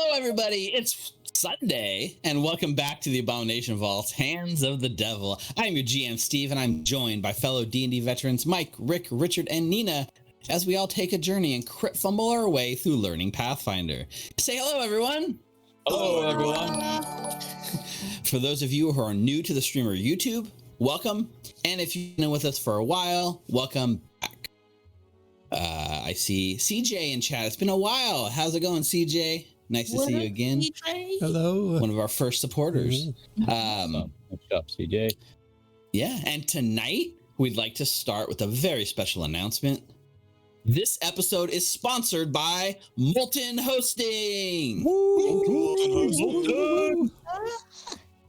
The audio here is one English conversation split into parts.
Hello, everybody. It's Sunday, and welcome back to the Abomination Vault, Hands of the Devil. I'm your GM, Steve, and I'm joined by fellow D&D veterans Mike, Rick, Richard, and Nina, as we all take a journey and crit fumble our way through learning Pathfinder. Say hello, everyone. Hello, everyone. For those of you who are new to the stream or YouTube, welcome. And if you've been with us for a while, welcome back. I see CJ in chat. It's been a while. How's it going, CJ? Nice to see you again. CJ? Hello. One of our first supporters. What's up, CJ? Yeah, and tonight we'd like to start with a very special announcement. This episode is sponsored by Molten Hosting.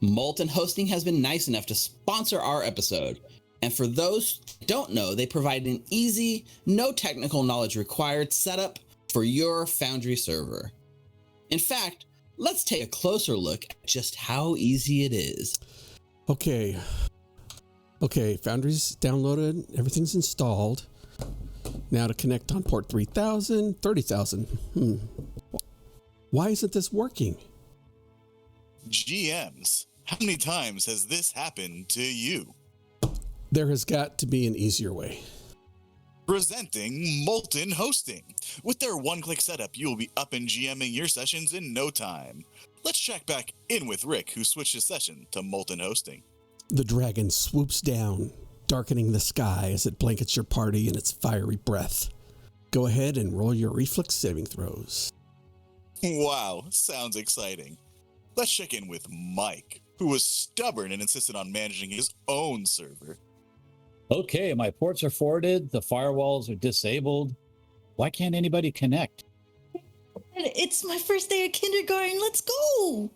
Molten Hosting has been nice enough to sponsor our episode. And for those who don't know, they provide an easy, no technical knowledge required setup for your Foundry server. In fact, let's take a closer look at just how easy it is. Okay, Foundry's downloaded, everything's installed. Now to connect on port 3000, 30,000. Why isn't this working? GMs, how many times has this happened to you? There has got to be an easier way. Presenting Molten Hosting. With their one-click setup, you will be up and GMing your sessions in no time. Let's check back in with Rick, who switched his session to Molten Hosting. The dragon swoops down, darkening the sky as it blankets your party in its fiery breath. Go ahead and roll your reflex saving throws. Wow, sounds exciting. Let's check in with Mike, who was stubborn and insisted on managing his own server. Okay, my ports are forwarded. The firewalls are disabled. Why can't anybody connect? It's my first day of kindergarten. Let's go.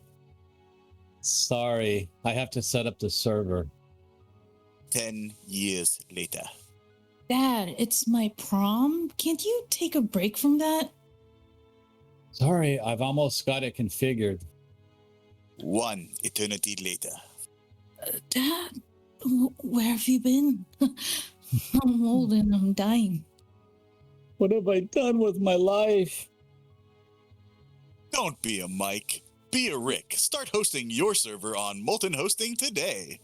Sorry, I have to set up the server. 10 years later. Dad, it's my prom. Can't you take a break from that? Sorry, I've almost got it configured. 1 eternity later. Dad, where have you been? I'm old and I'm dying. What have I done with my life? Don't be a Mike. Be a Rick. Start hosting your server on Molten Hosting today.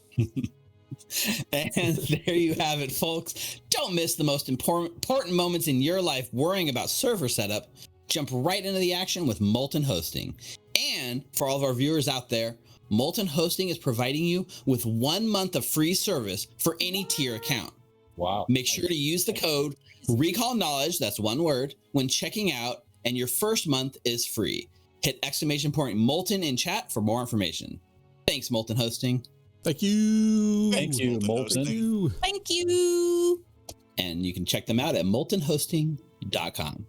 And there you have it, folks. Don't miss the most important moments in your life worrying about server setup. Jump right into the action with Molten Hosting. And for all of our viewers out there, Molten Hosting is providing you with 1 month of free service for any tier account. Wow. Make sure to use the code Recall Knowledge, that's one word, when checking out, and your first month is free. Hit !Molten in chat for more information. Thanks, Molten Hosting. Thank you. Thanks, you, Molten. Thank you. And you can check them out at moltenhosting.com.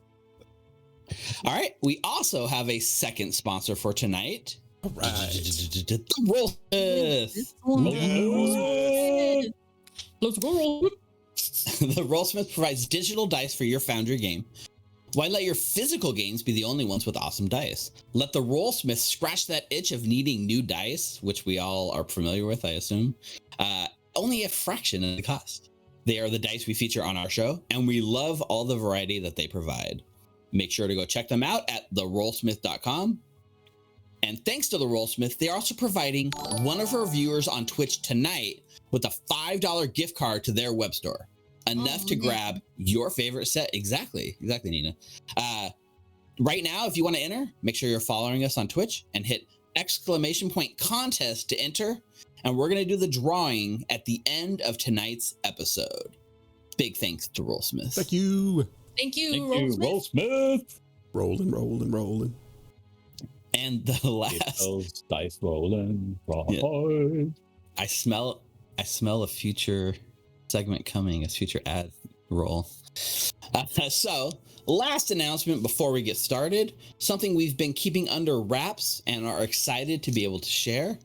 All right, we also have a second sponsor for tonight. All right. The Rollsmith. Let's go. The Rollsmith provides digital dice for your Foundry game. Why let your physical games be the only ones with awesome dice? Let the Rollsmith scratch that itch of needing new dice, which we all are familiar with, I assume. Only a fraction of the cost. They are the dice we feature on our show, and we love all the variety that they provide. Make sure to go check them out at therollsmith.com. And thanks to the Rollsmith, they're also providing one of our viewers on Twitch tonight with a $5 gift card to their web store. Enough to grab your favorite set. Exactly, Nina. Right now, if you want to enter, make sure you're following us on Twitch and hit !contest to enter. And we're going to do the drawing at the end of tonight's episode. Big thanks to Rollsmith. Thank you. Thank you, Thank you, Rollsmith. Rolling. And the Get last, those dice rolling. Yeah. I smell a future segment coming, a future ad roll. So last announcement before we get started, something we've been keeping under wraps and are excited to be able to share.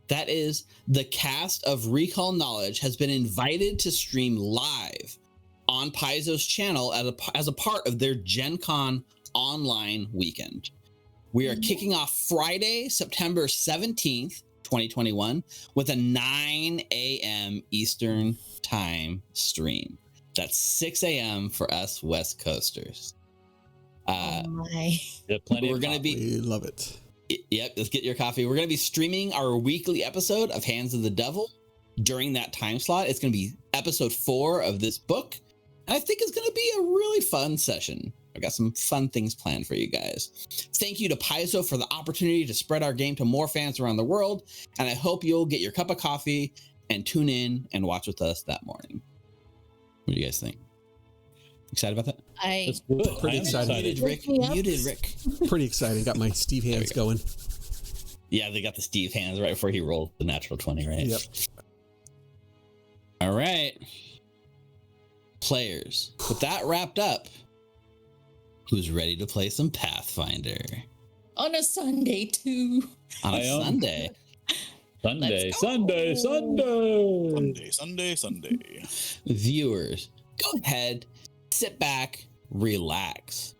That is, the cast of Recall Knowledge has been invited to stream live on Paizo's channel as a part of their Gen Con online weekend. We are kicking off Friday, September 17th, 2021, with a 9 a.m. Eastern time stream. That's 6 a.m. for us West Coasters. Oh my. Plenty We're of going to coffee. be... We love it. Yep, let's get your coffee. We're going to be streaming our weekly episode of Hands of the Devil during that time slot. It's going to be episode 4 of this book. And I think it's going to be a really fun session. I got some fun things planned for you guys. Thank you to Paizo for the opportunity to spread our game to more fans around the world. And I hope you'll get your cup of coffee and tune in and watch with us that morning. What do you guys think? Excited about that? That's good. Pretty I am excited. Muted Rick. Yep. Muted Rick. Pretty exciting. Got my Steve hands we go. going. Yeah, they got the Steve hands right before he rolled the natural 20, right? Yep. All right. Players, with that wrapped up, who's ready to play some Pathfinder? On a Sunday, too. On I a am. Sunday. Sunday, Let's go. Sunday, Sunday. Sunday. Viewers, go ahead, sit back, relax.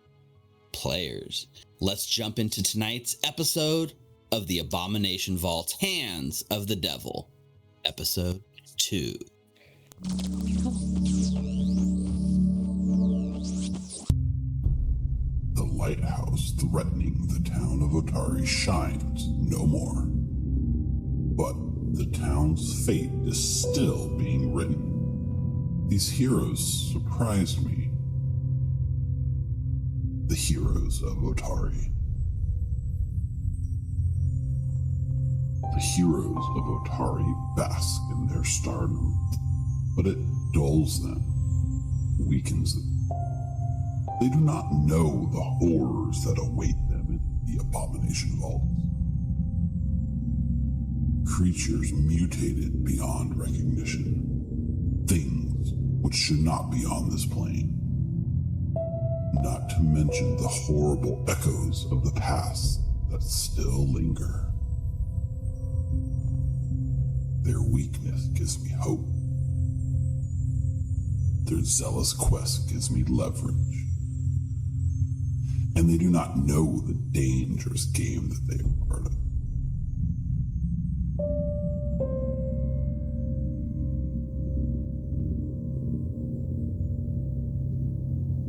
Players, let's jump into tonight's episode of the Abomination Vault, Hands of the Devil, episode 2. The lighthouse threatening the town of Otari shines no more. But the town's fate is still being written. These heroes surprised me. The heroes of Otari. The heroes of Otari bask in their stardom, but it dulls them, weakens them. They do not know the horrors that await them in the Abomination Vaults. Creatures mutated beyond recognition. Things which should not be on this plane. Not to mention the horrible echoes of the past that still linger. Their weakness gives me hope. Their zealous quest gives me leverage. And they do not know the dangerous game that they are part of.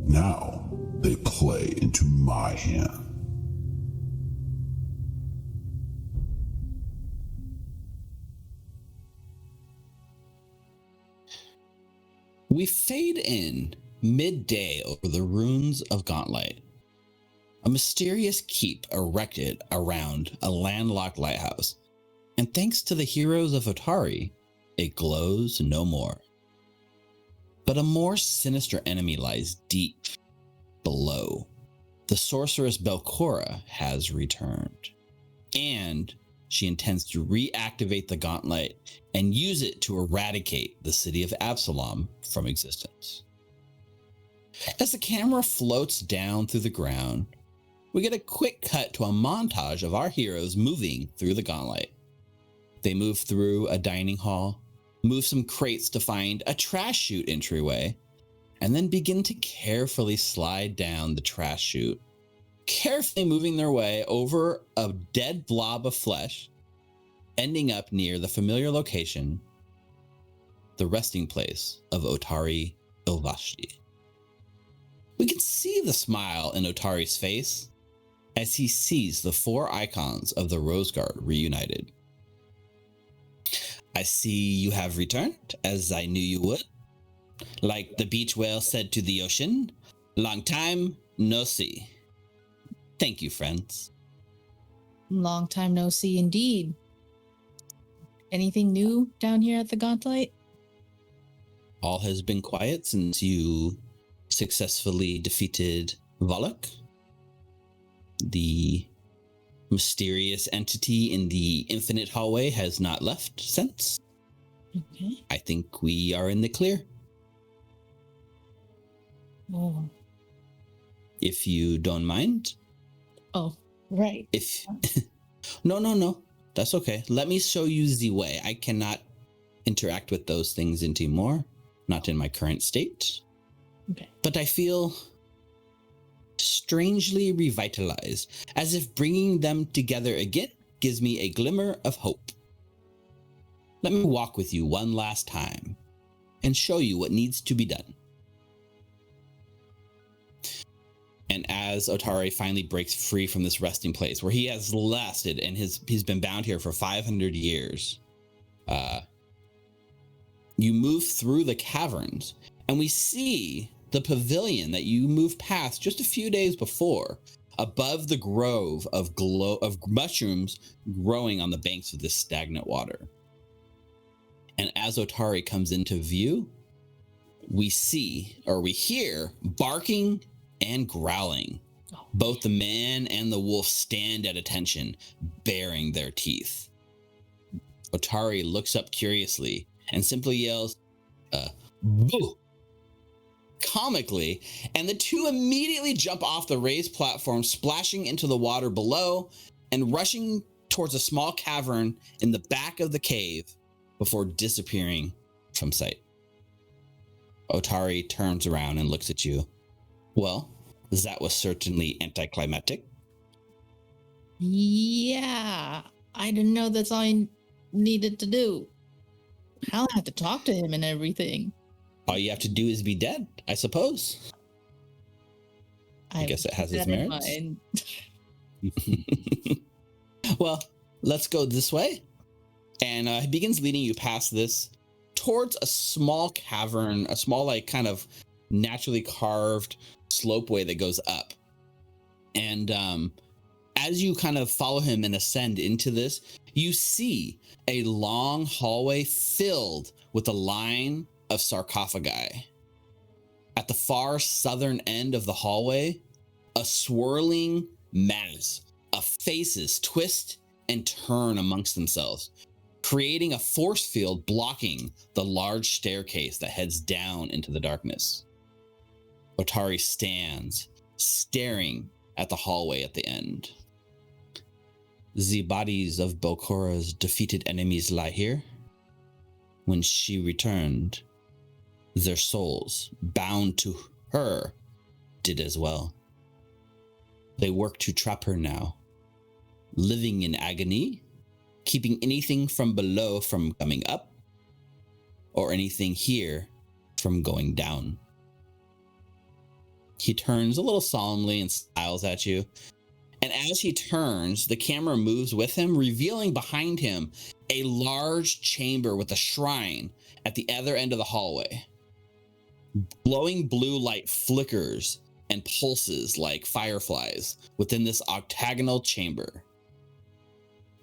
Now they play into my hand. We fade in midday over the ruins of Gauntlight, a mysterious keep erected around a landlocked lighthouse, and thanks to the heroes of Otari, it glows no more. But a more sinister enemy lies deep below. The sorceress Belcora has returned, and she intends to reactivate the Gauntlet and use it to eradicate the city of Absalom from existence. As the camera floats down through the ground, we get a quick cut to a montage of our heroes moving through the Gauntlet. They move through a dining hall, move some crates to find a trash chute entryway, and then begin to carefully slide down the trash chute, carefully moving their way over a dead blob of flesh, ending up near the familiar location, the resting place of Otari Ilvashti. We can see the smile in Otari's face as he sees the 4 icons of the Roseguard reunited. I see you have returned, as I knew you would. Like the beach whale said to the ocean, long time no see. Thank you, friends. Long time no see indeed. Anything new down here at the Gauntlet? All has been quiet since you successfully defeated Volok, the mysterious entity in the infinite hallway has not left since. Okay. I think we are in the clear. Oh. If you don't mind. Oh, right. If No. That's okay. Let me show you the way. I cannot interact with those things anymore. Not in my current state. Okay. But I feel strangely revitalized, as if bringing them together again gives me a glimmer of hope. Let me walk with you one last time and show you what needs to be done. And as Otari finally breaks free from this resting place where he has lasted and he's been bound here for 500 years, you move through the caverns and we see the pavilion that you moved past just a few days before, above the grove of mushrooms growing on the banks of this stagnant water. And as Otari comes into view, we hear barking and growling. Both the man and the wolf stand at attention, baring their teeth. Otari looks up curiously and simply yells, boo, comically, and the two immediately jump off the raised platform, splashing into the water below and rushing towards a small cavern in the back of the cave before disappearing from sight. Otari turns around and looks at you. Well, that was certainly anticlimactic. Yeah, I didn't know that's all I needed to do. I'll have to talk to him and everything. All you have to do is be dead, I suppose. I guess it has its merits. Well, let's go this way. And he begins leading you past this towards a small cavern, a small, like, kind of naturally carved slopeway that goes up. And as you kind of follow him and ascend into this, you see a long hallway filled with a line of sarcophagi. At the far southern end of the hallway, a swirling mass of faces twist and turn amongst themselves, creating a force field blocking the large staircase that heads down into the darkness. Otari stands, staring at the hallway at the end. The bodies of Bokora's defeated enemies lie here. When she returned, their souls, bound to her, did as well. They work to trap her now, living in agony, keeping anything from below from coming up, or anything here from going down. He turns a little solemnly and smiles at you. And as he turns, the camera moves with him, revealing behind him a large chamber with a shrine at the other end of the hallway. Glowing blue light flickers and pulses like fireflies within this octagonal chamber.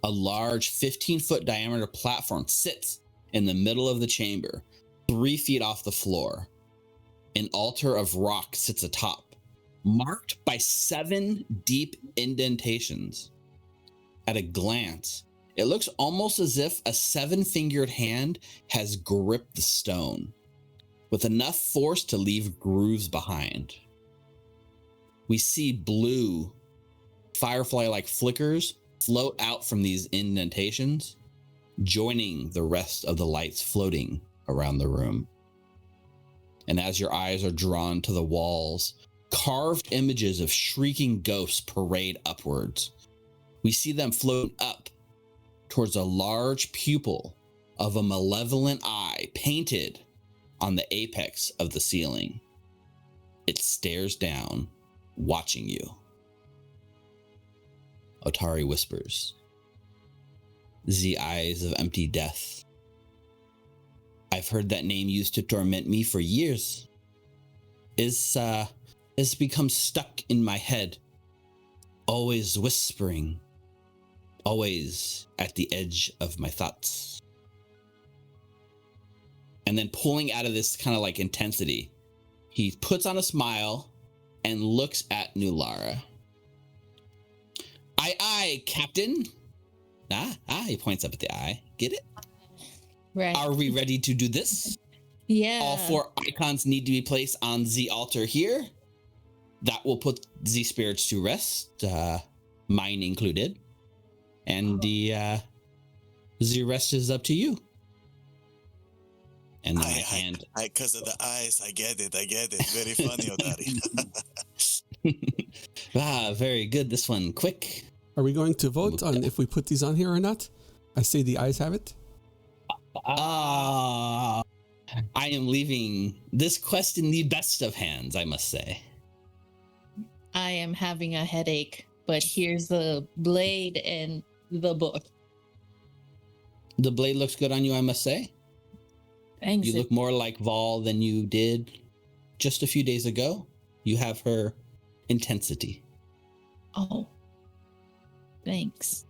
A large 15-foot diameter platform sits in the middle of the chamber, 3 feet off the floor. An altar of rock sits atop, marked by 7 deep indentations. At a glance, it looks almost as if a 7-fingered hand has gripped the stone, with enough force to leave grooves behind. We see blue, firefly-like flickers float out from these indentations, joining the rest of the lights floating around the room. And as your eyes are drawn to the walls, carved images of shrieking ghosts parade upwards. We see them float up towards a large pupil of a malevolent eye painted on the apex of the ceiling. It stares down, watching you. Otari whispers, "The eyes of empty death. I've heard that name used to torment me for years. It's become stuck in my head, always whispering, always at the edge of my thoughts." And then pulling out of this kind of like intensity, he puts on a smile and looks at Nulara. Aye, Captain. He points up at the eye. Get it? Right. Are we ready to do this? Yeah. All 4 icons need to be placed on the altar here. That will put the spirits to rest, mine included. And the rest is up to you. And then hand. Because of the eyes, I get it. Very funny, Otari. Very good. This one, quick. Are we going to vote on if we put these on here or not? I say the ayes have it. I am leaving this quest in the best of hands, I must say. I am having a headache, but here's the blade and the book. The blade looks good on you, I must say. Thanks. You look more like Vol than you did just a few days ago. You have her intensity. Oh. Thanks.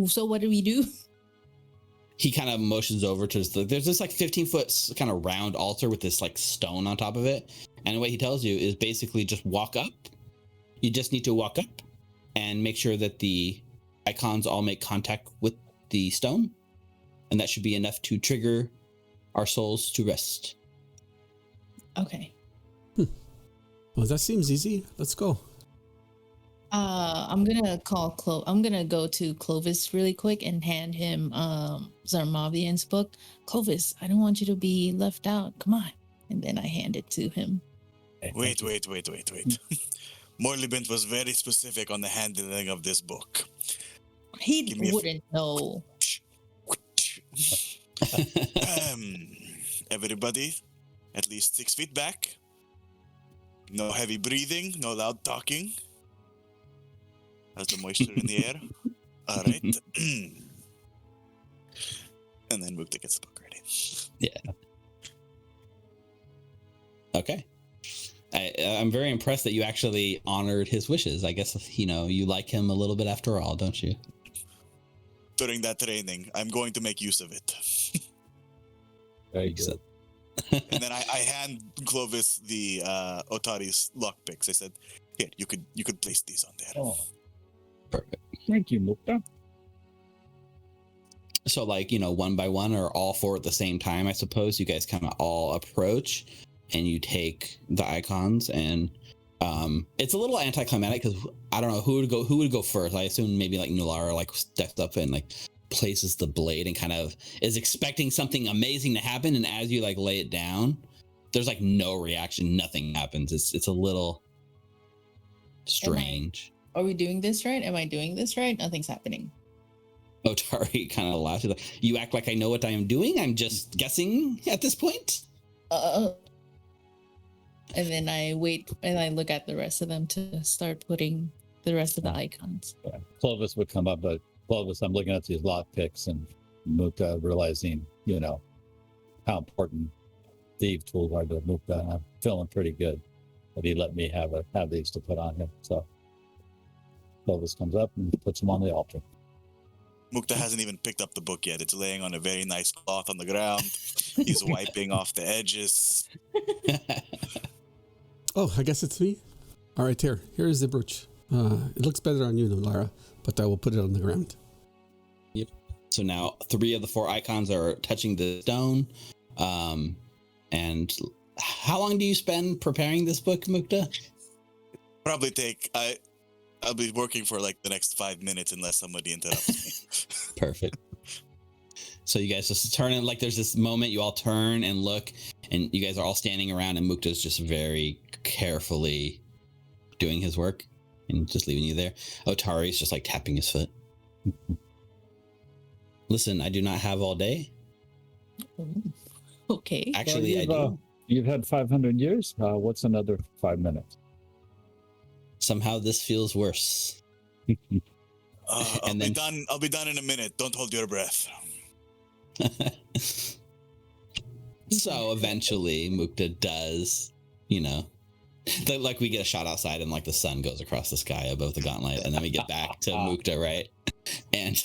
So what do we do? He kind of motions over to there's this like 15-foot kind of round altar with this like stone on top of it. And what he tells you is basically just walk up. You just need to walk up and make sure that the icons all make contact with the stone. And that should be enough to trigger our souls to rest. Okay. Well, that seems easy. Let's go. I'm gonna I'm gonna go to Clovis really quick and hand him Zarmavian's book. Clovis, I don't want you to be left out. Come on. And then I hand it to him. Wait. Morlibent was very specific on the handling of this book. He wouldn't know. Everybody, at least 6 feet back. No heavy breathing, no loud talking. How's the moisture in the air? All right. And then Mukta gets the book ready. Yeah. Okay. I'm very impressed that you actually honored his wishes. I guess, you like him a little bit after all, don't you? During that training, I'm going to make use of it. Very good. And then I hand Clovis the Otari's lockpicks. I said, "Here, you could place these on there." Oh, Perfect. thank you, Mukta. So one by one or all four at the same time, I suppose you guys kind of all approach and you take the icons, and it's a little anticlimactic because I don't know who would go first. I assume maybe like Nulara steps up and places the blade and kind of is expecting something amazing to happen, and as you lay it down, there's no reaction, nothing happens. It's a little strange. Are we doing this right? Am I doing this right? Nothing's happening. Otari kind of laughs. You act like I know what I am doing. I'm just guessing at this point. And then I wait and I look at the rest of them to start putting the rest of the icons. Yeah. Clovis would come up, but Clovis, I'm looking at these lock picks, and Mukta realizing, how important thief tools are to Mukta. I'm feeling pretty good that he let me have these to put on him. So Clovis comes up and puts them on the altar. Mukta hasn't even picked up the book yet. It's laying on a very nice cloth on the ground. He's wiping off the edges. Oh, I guess it's me. All right, here is the brooch. It looks better on you, Lara, but I will put it on the ground. Yep. So now 3 of the 4 icons are touching the stone. And how long do you spend preparing this book, Mukta? Probably I'll be working for the next 5 minutes unless somebody interrupts me. Perfect. So you guys just turn and there's this moment you all turn and look, and you guys are all standing around, and Mukta's just very carefully doing his work and just leaving you there. Otari's just tapping his foot. Listen, I do not have all day. Okay. Actually, I do. You've had 500 years. What's another 5 minutes? Somehow this feels worse. I'll be done in a minute. Don't hold your breath. So eventually Mukta does, we get a shot outside and the sun goes across the sky above the gauntlet, and then we get back to Mukta, right? And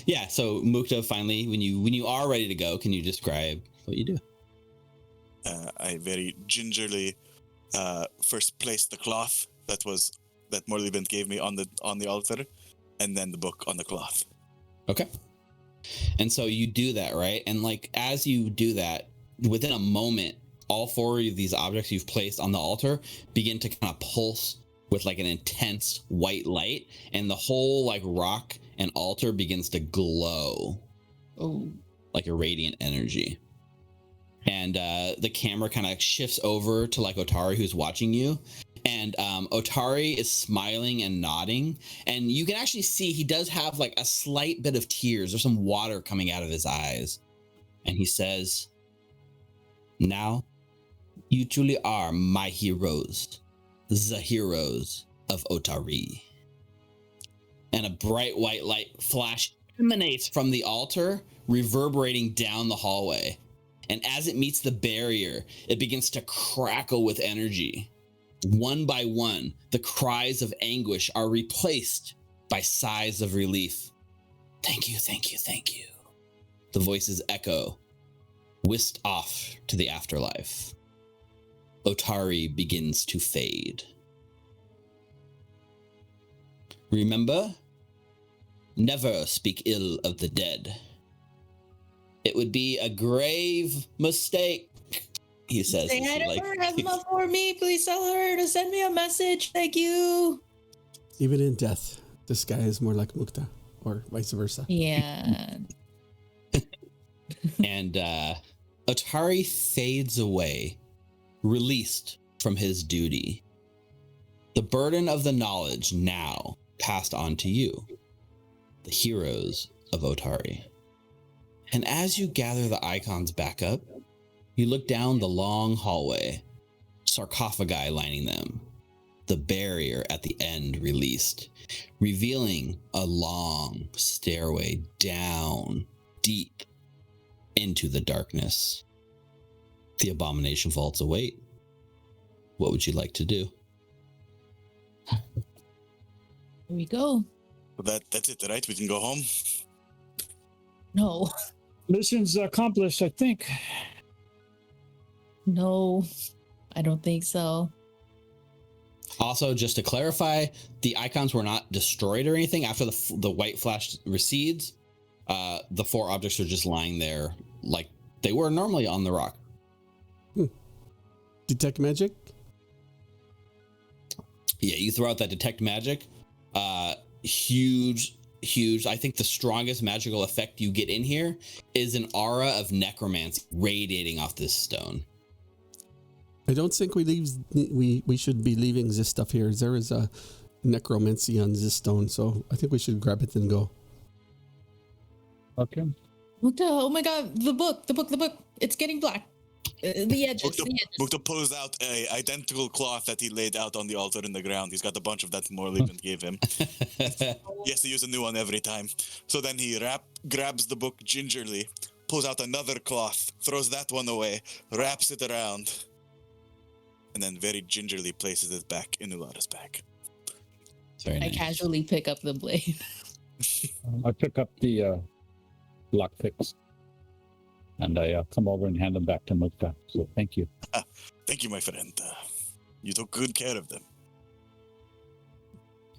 yeah, so Mukta finally, when you are ready to go, can you describe what you do? I very gingerly first placed the cloth that Morlibent gave me on the altar, and then the book on the cloth. Okay. And so you do that, right? And as you do that, within a moment, all 4 of these objects you've placed on the altar begin to kind of pulse with an intense white light, and the whole rock and altar begins to glow. Oh. Like a radiant energy. And the camera kind of shifts over to Otari, who's watching you. And Otari is smiling and nodding, and you can actually see he does have a slight bit of tears. There's some water coming out of his eyes, and he says, "Now, you truly are my heroes. the Heroes of Otari. And a bright white light flash emanates from the altar, reverberating down the hallway. And as it meets the barrier, it begins to crackle with energy. One by one, the cries of anguish are replaced by sighs of relief. Thank you, thank you, thank you. The voices echo, whisked off to the afterlife. Otari begins to fade. Remember, never speak ill of the dead. It would be a grave mistake, he says. Say hi to her, Emma, for me. Please tell her to send me a message. Thank you. Even in death, this guy is more like Mukta, or vice versa. Yeah. And Otari fades away, released from his duty. The burden of the knowledge now passed on to you, the Heroes of Otari. And as you gather the icons back up, you look down the long hallway, sarcophagi lining them, the barrier at the end released, revealing a long stairway down deep into the darkness. The Abomination Vaults await. What would you like to do? Here we go. That's it, right? We can go home. No. Mission's accomplished, I think. No, I don't think so. Also, just to clarify, the icons were not destroyed or anything. After the white flash recedes, the 4 objects are just lying there like they were normally on the rock. Detect magic? Yeah, you throw out that detect magic. Huge. I think the strongest magical effect you get in here is an aura of necromancy radiating off this stone. I don't think we should be leaving this stuff here. There is a necromancy on this stone, so I think we should grab it and go. Okay. Oh my god, the book. It's getting black. The edges. Mukta pulls out a identical cloth that he laid out on the altar in the ground. He's got a bunch of that Morleyman gave him. He has to use a new one every time. So then he grabs the book gingerly, pulls out another cloth, throws that one away, wraps it around, and then very gingerly places it back in Ulara's bag. Very nice. I casually pick up the blade. I pick up the lockpicks. And I come over and hand them back to Mukta. So thank you. Thank you, my friend. You took good care of them.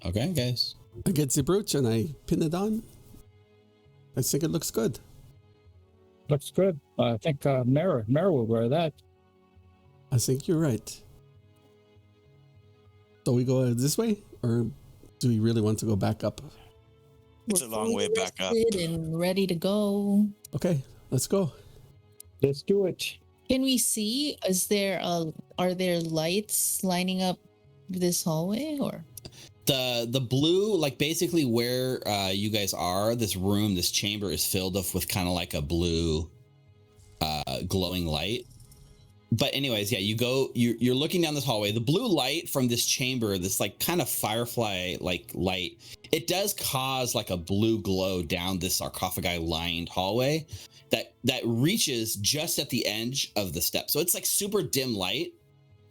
Okay, guys. I get the brooch and I pin it on. I think it looks good. Looks good. I think Mara will wear that. I think you're right. So we go this way, or do we really want to go back up? It's a long way back up. And ready to go. Okay, let's go. Let's do it. Can we see? Are there lights lining up this hallway, or? The blue, like basically where you guys are, this room, this chamber is filled up with kind of like a blue glowing light. But anyways, yeah, you're looking down this hallway. The blue light from this chamber, this like kind of firefly like light, it does cause like a blue glow down this sarcophagi lined hallway that reaches just at the edge of the step. So it's like super dim light,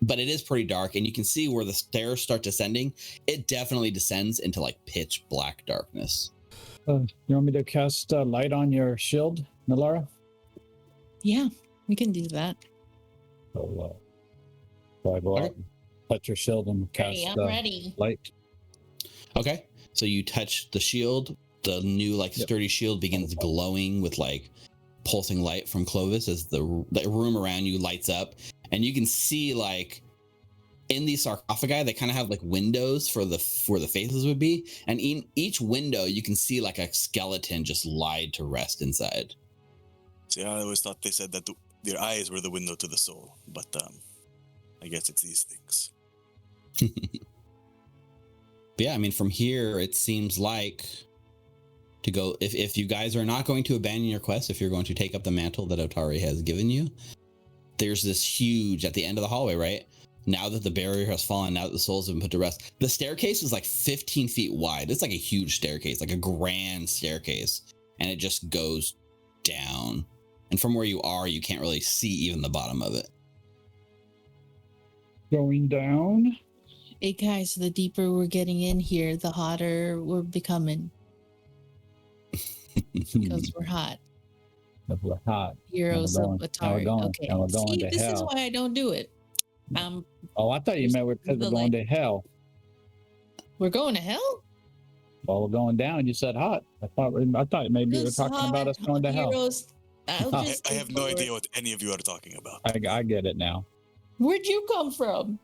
but it is pretty dark, and you can see where the stairs start descending. It definitely descends into like pitch black darkness. You want me to cast light on your shield, Nalara? Yeah, we can do that. So I go out and touch your shield and cast Hey, I'm ready. light. Okay, so you touch the shield. The new like sturdy shield begins glowing with like pulsing light from Clovis as the room around you lights up, and you can see like in these sarcophagi they kind of have like windows for where the faces would be, and in each window you can see like a skeleton just lied to rest inside. See, I always thought they said that their eyes were the window to the soul, but I guess it's these things. But yeah, I mean, from here it seems like to go, if you guys are not going to abandon your quest, if you're going to take up the mantle that Otari has given you, there's this huge, at the end of the hallway, right? now that the barrier has fallen, now that the souls have been put to rest. The staircase is like 15 feet wide. It's like a huge staircase, like a grand staircase, and it just goes down. And from where you are, you can't really see even the bottom of it. Going down. Hey guys, the deeper we're getting in here, the hotter we're becoming. Because we're hot. We're hot. Heroes of Otari. Okay. Now we're going See, to this hell. is why I don't do it. Oh, I thought you meant because we're going to hell. We're going to hell? Well, we're going down. You said hot. I thought maybe you were talking about us going to hell. Heroes. I have no idea what any of you are talking about. I get it now. Where'd you come from?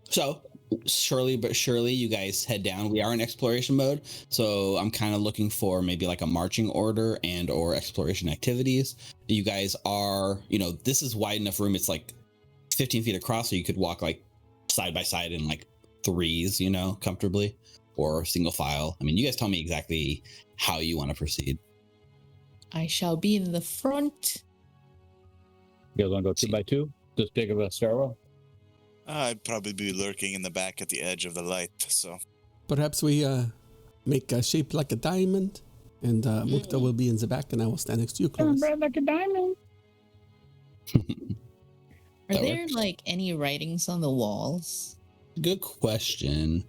So, surely but surely, you guys head down. We are in exploration mode, so I'm kind of looking for maybe like a marching order and or exploration activities. You guys are, this is wide enough room. It's like 15 feet across, so you could walk like side by side in like threes, comfortably, or single file. I mean, you guys tell me exactly how you want to proceed. I shall be in the front. You guys want to go 2 by 2? This big of a stairwell? I'd probably be lurking in the back at the edge of the light, so... Perhaps we make a shape like a diamond, and Mukta will be in the back, and I will stand next to you, Clovis. Like a diamond. Are there like any writings on the walls? Good question.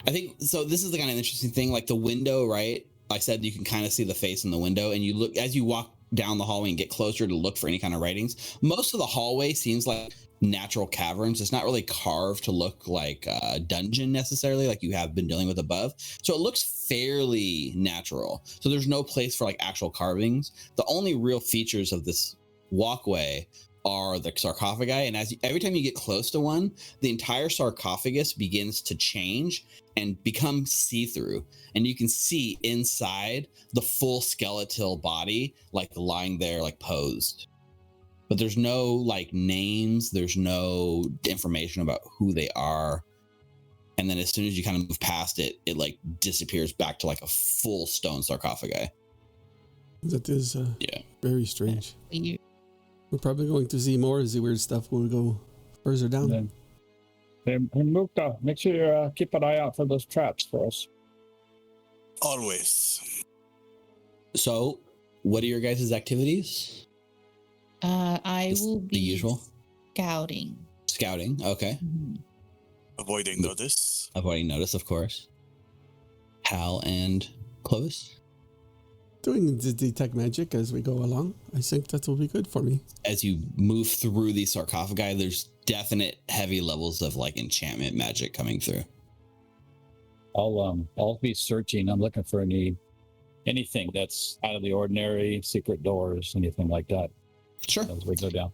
I think so. This is the kind of interesting thing, like the window, right? I said you can kind of see the face in the window, and you look as you walk down the hallway and get closer to look for any kind of writings. Most of the hallway seems like natural caverns. It's not really carved to look like a dungeon necessarily, like you have been dealing with above. So it looks fairly natural. So there's no place for like actual carvings. The only real features of this walkway are the sarcophagi, and every time you get close to one, the entire sarcophagus begins to change and become see-through, and you can see inside the full skeletal body like lying there like posed. But there's no like names, there's no information about who they are. And then as soon as you kind of move past it, it like disappears back to like a full stone sarcophagi. That is very strange. We're probably going to see more of the weird stuff when we go further down. Hey, Mukta, make sure you keep an eye out for those traps for us. Always. So, what are your guys' activities? I will be the usual scouting. Scouting, okay. Mm-hmm. Avoiding notice. Avoiding notice, of course. Hal and Clovis? Doing the detect magic as we go along. I think that will be good for me. As you move through these sarcophagi, there's definite heavy levels of like enchantment magic coming through. I'll be searching. I'm looking for anything that's out of the ordinary, secret doors, anything like that. Sure. As we go down.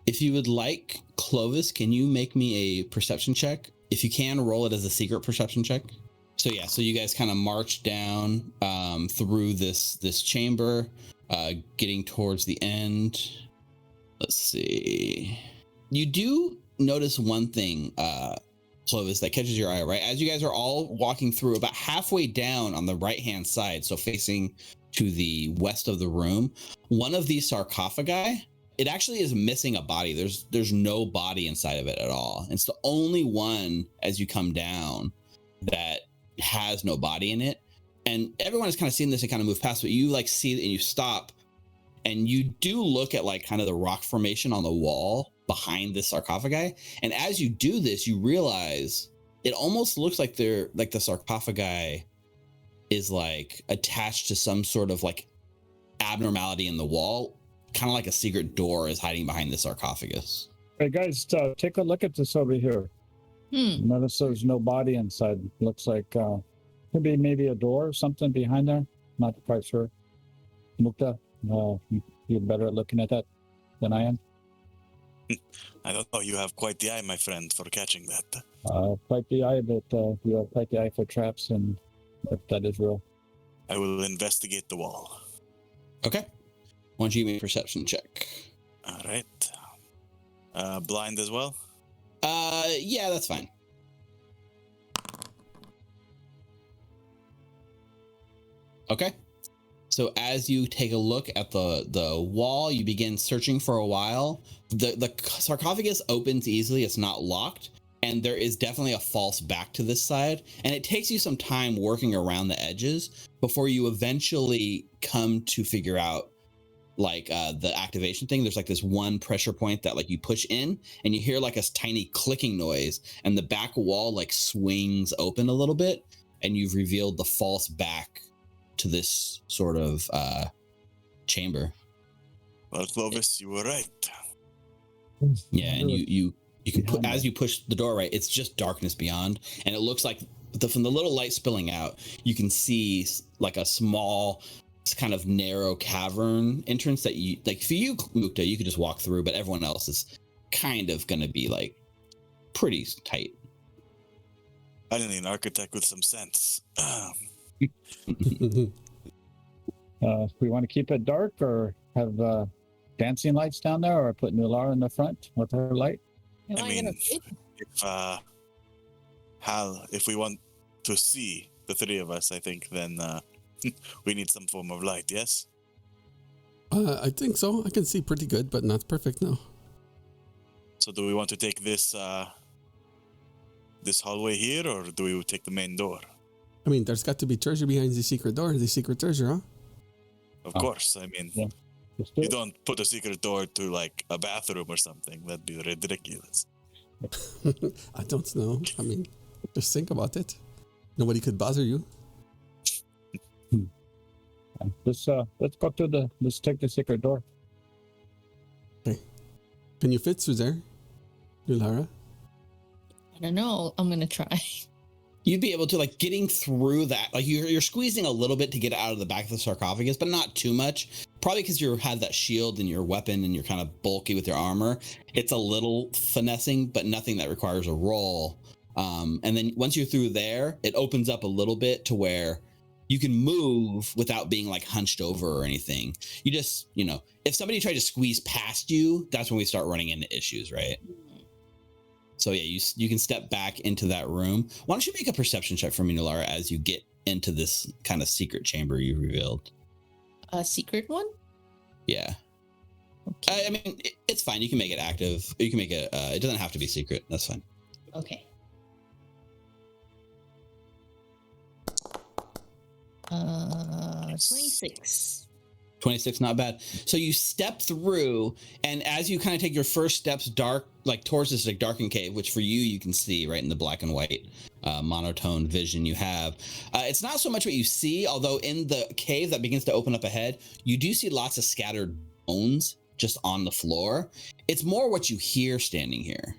If you would like, Clovis, can you make me a perception check? If you can, roll it as a secret perception check. So yeah, so you guys kind of march down through this chamber, getting towards the end. Let's see. You do notice one thing, Clovis, that catches your eye, right? As you guys are all walking through, about halfway down on the right-hand side, so facing to the west of the room, one of these sarcophagi, it actually is missing a body. There's no body inside of it at all. It's the only one as you come down that has no body in it. And everyone has kind of seen this and kind of moved past, but you like see it and you stop and you do look at like kind of the rock formation on the wall behind this sarcophagi. And as you do this, you realize it almost looks like the sarcophagi is like attached to some sort of like abnormality in the wall, kind of like a secret door is hiding behind the sarcophagus. Hey guys, take a look at this over here. Notice there's no body inside. Looks like could be maybe a door or something behind there. Not quite sure. Mukta, you're better at looking at that than I am. I don't know. You have quite the eye, my friend, for catching that. Quite the eye, but you have quite the eye for traps, and if that is real. I will investigate the wall. Okay. Why don't you give me a perception check? All right. Blind as well? Yeah, that's fine. Okay. So as you take a look at the wall, you begin searching for a while. The sarcophagus opens easily. It's not locked. And there is definitely a false back to this side. And it takes you some time working around the edges before you eventually come to figure out like the activation thing. There's like this one pressure point that like you push in and you hear like a tiny clicking noise and the back wall like swings open a little bit. And you've revealed the false back to this sort of chamber. Well, Clovis, you were right. Yeah, and you can put, as you push the door right, it's just darkness beyond, and it looks like from the little light spilling out, you can see like a small, kind of narrow cavern entrance that you like. For you, Mukta, you could just walk through, but everyone else is kind of going to be like pretty tight. I need an architect with some sense. We want to keep it dark or have dancing lights down there, or put Nulara in the front with her light? Am I I gonna mean, fit? if we want to see the three of us, I think then we need some form of light, yes? I think so. I can see pretty good, but not perfect, no. So do we want to take this this hallway here, or do we take the main door? I mean, there's got to be treasure behind the secret door, the secret treasure, huh? Of course. I mean, Yeah. you don't put a secret door to like a bathroom or something. That'd be ridiculous. I don't know. I mean, just think about it. Nobody could bother you. Let's go to let's take the secret door. Okay. Can you fit through there, Nulara? I don't know. I'm gonna try. You'd be able to like getting through that, like you're squeezing a little bit to get out of the back of the sarcophagus, but not too much. Probably because you have that shield and your weapon and you're kind of bulky with your armor. It's a little finessing, but nothing that requires a roll. And then once you're through there, it opens up a little bit to where you can move without being like hunched over or anything. You just, if somebody tried to squeeze past you, that's when we start running into issues, right? So yeah, you can step back into that room. Why don't you make a perception check for me, Nulara, as you get into this kind of secret chamber you revealed? A secret one? Yeah. Okay. I mean, it's fine. You can make it active. You can make it. It doesn't have to be secret. That's fine. Okay. 26. 26, not bad. So you step through, and as you kind of take your first steps dark, like towards this like darkened cave, which for you can see right in the black and white monotone vision you have. It's not so much what you see, although in the cave that begins to open up ahead, you do see lots of scattered bones just on the floor. It's more what you hear standing here.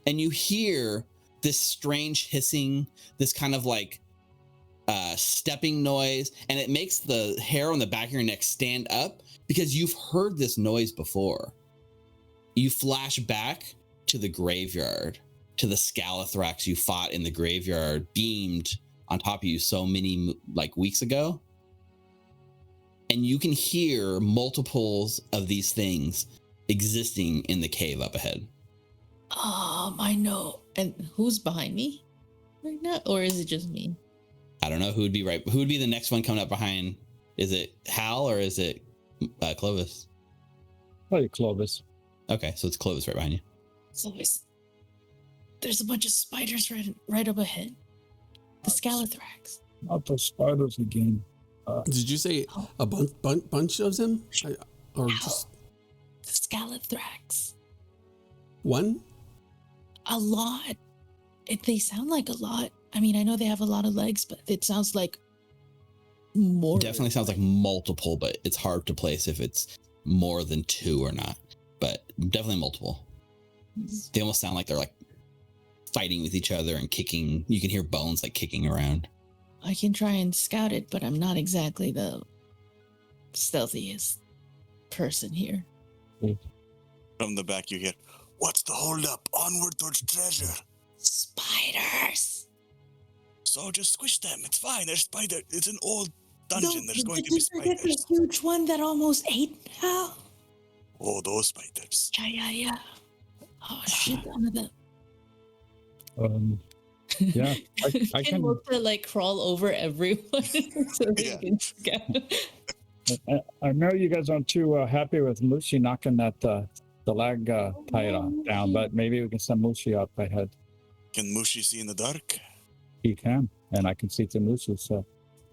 And you hear this strange hissing, this kind of like stepping noise, and it makes the hair on the back of your neck stand up because you've heard this noise before. You flash back to the graveyard, to the Scalathrax you fought in the graveyard, beamed on top of you so many like weeks ago. And you can hear multiples of these things existing in the cave up ahead. I know. And who's behind me right now? Or is it just me? I don't know who would be the next one coming up behind. Is it Hal or is it Clovis? Probably Clovis. Okay, so it's Clovis right behind you. So there's a bunch of spiders right up ahead. The Scalathrax. Not the spiders again. Did you say a bunch of them? Or just the Scalathrax? One? A lot. They sound like a lot. I mean, I know they have a lot of legs, but it sounds like more. Definitely sounds like multiple, but it's hard to place if it's more than two or not. But definitely multiple. They almost sound like they're like fighting with each other and kicking. You can hear bones like kicking around. I can try and scout it, but I'm not exactly the stealthiest person here. From the back you hear, "What's the holdup? Onward towards treasure." Spiders. So just squish them. It's fine. There's spider. It's an old dungeon. There's going to be Did you forget the spiders. huge one that almost ate Hal? Oh, those spiders. Yeah. Oh shit! One of them. Yeah, I can look to like crawl over everyone so they Yeah. can scout. I know you guys aren't too happy with Mushi knocking that the lag tide down, but maybe we can send Mushi up ahead. Can Mushi see in the dark? He can, and I can see through Mushi, so.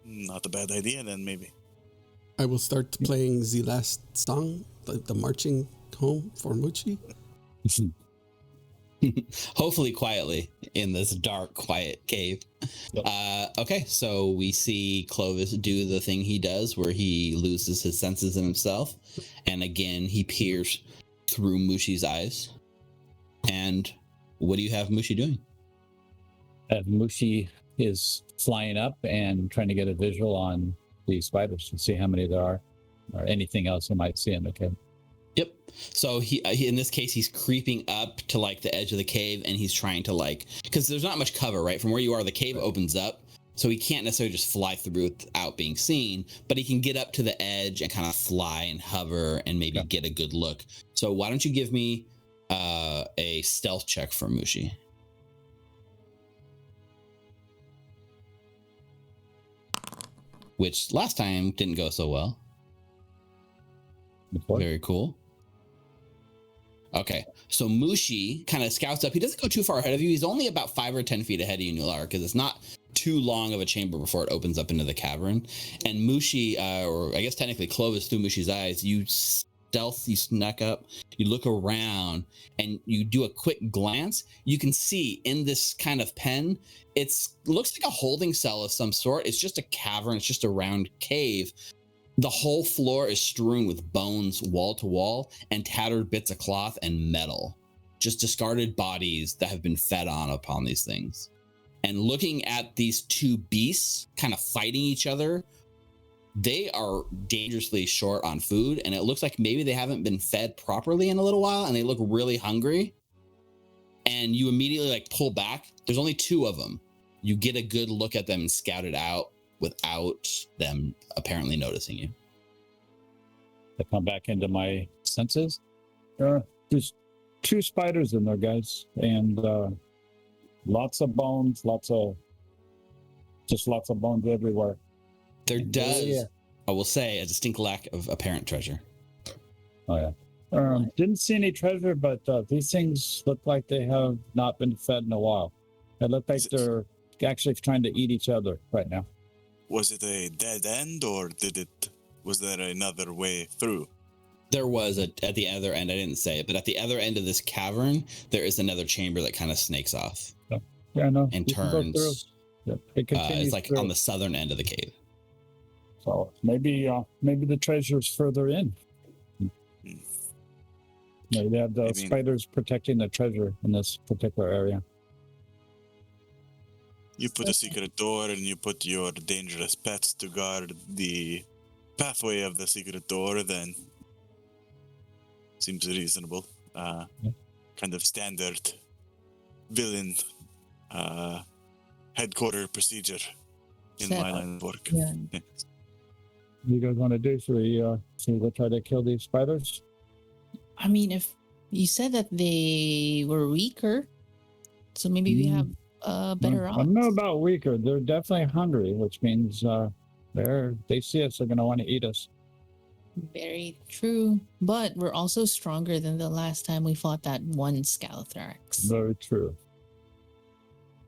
Not a bad idea then, maybe. I will start playing the last song, the marching home for Muchi. Hopefully quietly in this dark, quiet cave. Yep. Okay, so we see Clovis do the thing he does where he loses his senses in himself. And again, he peers through Mushi's eyes. And what do you have Mushi doing? Mushi is flying up and trying to get a visual on the spiders to see how many there are or anything else you might see in the cave. Yep. So he in this case, he's creeping up to like the edge of the cave and he's trying to like, because there's not much cover, right? From where you are, the cave opens up. So he can't necessarily just fly through without being seen, but he can get up to the edge and kind of fly and hover and maybe get a good look. So why don't you give me a stealth check for Mushi? Which last time didn't go so well. Very cool. Okay, so Mushi kind of scouts up. He doesn't go too far ahead of you. He's only about 5 or 10 feet ahead of you, Nular, because it's not too long of a chamber before it opens up into the cavern. And Mushi, or I guess technically Clovis through Mushi's eyes, you snuck up, you look around, and you do a quick glance. You can see in this kind of pen, it looks like a holding cell of some sort. It's just a cavern. It's just a round cave. The whole floor is strewn with bones wall to wall and tattered bits of cloth and metal. Just discarded bodies that have been fed on upon these things. And looking at these two beasts kind of fighting each other, they are dangerously short on food. And it looks like maybe they haven't been fed properly in a little while and they look really hungry. And you immediately like pull back. There's only 2 of them. You get a good look at them and scout it out without them apparently noticing you. I come back into my senses. There's 2 spiders in there, guys, and lots of bones, lots of bones everywhere. There does, I will say, a distinct lack of apparent treasure. Oh yeah. Didn't see any treasure, but these things look like they have not been fed in a while. They look like they're actually trying to eat each other right now. Was it a dead end, or was there another way through? There was at the other end, I didn't say it, but at the other end of this cavern, there is another chamber that kind of snakes off. Yeah, no. And turns. Yep. It's like on the southern end of the cave. So maybe the treasure's further in. Maybe they have the spiders protecting the treasure in this particular area. You put a secret door and you put your dangerous pets to guard the pathway of the secret door, then seems reasonable. Kind of standard villain headquarter procedure in my line of work. Yeah. Yeah. What you guys want to do? Should we try to kill these spiders? I mean, if you said that they were weaker, so maybe we have better odds. I don't know about weaker. They're definitely hungry, which means they see us, they're going to want to eat us. Very true. But we're also stronger than the last time we fought that one Scalathrax. Very true.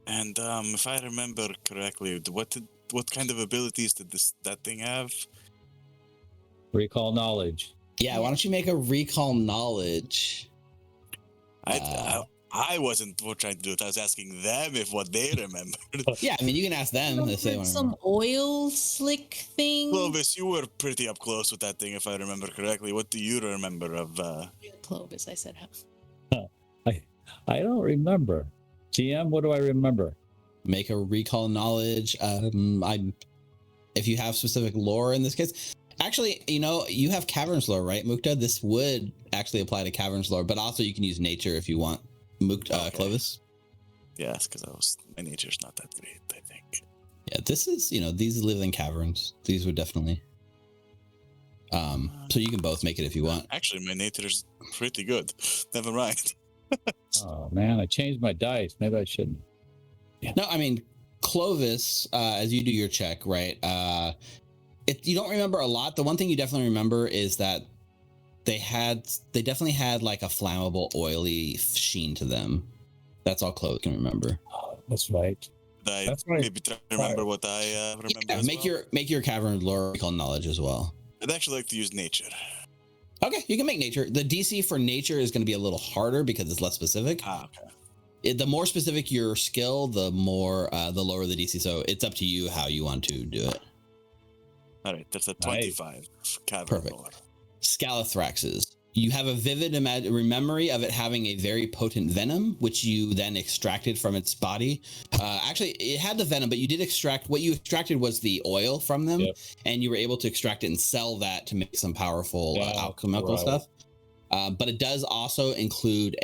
And if I remember correctly, what kind of abilities did that thing have? Recall knowledge. Yeah, why don't you make a recall knowledge? I wasn't trying to do it. I was asking them if what they remembered. Yeah, I mean, you can ask them if they want. Some oil slick thing. Clovis, you were pretty up close with that thing, if I remember correctly. What do you remember of? Clovis, I said. I don't remember. GM, what do I remember? Make a recall knowledge. If you have specific lore in this case. Actually, you have Caverns lore, right, Mukta? This would actually apply to Caverns lore, but also you can use nature if you want. Mukta, okay. Clovis? Yes, because my nature's not that great, I think. Yeah, this is, these live in caverns. These would definitely. So you can both make it if you want. Actually, my nature's pretty good. Never mind. Oh, man, I changed my dice. Maybe I shouldn't. Yeah. No, I mean, Clovis, as you do your check, right? You don't remember a lot. The one thing you definitely remember is that they definitely had like a flammable, oily sheen to them. That's all Chloe can remember. Oh, that's right. That's right. Maybe try to remember what I remember. Yeah, make your cavern lore recall knowledge as well. I'd actually like to use nature. Okay, you can make nature. The DC for nature is going to be a little harder because it's less specific. Okay. The more specific your skill, the lower the DC. So it's up to you how you want to do it. All right, that's a 25 cavern Perfect. lore. Scalathraxes. You have a vivid memory of it having a very potent venom, which you then extracted from its body. Actually, it had the venom, but you did extract. What you extracted was the oil from them, and you were able to extract it and sell that to make some powerful alchemical stuff. But it does also include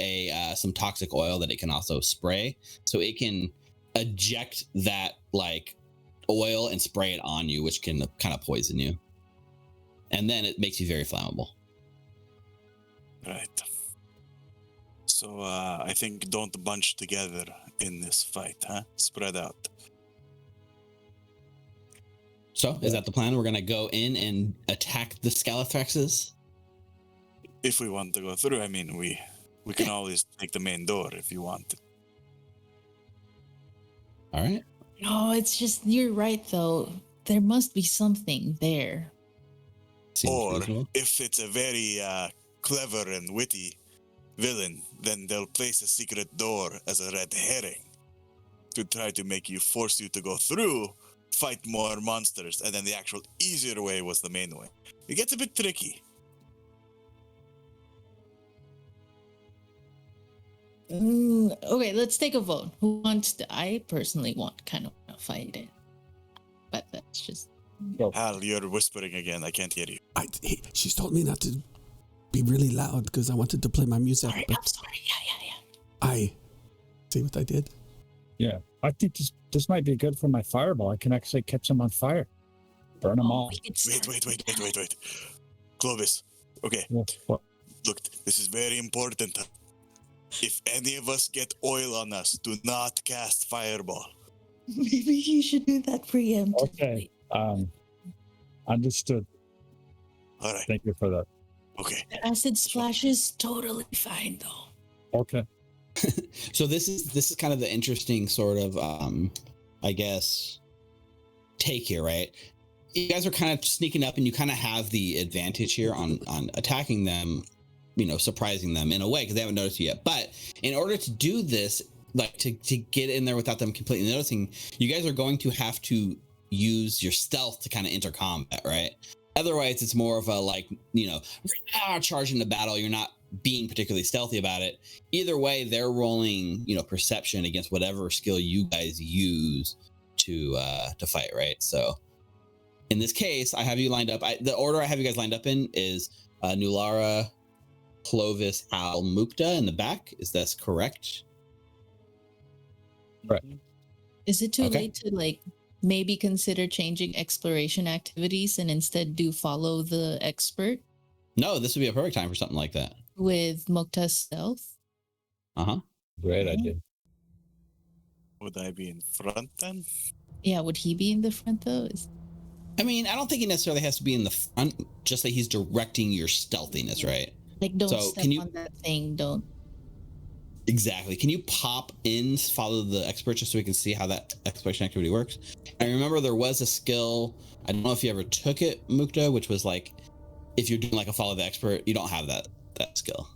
some toxic oil that it can also spray, so it can eject that like oil and spray it on you, which can kind of poison you, and then it makes you very flammable. Right. So I think don't bunch together in this fight, huh? Spread out. So is that the plan? We're gonna go in and attack the Scalathraxes? If we want to go through, I mean, we can always take the main door if you want. All right. No, it's just you're right though. There must be something there. Seems or reasonable. if it's a very clever and witty villain, then they'll place a secret door as a red herring to try to force you to go through, fight more monsters, and then the actual easier way was the main way. It gets a bit tricky. Okay, let's take a vote. Who wants to? I personally want to fight it, but that's just. Hal, you're whispering again. I can't hear you. She's told me not to be really loud because I wanted to play my music. Sorry, but I'm sorry. Yeah. I see what I did. Yeah, I think this might be good for my fireball. I can actually catch them on fire, burn them all. Wait. Clovis. Okay. What? Look, this is very important. If any of us get oil on us, do not cast fireball. Maybe you should do that preemptively. Okay. Understood. All right. Thank you for that. Okay. The acid splash is totally fine though. Okay. So this is kind of the interesting sort of I guess take here, right? You guys are kind of sneaking up and you kind of have the advantage here on attacking them, surprising them in a way because they haven't noticed you yet. But in order to do this, like to get in there without them completely noticing, you guys are going to have to use your stealth to kind of enter combat, right? Otherwise, it's more of a charge into battle. You're not being particularly stealthy about it. Either way, they're rolling, perception against whatever skill you guys use to fight, right? So in this case, I have you lined up. The order I have you guys lined up in is Nulara, Clovis, Hal, Mukta in the back. Is that correct? Right. Is it too late to maybe consider changing exploration activities and instead follow the expert? No, this would be a perfect time for something like that. With Mokta's stealth? Great idea. Would I be in front then? Yeah, would he be in the front though? I mean, I don't think he necessarily has to be in the front, just that he's directing your stealthiness, right? Don't step on that thing, don't. Exactly. Can you pop in, follow the expert just so we can see how that exploration activity works? I remember there was a skill, I don't know if you ever took it, Mukta, which was if you're doing a follow the expert, you don't have that skill.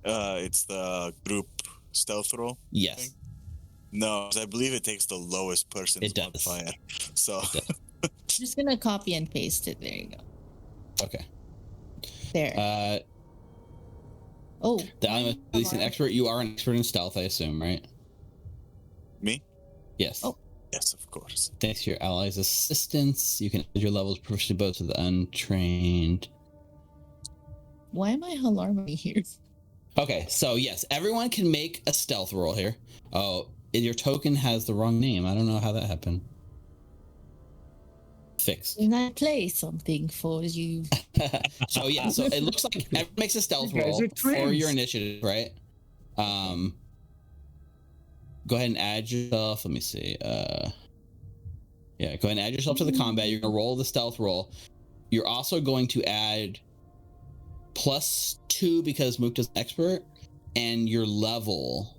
It's the group stealth roll. Yes. Thing? No, 'cause I believe it takes the lowest person's modifier. So I'm just gonna copy and paste it. There you go. Okay. There. I'm at least an expert. You are an expert in stealth, I assume, right? Me? Yes. Oh. Yes, of course. Thanks to your allies' assistance, you can add your levels proficiency both to the untrained. Why am I alarming here? Okay, so yes, everyone can make a stealth roll here. Oh, your token has the wrong name. I don't know how that happened. Fix. Can I play something for you? So it looks like everyone makes a stealth roll for your initiative, right? Go ahead and add yourself. Let me see. Yeah, go ahead and add yourself to the combat. You're going to roll the stealth roll. You're also going to add +2 because Mukta's expert and your level.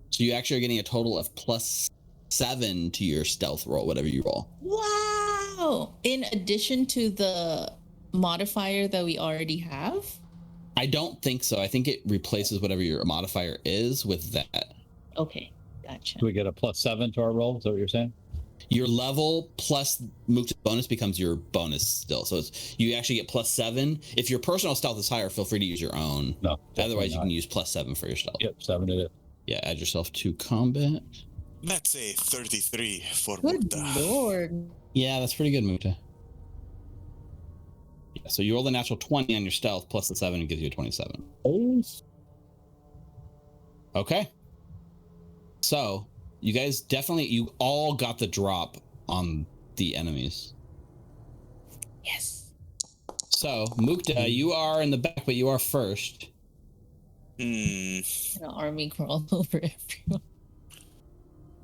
So you actually are getting a total of +7 to your stealth roll, whatever you roll. Wow. In addition to the modifier that we already have? I don't think so. I think it replaces whatever your modifier is with that. Okay, gotcha. Do we get a +7 to our roll? Is that what you're saying? Your level plus Mukta's bonus becomes your bonus still. So it's, you actually get +7. If your personal stealth is higher, feel free to use your own. No. Otherwise, you can use +7 for your stealth. Yep, 7 it is. Yeah, add yourself to combat. Let's say 33 for Good Mukta. lord. Yeah, that's pretty good, Mukta. Yeah, so you roll the natural 20 on your stealth plus the 7 and gives you a 27. Oh. Okay. So you guys definitely, you all got the drop on the enemies. Yes. So Mukta, you are in the back, but you are first. An army crawl over everyone.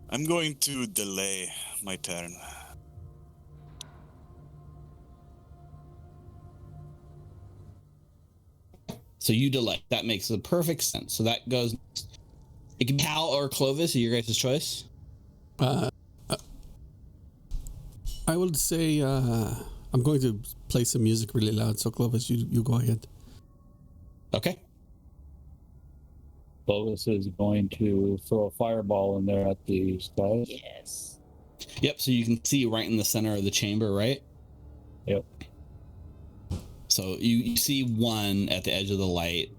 I'm going to delay my turn. So you delay. That makes a perfect sense. So that goes. It can be Hal or Clovis, your guys' choice. I would say I'm going to play some music really loud. So Clovis, you go ahead. Okay. Clovis is going to throw a fireball in there at the skies. Yes. Yep. So you can see right in the center of the chamber, right? Yep. So you see one at the edge of the light.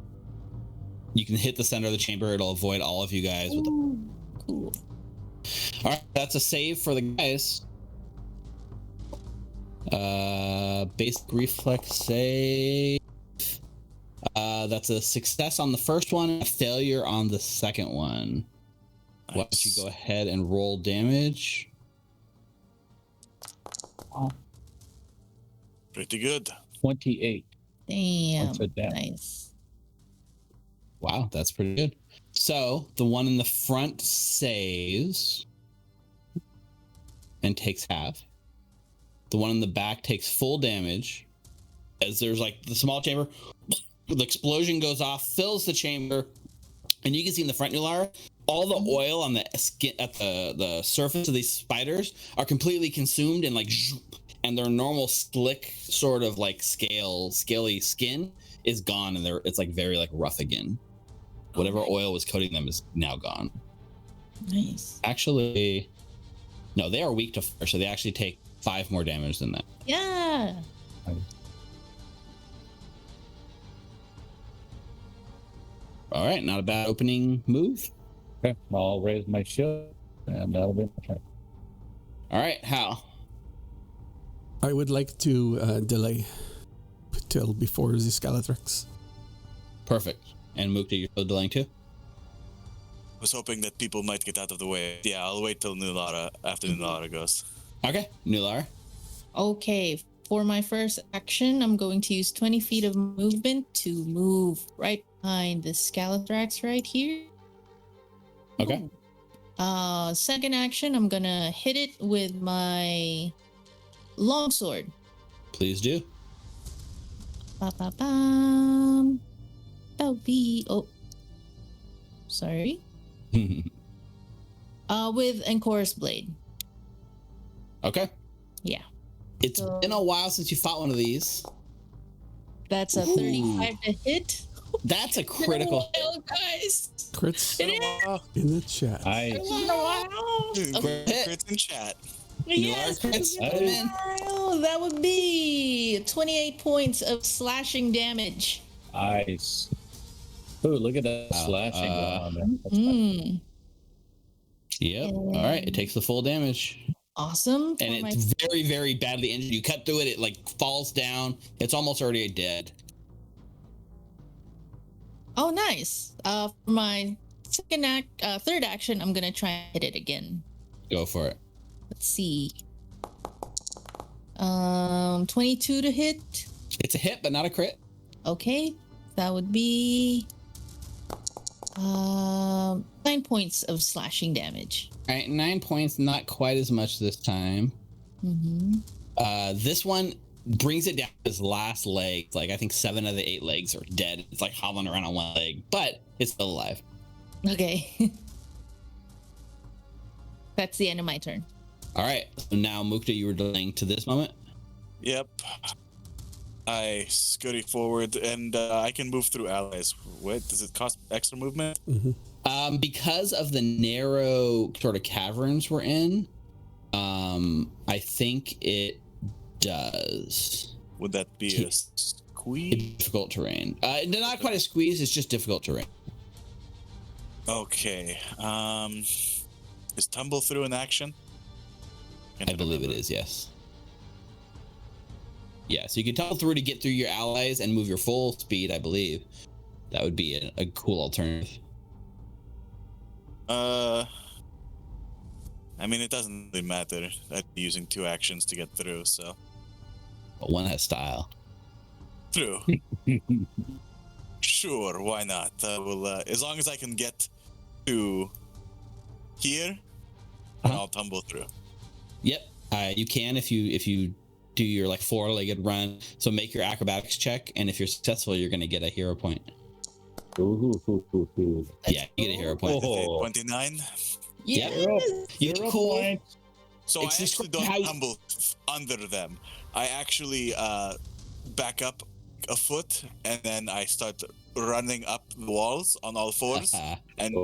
You can hit the center of the chamber. It'll avoid all of you guys. With Cool. All right, that's a save for the guys. Basic reflex save. That's a success on the first one, a failure on the second one. Nice. Why don't you go ahead and roll damage? Pretty good. 28. Damn. That's a damn. Nice. Wow, that's pretty good. So the one in the front saves and takes half. The one in the back takes full damage as there's like the small chamber. The explosion goes off, fills the chamber, and you can see in the front, Nulara, all the oil on the skin at the surface of these spiders are completely consumed and like, and their normal slick sort of like scaly skin is gone, and it's like very like rough again. Whatever oil was coating them is now gone. Nice. Actually, no, they are weak to fire, so they actually take 5 more damage than that. Yeah. All right, not a bad opening move. Okay, I'll raise my shield, and that'll be my turn. All right, Hal. I would like to delay till before the Scalatrix. Perfect. And Mukta, you're still delaying too? Was hoping that people might get out of the way. Yeah, I'll wait till Nulara after Nulara goes. Okay, Nulara. Okay. For my first action, I'm going to use 20 feet of movement to move right behind the Scalathrax right here. Okay. Second action, I'm gonna hit it with my longsword. Please do. Ba-ba-bam. That'll be sorry. With Encore's blade. Okay. Yeah. It's been a while since you fought one of these. That's a 35 to hit. That's a critical. Well, guys. Crits It is. in the chat. Nice. Crits in chat. Yes. Crits. Put 'em in. Oh, that would be 28 points of slashing damage. Nice. Ooh, look at that slashing going on there. That's Mm. Yep. All right. It takes the full damage. Awesome. And it's very, very badly injured. You cut through it, it like falls down. It's almost already dead. Oh, nice. For my third action, I'm gonna try and hit it again. Go for it. Let's see. 22 to hit. It's a hit, but not a crit. Okay, that would be 9 points of slashing damage. All right, 9 points, not quite as much this time. This one brings it down to his last leg. Like I think 7 of the 8 legs are dead. It's like hobbling around on one leg, but it's still alive. Okay. That's the end of my turn. All right. So now, Mukta, you were delaying to this moment. Yep. I scurry forward, and I can move through allies. What does it cost? Extra movement? Because of the narrow sort of caverns we're in, I think it does. Would that be a squeeze? Difficult terrain. Not quite a squeeze. It's just difficult terrain. Okay. Is tumble through an action? I believe it is. Yes. Yeah. So you can tumble through to get through your allies and move your full speed. I believe that would be a cool alternative. I mean, it doesn't really matter. I'd be using 2 actions to get through, so. But one has style. True. Sure, why not? I will, as long as I can get to here, I'll tumble through. Yep. You can if you do your like 4-legged run. So make your acrobatics check, and if you're successful, you're going to get a hero point. Yeah, you get a hero point. 29. Yes. You're cool. So It's I actually don't tumble under them. I actually back up a foot, and then I start running up the walls on all 4s and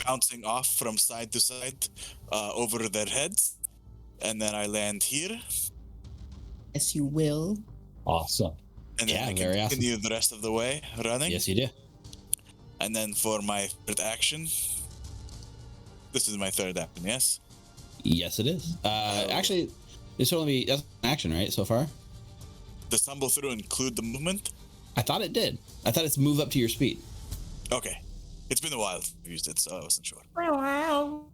bouncing off from side to side over their heads. And then I land here. Yes, you will. Awesome. And then I can continue the rest of the way running. Yes, you do. And then for my 3rd action, this is my 3rd action, yes? Yes, it is. Actually, it's only that's an action, right? So far. Does tumble through include the movement? I thought it did. I thought it's move up to your speed. Okay. It's been a while I've used it, so I wasn't sure. Wow.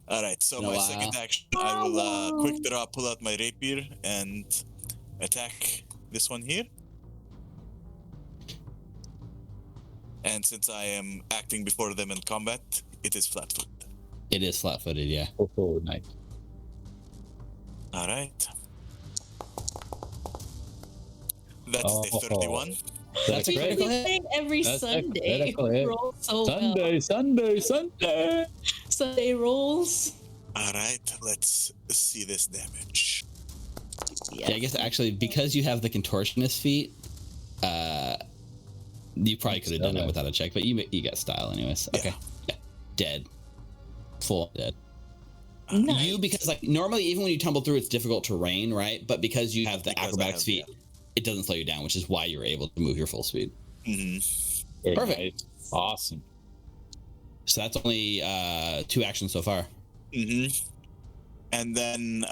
All right, so my 2nd action, I will quick draw, pull out my rapier, and attack this one here. And since I am acting before them in combat, it is flat-footed. It is flat-footed, yeah. Oh, nice. All right. That's a 31. That's We great. play every Sunday. Roll so Sunday, well. Sunday. Sunday rolls. All right, let's see this damage. Yeah, I guess actually because you have the contortionist feat, you probably could have done it without a check, but you got style anyways. Okay. Yeah. Dead. Full dead. Nice. You, because like normally even when you tumble through it's difficult terrain, right? But because you have the acrobatics feat, it doesn't slow you down, which is why you're able to move your full speed. Mm-hmm. Perfect. Nice. Awesome. So that's only 2 actions so far. Mm-hmm. And then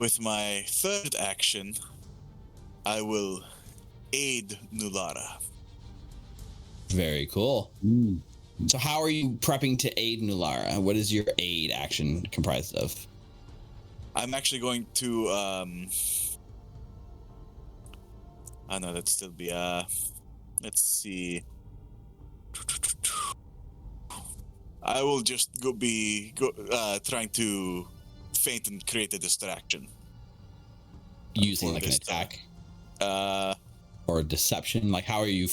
with my 3rd action, I will aid Nulara. Very cool. So how are you prepping to aid Nulara? What is your aid action comprised of? I'm actually going to I know that'd still be let's see. I will just trying to feint and create a distraction. Using like an attack? Or deception? Like how are you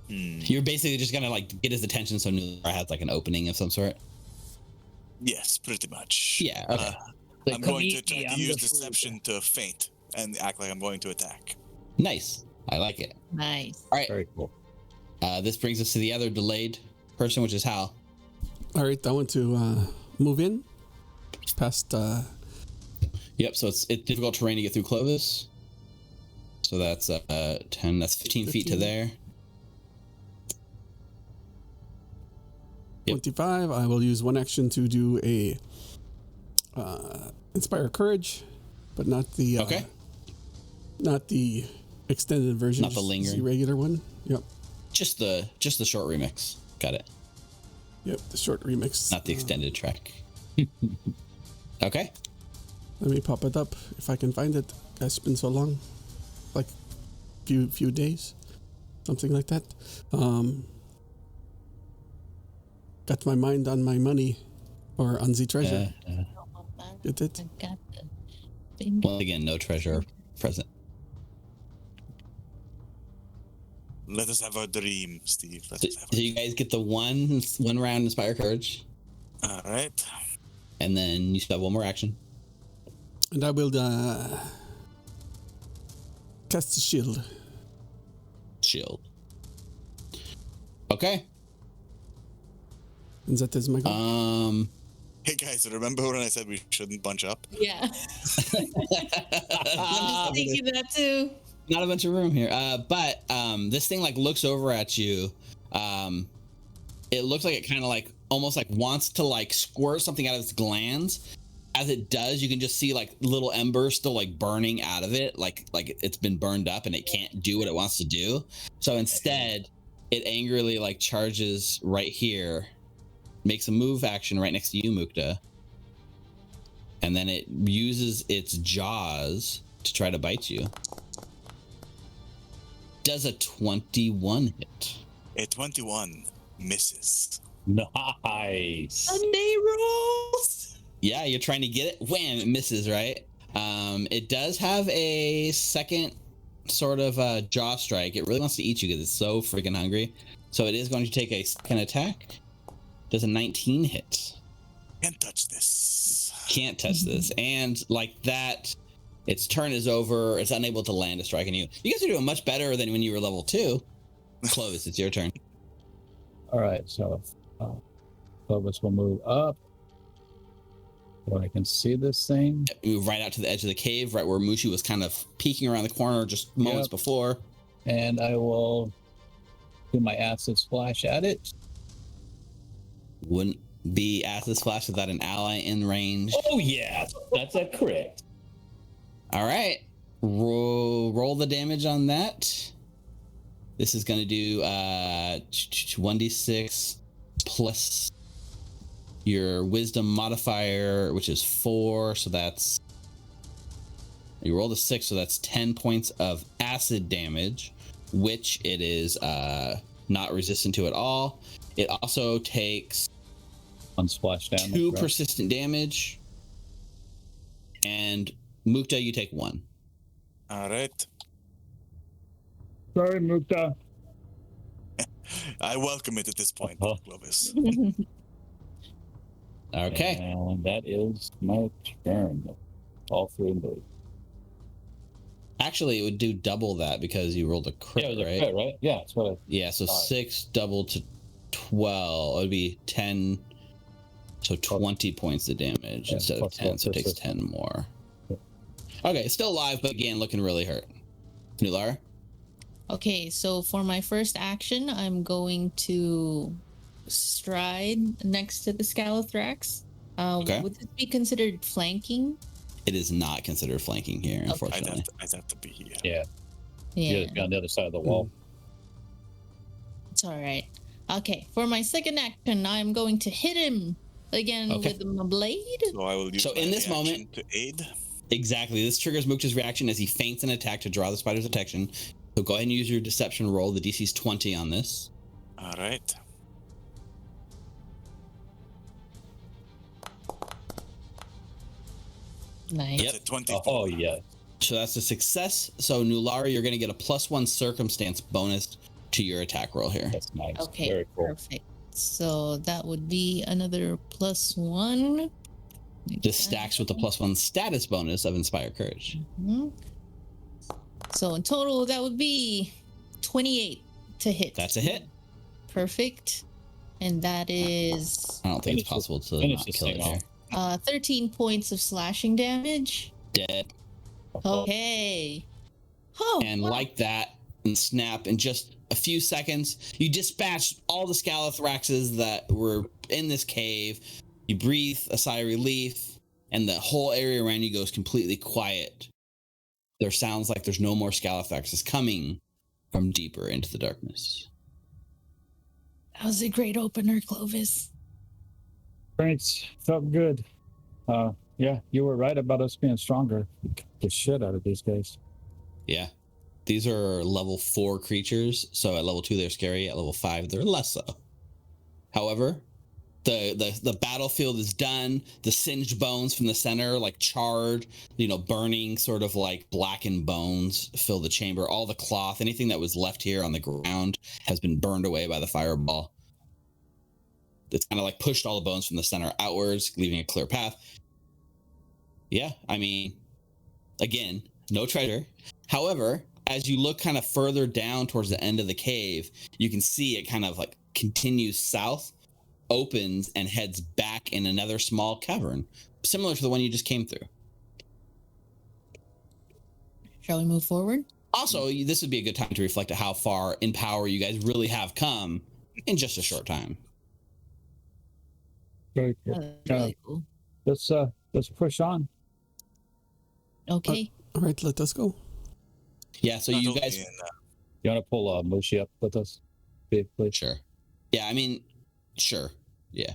You're basically just gonna like get his attention so Nulara has like an opening of some sort? Yes, pretty much. Yeah, okay. I'm going to try to use deception to feint and act like I'm going to attack. Nice. I like it. Nice. All right. Very cool. This brings us to the other delayed person, which is Hal. All right, I want to move in past. Yep. So it's difficult terrain to get through Clovis. So that's 10. That's 15 feet to there. Yep. 25. I will use one action to do a inspire courage, but not the not the extended version. Not the lingering. The regular one. Yep. Just the short remix. Got it. Yep. The short remix. Not the extended track. Okay. Let me pop it up if I can find it. It's been so long, like few days, something like that. Got my mind on my money Or Unzi treasure. Get it? I got the finger. Well, again, no treasure present. Let us have our dream, Steve. Let So, us have so you guys get the one round Inspire Courage, All right. and then you still have one more action. And I will cast a shield. Shield. Okay. And that is my goal. Hey guys, remember when I said we shouldn't bunch up? Yeah. I'm just thinking that too. Not a bunch of room here. But this thing like looks over at you. It looks like it kind of like almost like wants to like squirt something out of its glands. As it does, you can just see like little embers still like burning out of it, like it's been burned up and it can't do what it wants to do. So instead, it angrily like charges right here, makes a move action right next to you, Mukta, and then it uses its jaws to try to bite you. Does a 21 hit? A 21 misses. Nice. Sunday rolls. Yeah, you're trying to get it. Wham! It misses, right? It does have a second sort of jaw strike. It really wants to eat you because it's so freaking hungry. So it is going to take a second attack. Does a 19 hit? Can't touch this. Can't touch this. And like that, its turn is over. It's unable to land a strike on you. You guys are doing much better than when you were level 2. Clovis, it's your turn. All right, so Clovis will move up where I can see this thing. Move right out to the edge of the cave, right where Mushi was kind of peeking around the corner just moments before. And I will do my acid splash at it. Wouldn't be acid splash without an ally in range. Oh yeah, that's a crit. All right, roll the damage on that. This is going to do 1d6 plus your wisdom modifier, which is 4. So that's, you rolled a 6, so that's 10 points of acid damage, which it is not resistant to at all. It also takes On splash damage. 2 right? persistent damage, and Mukta, you take 1. All right. Sorry, Mukta. I welcome it at this point, Uh-huh. Clovis. Okay. And that is my turn. All 3 move. Actually, it would do double that because you rolled a crit, Yeah, it was a right? crit, right? Yeah, that's what I. Yeah, so 6 double to 12. It would be 10. So 20 points of damage Yeah, instead of plus 10. So it takes persistent. 10 more. Yeah. Okay, still alive, but again, looking really hurt. Nulara? Okay, so for my first action, I'm going to stride next to the Scalathrax. Okay. Would this be considered flanking? It is not considered flanking here, unfortunately. I'd have to be here. Yeah. Yeah, Yeah, on the other side of the wall. it's all right. Okay, for my second action, I'm going to hit him again Okay. with my blade. So I will use So my in this reaction moment- to aid. Exactly. This triggers Mukta's reaction as he feints an attack to draw the spider's attention. So go ahead and use your deception roll. The DC's 20 on this. All right. Nice. Yep. That's a 24. Oh, yeah. So that's a success. So Nulara, you're going to get a +1 circumstance bonus to your attack roll here. That's nice. Okay, Very cool. perfect. So that would be another +1. This stacks with the +1 status bonus of Inspire Courage. Mhm. So in total, that would be 28 to hit. That's a hit. Perfect. And that is I don't think it's Finish possible to finish not this kill it thing here. off. 13 points of slashing damage. Dead. Okay. Oh, And wow. like that, and snap, in just a few seconds, you dispatched all the Scalathraxes that were in this cave. You breathe a sigh of relief, and the whole area around you goes completely quiet. There sounds like there's no more Scalathraxes coming from deeper into the darkness. That was a great opener, Clovis. Thanks. Felt good. Yeah, you were right about us being stronger. We kicked the shit out of these guys. Yeah. These are level 4 creatures, so at level 2 they're scary, at level 5 they're less so. However, The battlefield is done. The singed bones from the center, like charred, burning, sort of like blackened bones fill the chamber. All the cloth, anything that was left here on the ground has been burned away by the fireball. It's kind of like pushed all the bones from the center outwards, leaving a clear path. Yeah, I mean, again, no treasure. However, as you look kind of further down towards the end of the cave, you can see it kind of like continues south, opens, and heads back in another small cavern, similar to the one you just came through. Shall we move forward? Also, this would be a good time to reflect on how far in power you guys really have come in just a short time. Very Oh, good. that's really cool. Let's push on. Okay. All right, let us go. Yeah, so you guys... You want to pull Mushi up with us? Please? Sure. Yeah, I mean, sure. Yeah.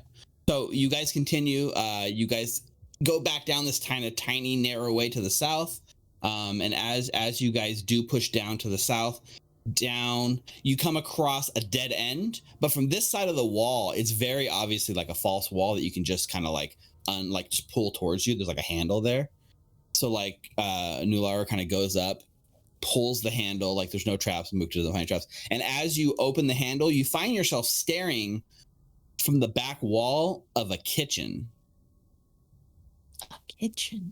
So you guys continue. You guys go back down this tiny, narrow way to the south. And as you guys do push down to the south, down, you come across a dead end. But from this side of the wall, it's very obviously like a false wall that you can just kind of like just pull towards you. There's like a handle there. So like Nulara kind of goes up, pulls the handle, like there's no traps, Mook doesn't find traps. And as you open the handle, you find yourself staring from the back wall of a kitchen. A kitchen.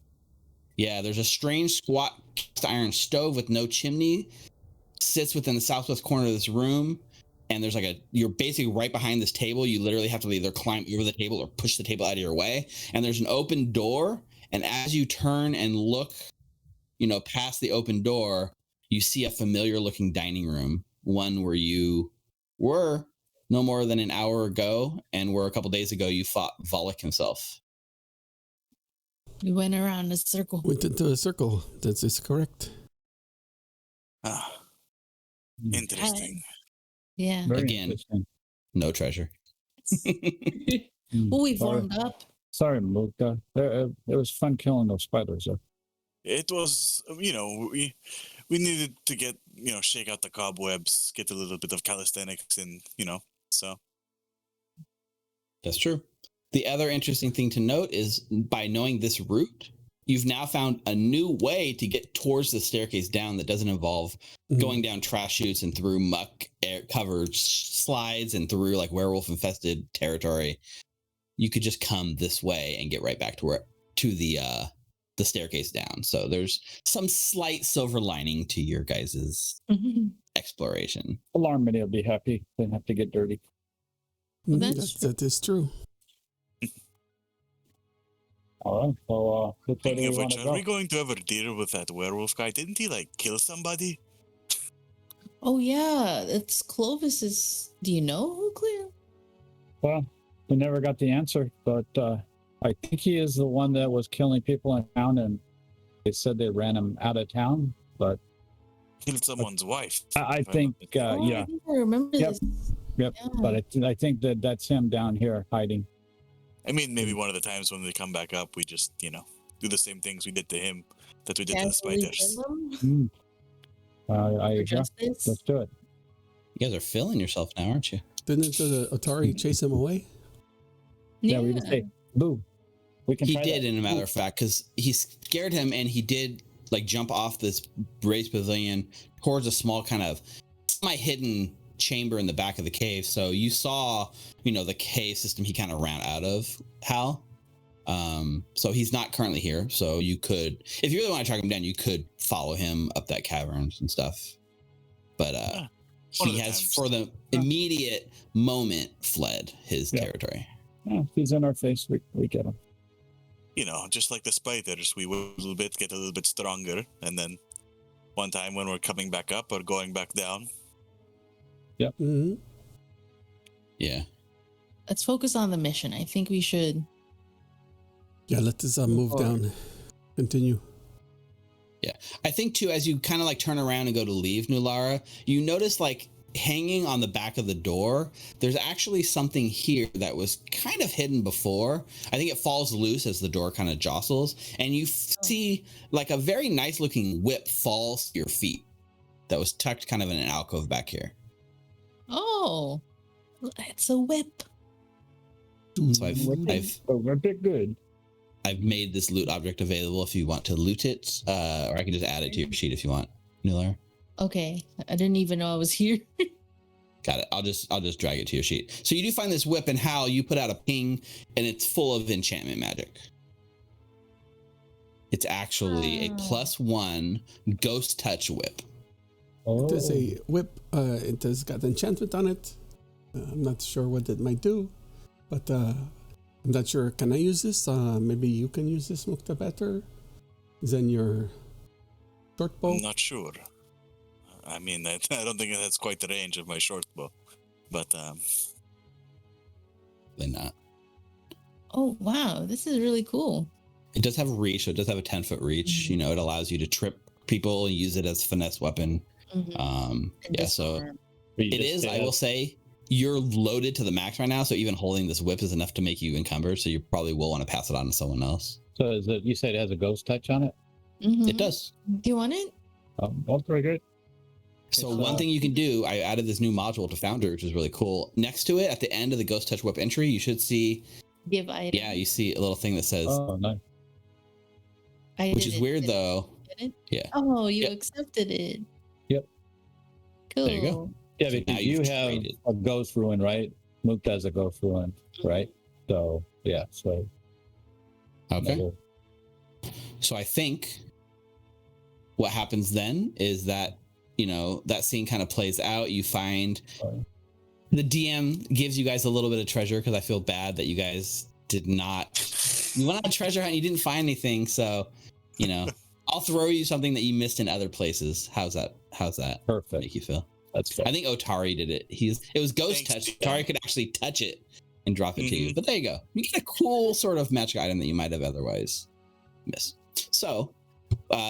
Yeah, there's a strange squat cast iron stove with no chimney, sits within the southwest corner of this room. And there's like you're basically right behind this table. You literally have to either climb over the table or push the table out of your way. And there's an open door. And as you turn and look, past the open door, you see a familiar looking dining room, one where you were no more than an hour ago, and where a couple days ago you fought Volek himself. We went around a circle. Went into a circle. That is correct. Interesting. Yeah. Very Again. interesting. No treasure. Well, we've warmed up. Sorry, Mook. It was fun killing those spiders. It was, we needed to get, shake out the cobwebs, get a little bit of calisthenics and, so. That's true. The other interesting thing to note is by knowing this route, you've now found a new way to get towards the staircase down that doesn't involve going down trash chutes and through muck covered slides and through like werewolf infested territory. You could just come this way and get right back to the staircase down. So there's some slight silver lining to your guys' exploration. Alarm will be happy. They don't have to get dirty. Well, That is true. All right. So, Speaking of which, are we going to ever deal with that werewolf guy? Didn't he kill somebody? Oh yeah, it's Clovis's. Do you know who clear? Well, we never got the answer, but I think he is the one that was killing people in town, and they said they ran him out of town. But Killed someone's wife. I think, Oh, yeah, I think I remember Yep. this. yep. Yeah. But I think that's him down here hiding. I mean, maybe one of the times when they come back up, we just, do the same things we did to him that we did to the Casually spiders. kill Mm. him I for agree. justice. Let's do it. You guys are feeling yourself now, aren't you? Didn't the Otari chase him away? Yeah, we just say, boo. We can He try did, that. in a matter of fact, because he scared him and he did jump off this raised pavilion towards a small kind of semi-hidden chamber in the back of the cave. So you saw, the cave system he kind of ran out of, Hal. So he's not currently here. So you could, if you really want to track him down, you could follow him up that caverns and stuff. But One of he the has, times. for the immediate moment, fled his territory. Yeah, if he's in our face, we get him. Just like the spiders, we will a little bit, get a little bit stronger, and then one time when we're coming back up or going back down, Mm-hmm. Yeah. Let's focus on the mission. I think we should. Yeah, let us move down. Continue. I think too, as you kind of turn around and go to leave, Nulara, you notice hanging on the back of the door, there's actually something here that was kind of hidden before. I think it falls loose as the door kind of jostles, and you see a very nice looking whip falls to your feet that was tucked kind of in an alcove back here. Oh, it's a whip. So I've made this loot object available if you want to loot it, or I can just add it to your sheet if you want, Nular. Okay, I didn't even know I was here. Got it. I'll just drag it to your sheet. So you do find this whip, and Hal, you put out a ping, and it's full of enchantment magic. It's actually a +1 ghost touch whip. It is a whip. It has got enchantment on it. I'm not sure what it might do, but I'm not sure. Can I use this? Maybe you can use this, Mukta, better than your short bow. I'm not sure. I mean, I don't think that's quite the range of my short bow, but Probably not. Oh wow, this is really cool. It does have reach. So it does have a 10-foot reach. You know, it allows you to trip people and use it as a finesse weapon. Yeah, so it is. I will say you're loaded to the max right now. So even holding this whip is enough to make you encumbered. So you probably will want to pass it on to someone else. So is it? You said it has a ghost touch on it? It does. Do you want it? That's very good. So one thing you can do, I added this new module to Foundry, which is really cool. Next to it, at the end of the Ghost Touch Whip entry, you should see. Give item. Yeah, you see a little thing that says. Oh, nice. Which is weird though. Yeah. Oh, you accepted it. Yep. Cool. There you go. Yeah, So because now you you've have traded. a ghost ruin, right? Mook has a ghost ruin, right? So yeah, so Okay. So I think what happens then is that, you know, that scene kind of plays out. You find the DM gives you guys a little bit of treasure because I feel bad that you guys did not. You went on a treasure hunt and you didn't find anything. So, you know, I'll throw you something that you missed in other places. How's that? Perfect. Make you feel? That's fair. I think Otari did it. It was ghost Thanks, touch. DM. Otari could actually touch it and drop it to you. But there you go. You get a cool sort of magic item that you might have otherwise missed. So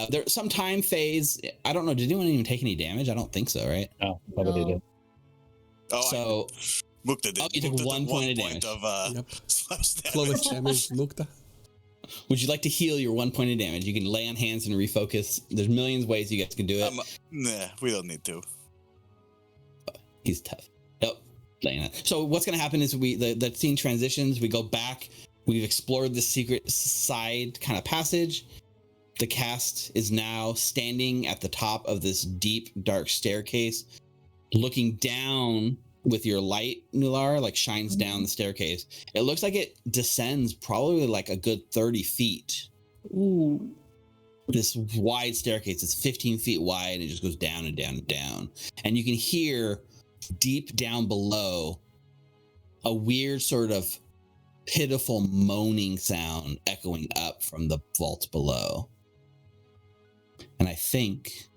there's some time phase. I don't know. Did anyone even take any damage? I don't think so, right? No, nobody did. oh, So Mukta did. you took Mukta 1 point of damage. Yep. Slash damage. Clovis damage, Mukta. Would you like to heal your 1 point of damage? You can lay on hands and refocus. There's millions of ways you guys can do it. Nah, we don't need to. He's tough. Oh, laying on. So what's going to happen is the scene transitions. We go back. We've explored the secret side kind of passage. The cast is now standing at the top of this deep, dark staircase, looking down with your light, Nular, like shines down the staircase. It looks like it descends probably like a good 30 feet. Ooh. This wide staircase, it's 15 feet wide and it just goes down and down and down. And you can hear deep down below a weird sort of pitiful moaning sound echoing up from the vaults below. And I think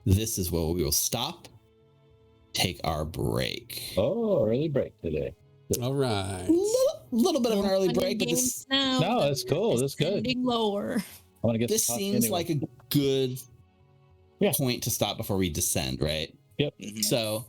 this is where we will stop, take our break. Oh, early break today. All right. Little bit of an early break, but this No, that's cool. That's good. Lower. I want to get this the talk seems anyway. like a good Yeah. point to stop before we descend, right? Yep. Mhm. So,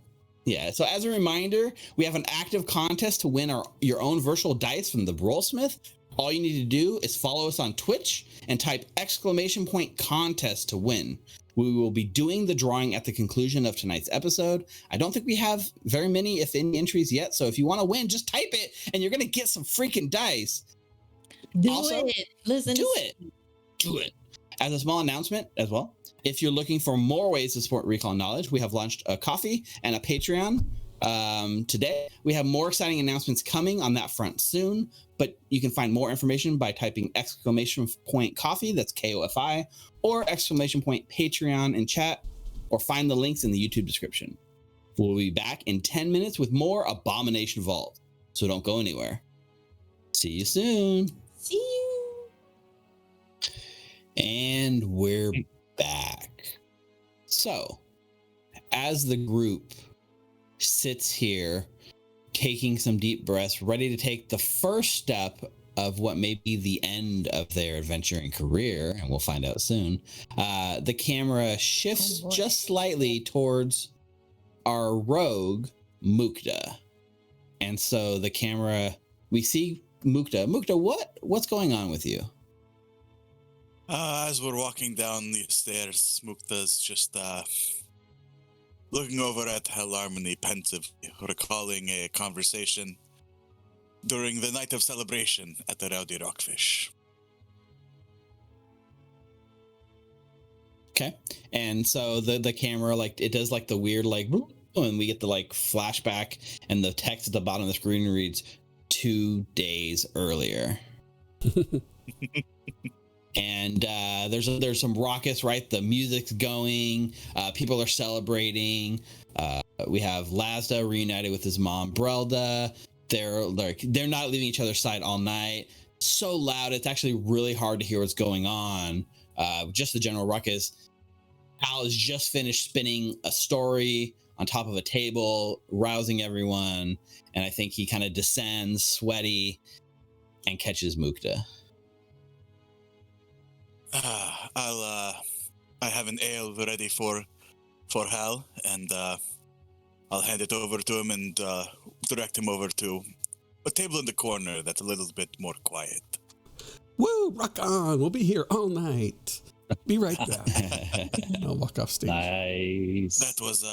yeah. So as a reminder, we have an active contest to win your own virtual dice from the Rollsmith. All you need to do is follow us on Twitch and type !contest to win. We will be doing the drawing at the conclusion of tonight's episode. I don't think we have very many, if any, entries yet. So if you want to win, just type it and you're going to get some freaking dice. Do Also, it. Listen. Do it. As a small announcement as well, if you're looking for more ways to support Recall Knowledge, we have launched a coffee and a Patreon today. We have more exciting announcements coming on that front soon, but you can find more information by typing !coffee, that's KOFI, or !Patreon in chat, or find the links in the YouTube description. We'll be back in 10 minutes with more Abomination Vault, so don't go anywhere. See you soon. See you. And we're back. So, as the group sits here, taking some deep breaths, ready to take the first step of what may be the end of their adventuring career, and we'll find out soon, the camera shifts just slightly towards our rogue, Mukta. And so the camera, we see Mukta. Mukta, what's going on with you? As we're walking down the stairs, Mukta's just looking over at Hell Harmony pensively, recalling a conversation during the night of celebration at the Rowdy Rockfish. Okay. And so the camera, like, it does like the weird, like, boop, and we get the like flashback, and the text at the bottom of the screen reads 2 days earlier. And there's some rockets, right? The music's going, people are celebrating. We have Lazda reunited with his mom Brelda. They're not leaving each other's side all night. So loud, it's actually really hard to hear what's going on. Just the general ruckus. Al has just finished spinning a story on top of a table, rousing everyone, and I think he kind of descends, sweaty, and catches Mukta. I have an ale ready for Hal, and I'll hand it over to him and direct him over to a table in the corner that's a little bit more quiet. Woo, rock on. We'll be here all night. Be right back. I'll walk off stage. Nice. That was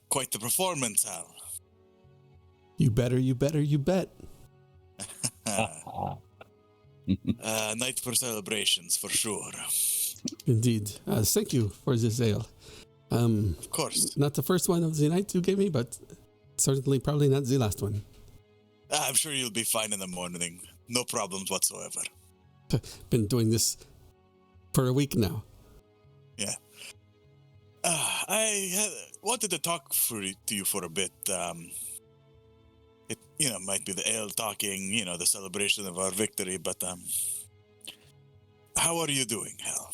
quite the performance, Hal. You better, you bet. Night for celebrations, for sure. Indeed. Thank you for this ale. Of course. Not the first one of the night you gave me, but certainly probably not the last one. I'm sure you'll be fine in the morning. No problems whatsoever. Been doing this for a week now. Yeah. I wanted to talk to you for a bit. It might be the ale talking, the celebration of our victory, but how are you doing, Hal?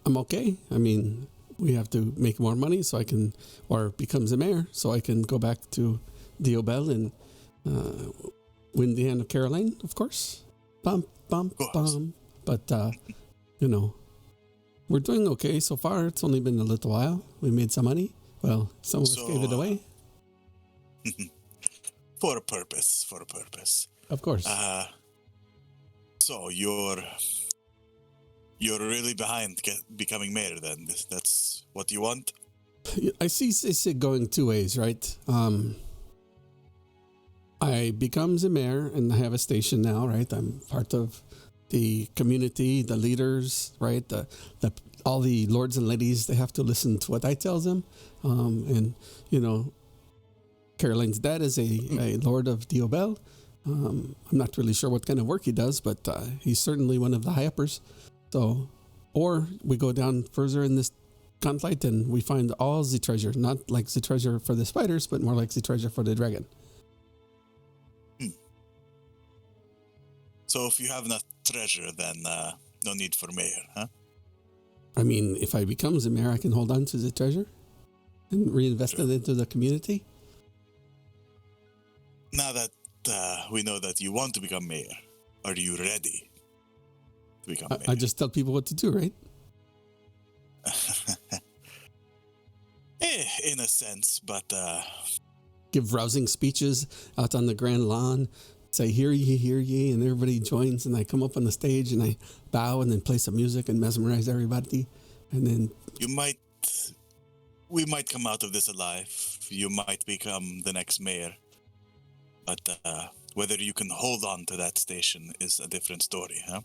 I'm okay. I mean, we have to make more money so I can, or becomes a mayor, so I can go back to Diobel and win the hand of Caroline, of course. Bum. But, we're doing okay so far. It's only been a little while. We made some money. Well, some of us gave it away. For a purpose. Of course. So you're really behind becoming mayor then? That's what you want? I see it going two ways, right? I becomes a mayor and I have a station now, right? I'm part of the community, the leaders, right? All the lords and ladies, they have to listen to what I tell them. Caroline's dad is a lord of Diobel. I'm not really sure what kind of work he does, but he's certainly one of the high-uppers. So, or we go down further in this Gauntlight and we find all the treasure, not like the treasure for the spiders, but more like the treasure for the dragon. So if you have enough treasure, then no need for mayor, huh? I mean, if I becomes a mayor, I can hold on to the treasure and reinvest it into the community. Now that we know that you want to become mayor, are you ready to become mayor? I just tell people what to do, right? In a sense, but... Give rousing speeches out on the grand lawn. Say, hear ye, and everybody joins, and I come up on the stage, and I bow, and then play some music and mesmerize everybody, and then... We might come out of this alive. You might become the next mayor. But whether you can hold on to that station is a different story, huh?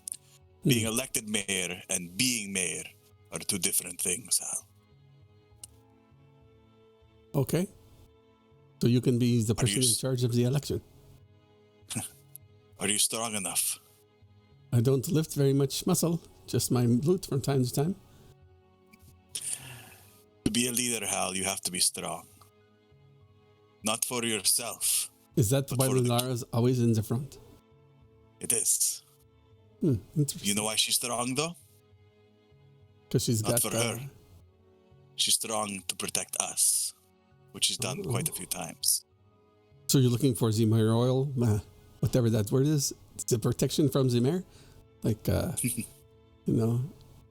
Being elected mayor and being mayor are two different things, Hal. Okay. So you can be the person in charge of the election. Are you strong enough? I don't lift very much muscle, just my glute from time to time. To be a leader, Hal, you have to be strong. Not for yourself. Is that why Lara's always in the front? It is. Interesting. You know why she's strong, though? Because she's Not got... for her. She's strong to protect us, which she's done quite a few times. So you're looking for the mayoral, whatever that word is, the protection from the mayor? Like,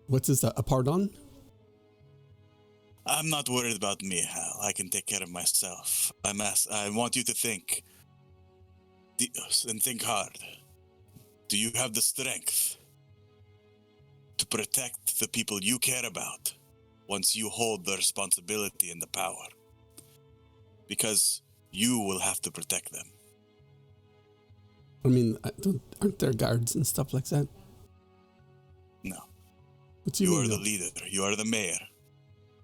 what's this, a pardon? I'm not worried about me, Hal. I can take care of myself. I want you to think, and think hard. Do you have the strength to protect the people you care about once you hold the responsibility and the power? Because you will have to protect them. I mean, aren't there guards and stuff like that? No. What do you You mean, are the no? leader. You are the mayor.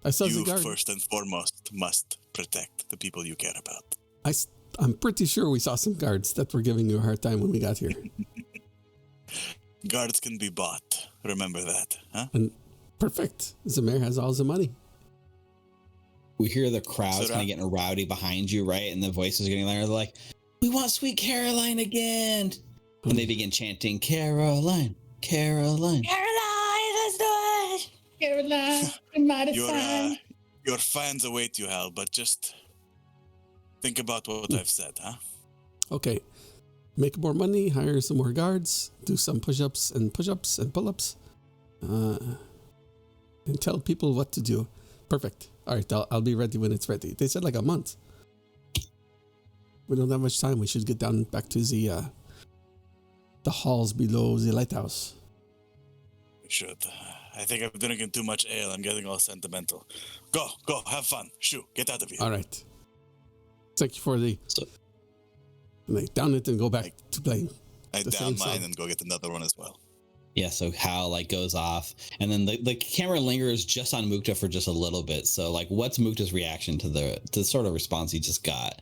I saw the You, guard. first and foremost, must protect the people you care about. I'm pretty sure we saw some guards that were giving you a hard time when we got here. Guards can be bought. Remember that, huh? And perfect. The mayor has all the money. We hear the crowds So kind of getting rowdy behind you, right? And the voices are getting louder. They're like, "We want Sweet Caroline again!" And they begin chanting, "Caroline, Caroline." Caroline, let's do it. Caroline, I'm out of time. Your fans await you, Hal, but just think about what I've said, huh? Okay. Make more money, hire some more guards, do some push-ups and pull-ups, and tell people what to do. Perfect. All right, I'll be ready when it's ready. They said like a month. We don't have much time. We should get down back to the halls below the lighthouse. We should. I think I'm drinking too much ale. I'm getting all sentimental. Go, have fun. Shoo, get out of here. All right. Thank you for the... So- And they down it and go back to playing. I the down same mine song. and go get another one as well. Yeah, so Hal like goes off, and then the camera lingers just on Mukta for just a little bit. So like, what's Mukta's reaction to the sort of response he just got?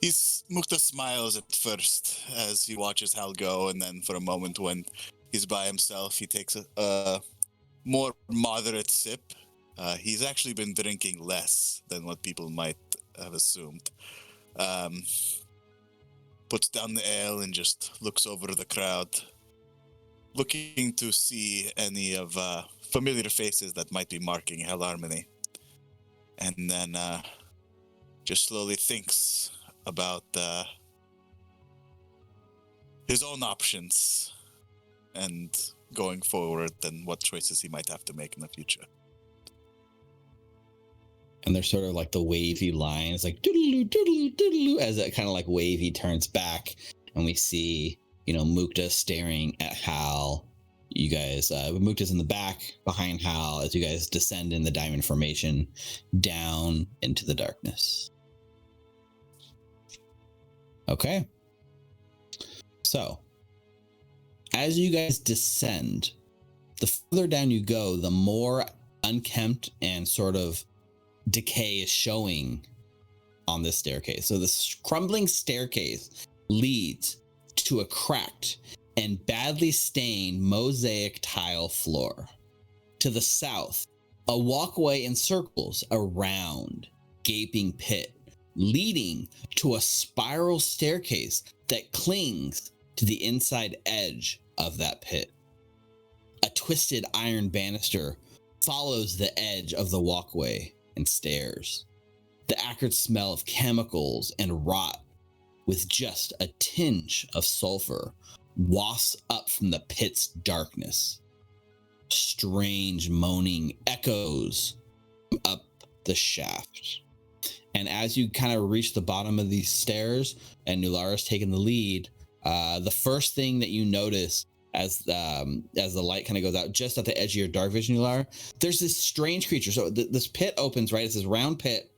Mukta smiles at first as he watches Hal go, and then for a moment when he's by himself, he takes a more moderate sip. He's actually been drinking less than what people might have assumed. Puts down the ale and just looks over the crowd, looking to see any of familiar faces that might be marking Hal Harmony. And then just slowly thinks about his own options and going forward and what choices he might have to make in the future. And there's sort of like the wavy lines, like doodaloo, doodaloo, doodaloo, as that kind of like wavy turns back, and we see, Mukta staring at Hal. You guys, Mukta's in the back behind Hal as you guys descend in the diamond formation down into the darkness. Okay. So, as you guys descend, the further down you go, the more unkempt and sort of decay is showing on this staircase. So this crumbling staircase leads to a cracked and badly stained mosaic tile floor. To the south, a walkway encircles a round, gaping pit, leading to a spiral staircase that clings to the inside edge of that pit. A twisted iron banister follows the edge of the walkway and stairs. The acrid smell of chemicals and rot, with just a tinge of sulfur, wafts up from the pit's darkness. Strange moaning echoes up the shaft. And as you kind of reach the bottom of these stairs and Nulara's taking the lead, the first thing that you notice as the light kind of goes out just at the edge of your dark vision, Nulara, there's this strange creature. So this pit opens, right? It's this round pit,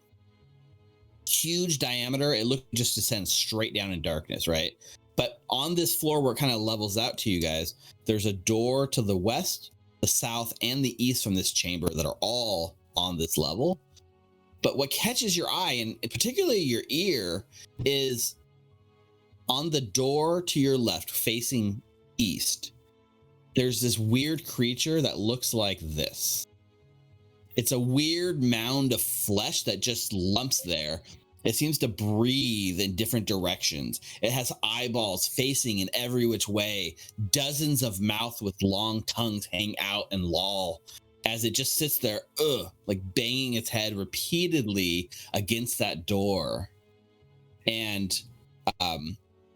huge diameter. It looks just descends straight down in darkness, right? But on this floor where it kind of levels out to you guys, there's a door to the west, the south, and the east from this chamber that are all on this level. But what catches your eye, and particularly your ear, is on the door to your left, facing east, there's this weird creature that looks like this. It's a weird mound of flesh that just lumps there. It seems to breathe in different directions. It has eyeballs facing in every which way. Dozens of mouths with long tongues hang out and loll as it just sits there, like banging its head repeatedly against that door. And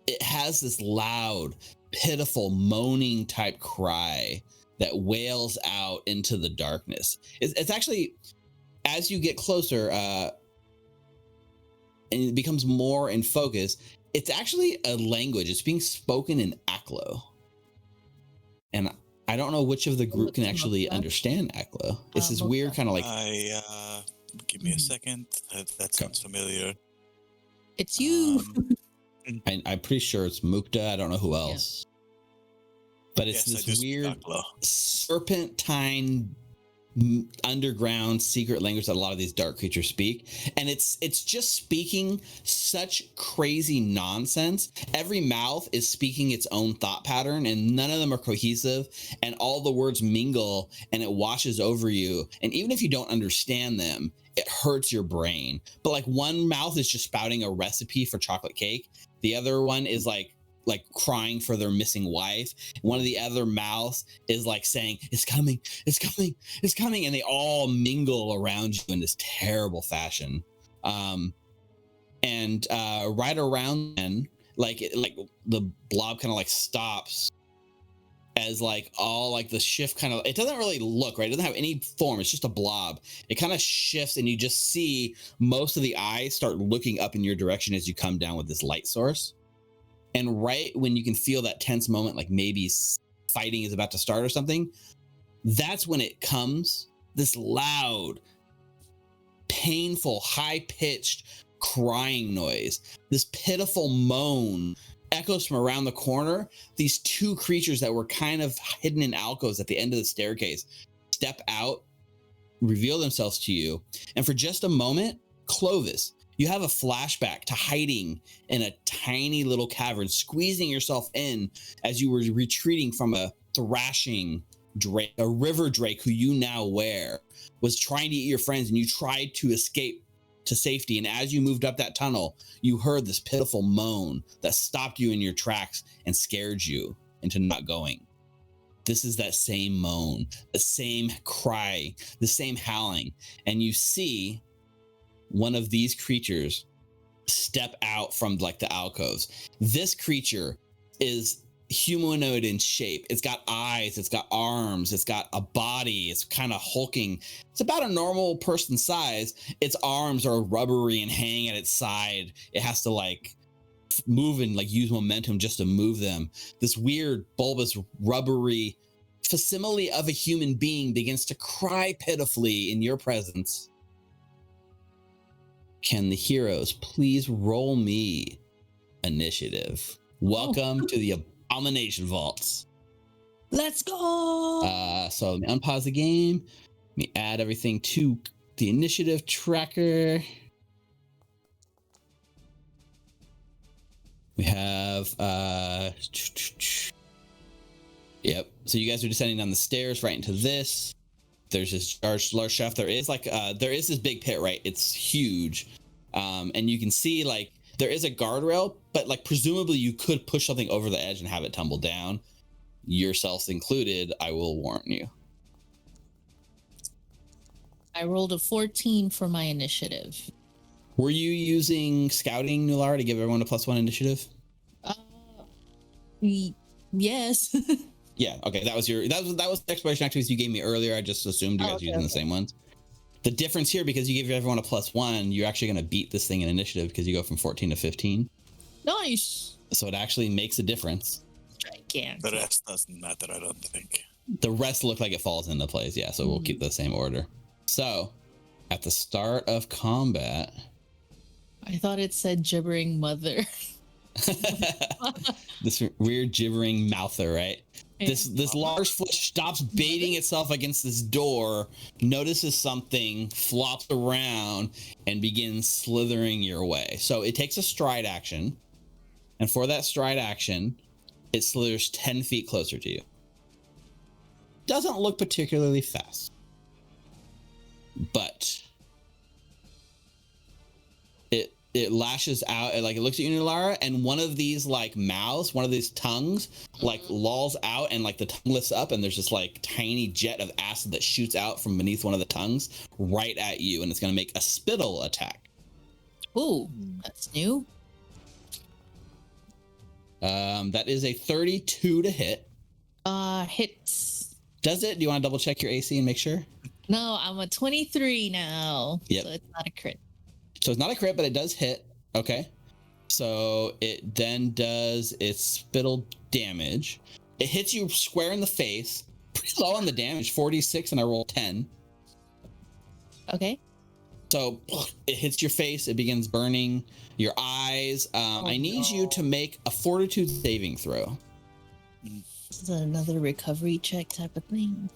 it has this loud, pitiful, moaning type cry that wails out into the darkness. It's actually, as you get closer, and it becomes more in focus, it's actually a language. It's being spoken in Aklo. And I don't know which of the group can actually understand Aklo. It's this weird kind of like... Give me a second. That sounds familiar. It's you. I'm pretty sure it's Mukta. I don't know who else. But it's Yes, I do this speak weird Akla. serpentine underground secret language that a lot of these dark creatures speak, and it's just speaking such crazy nonsense. Every mouth is speaking its own thought pattern, and none of them are cohesive, and all the words mingle and it washes over you, and even if you don't understand them, it hurts your brain. But like one mouth is just spouting a recipe for chocolate cake, the other one is like crying for their missing wife. One of the other mouths is like saying, it's coming, it's coming, it's coming. And they all mingle around you in this terrible fashion. And right around then, like the blob kind of like stops as like all like the shift kind of, it doesn't really look right. It doesn't have any form. It's just a blob. It kind of shifts and you just see most of the eyes start looking up in your direction as you come down with this light source. And right when you can feel that tense moment, like maybe fighting is about to start or something, that's when it comes, this loud, painful, high-pitched crying noise, this pitiful moan echoes from around the corner. These two creatures that were kind of hidden in alcoves at the end of the staircase step out, reveal themselves to you. And for just a moment, Clovis, you have a flashback to hiding in a tiny little cavern, squeezing yourself in as you were retreating from a thrashing drake, a river drake who you now wear, was trying to eat your friends, and you tried to escape to safety. And as you moved up that tunnel, you heard this pitiful moan that stopped you in your tracks and scared you into not going. This is that same moan, the same cry, the same howling. And you see one of these creatures step out from like the alcoves. This creature is humanoid in shape. It's got eyes, it's got arms, it's got a body, it's kind of hulking. It's about a normal person size. Its arms are rubbery and hang at its side. It has to like move and like use momentum just to move them. This weird bulbous rubbery facsimile of a human being begins to cry pitifully in your presence. Can the heroes please roll me initiative? Welcome to the Abomination Vaults. Let's go. So let me unpause the game. Let me add everything to the initiative tracker. We have yep. So you guys are descending down the stairs right into this. There's this large shaft. There is this big pit, right? It's huge. And you can see like there is a guardrail, but like presumably you could push something over the edge and have it tumble down, yourselves included. I will warn you. I rolled a 14 for my initiative. Were you using scouting, Nulara, to give everyone a +1 initiative? Yes. Yeah. Okay. That was the exploration activities you gave me earlier. I just assumed you guys were using the same ones. The difference here, because you give everyone a +1, you're actually going to beat this thing in initiative because you go from 14 to 15. Nice. So it actually makes a difference. Gigantic. The rest doesn't matter, I don't think. The rest look like it falls into place. Yeah. So we'll keep the same order. So at the start of combat, I thought it said jibbering mother. this weird jibbering mouther, right? This large flesh stops baiting itself against this door, notices something, flops around, and begins slithering your way. So it takes a stride action, and for that stride action, it slithers 10 feet closer to you. Doesn't look particularly fast, but it lashes out, and like it looks at you, Nulara, and one of these like mouths, one of these tongues, like lolls out, and like the tongue lifts up, and there's this like tiny jet of acid that shoots out from beneath one of the tongues right at you, and it's going to make a spittle attack. Ooh, that's new. That is a 32 to hit. Hits. Does it? Do you want to double check your AC and make sure? No, I'm a 23 now. Yep. So it's not a crit. So it's not a crit, but it does hit. Okay. So it then does its spittle damage. It hits you square in the face. Pretty low on the damage, 46, and I roll 10. Okay. So it hits your face. It begins burning your eyes. I need you to make a fortitude saving throw. This is another recovery check type of thing.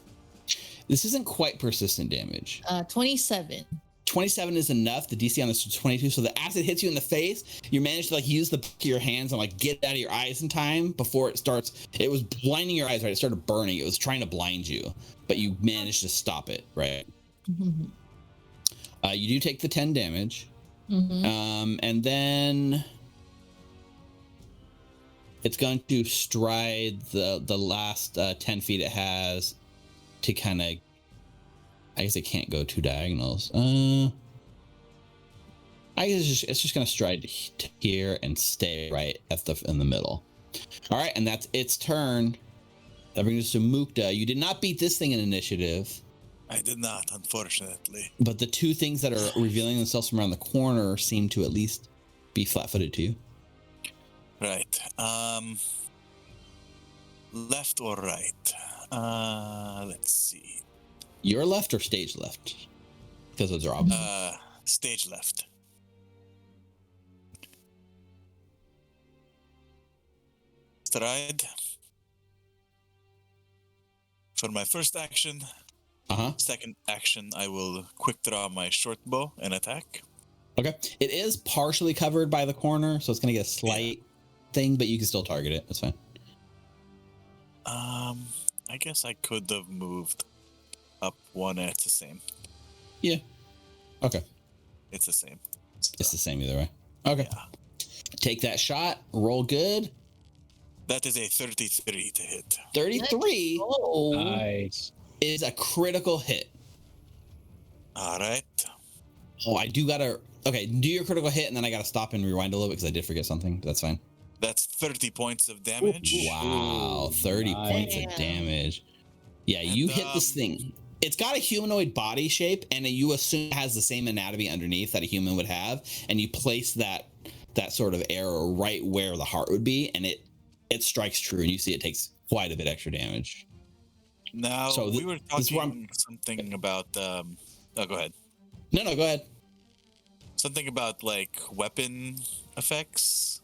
This isn't quite persistent damage. 27. 27 is enough. The DC on this is 22. So the acid hits you in the face. You manage to like use the back of your hands and like get it out of your eyes in time before it starts. It was blinding your eyes, right? It started burning. It was trying to blind you, but you managed to stop it, right? Mm-hmm. You do take the 10 damage. Mm-hmm. And then it's going to stride the last 10 feet it has to kind of, I guess it can't go 2 diagonals. I guess it's just going to stride here and stay right at in the middle. All right, and that's its turn. That brings us to Mukta. You did not beat this thing in initiative. I did not, unfortunately. But the two things that are revealing themselves from around the corner seem to at least be flat-footed to you. Right. Left or right? Let's see. Your left or stage left? Because those are opposite. Stage left. Stride. For my first action, second action, I will quick draw my short bow and attack. Okay. It is partially covered by the corner, so it's going to get a slight thing, but you can still target it. That's fine. I guess I could have moved up one and it's the same. Yeah. Okay. It's the same. It's the same either way. Okay. Yeah. Take that shot. Roll good. That is a 33 to hit. 33 Nice. is a critical hit. All right. Oh, I do gotta. Okay, do your critical hit, and then I gotta stop and rewind a little bit because I did forget something. That's fine. That's 30 points of damage. Wow, 30 points of damage. Yeah, And, you hit this thing. It's got a humanoid body shape, and you assume it has the same anatomy underneath that a human would have, and you place that sort of arrow right where the heart would be, and it strikes true, and you see it takes quite a bit extra damage. Now, So we were talking something about... oh, go ahead. No, go ahead. Something about, like, weapon effects.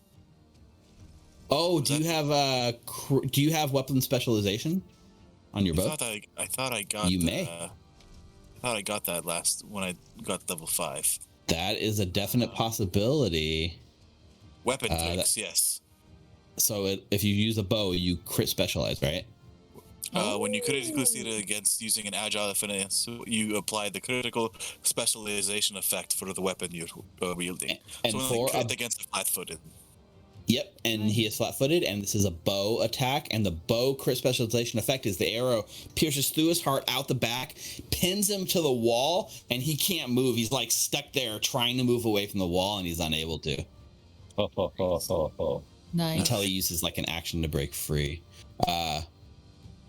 Oh, do you have weapon specialization on your bow? I thought I got... You may. I thought I got that when I got level 5. That is a definite possibility. Weapon clicks, yes. So if you use a bow, you crit specialize, right? When you critically succeed against using an agile finesse, you apply the critical specialization effect for the weapon you're wielding. And so for crit against a flat-footed. Yep, and he is flat-footed, and this is a bow attack, and the bow crit specialization effect is the arrow pierces through his heart out the back, pins him to the wall, and he can't move. He's like stuck there trying to move away from the wall, and he's unable to. Nice. Until he uses like an action to break free.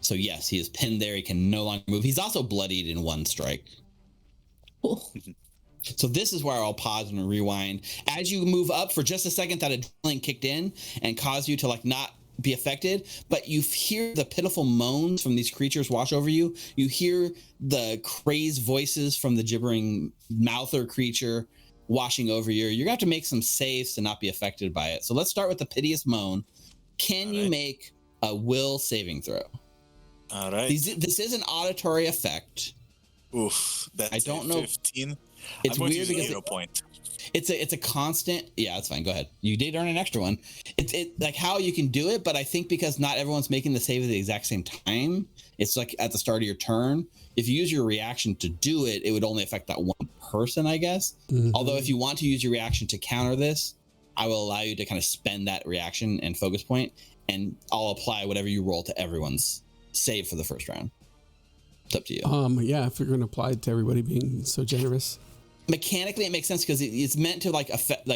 So yes, he is pinned there. He can no longer move. He's also bloodied in one strike. So this is where I'll pause and rewind. As you move up for just a second, that adrenaline kicked in and caused you to like not be affected, but you hear the pitiful moans from these creatures wash over you. You hear the crazed voices from the jibbering mouther creature washing over you. You're gonna have to make some saves to not be affected by it. So let's start with the piteous moan. Can you make a will saving throw? All right. This is an auditory effect. Oof, that's I don't know. 15. It's weird because hero point. It's a constant. Yeah, that's fine. Go ahead. You did earn an extra one. It like how you can do it, but I think because not everyone's making the save at the exact same time, it's like at the start of your turn. If you use your reaction to do it, it would only affect that one person, I guess. Mm-hmm. Although if you want to use your reaction to counter this, I will allow you to kind of spend that reaction and focus point, and I'll apply whatever you roll to everyone's save for the first round. It's up to you. Yeah, if you're going to apply it to everybody being so generous. Mechanically, it makes sense because it's meant to like affect,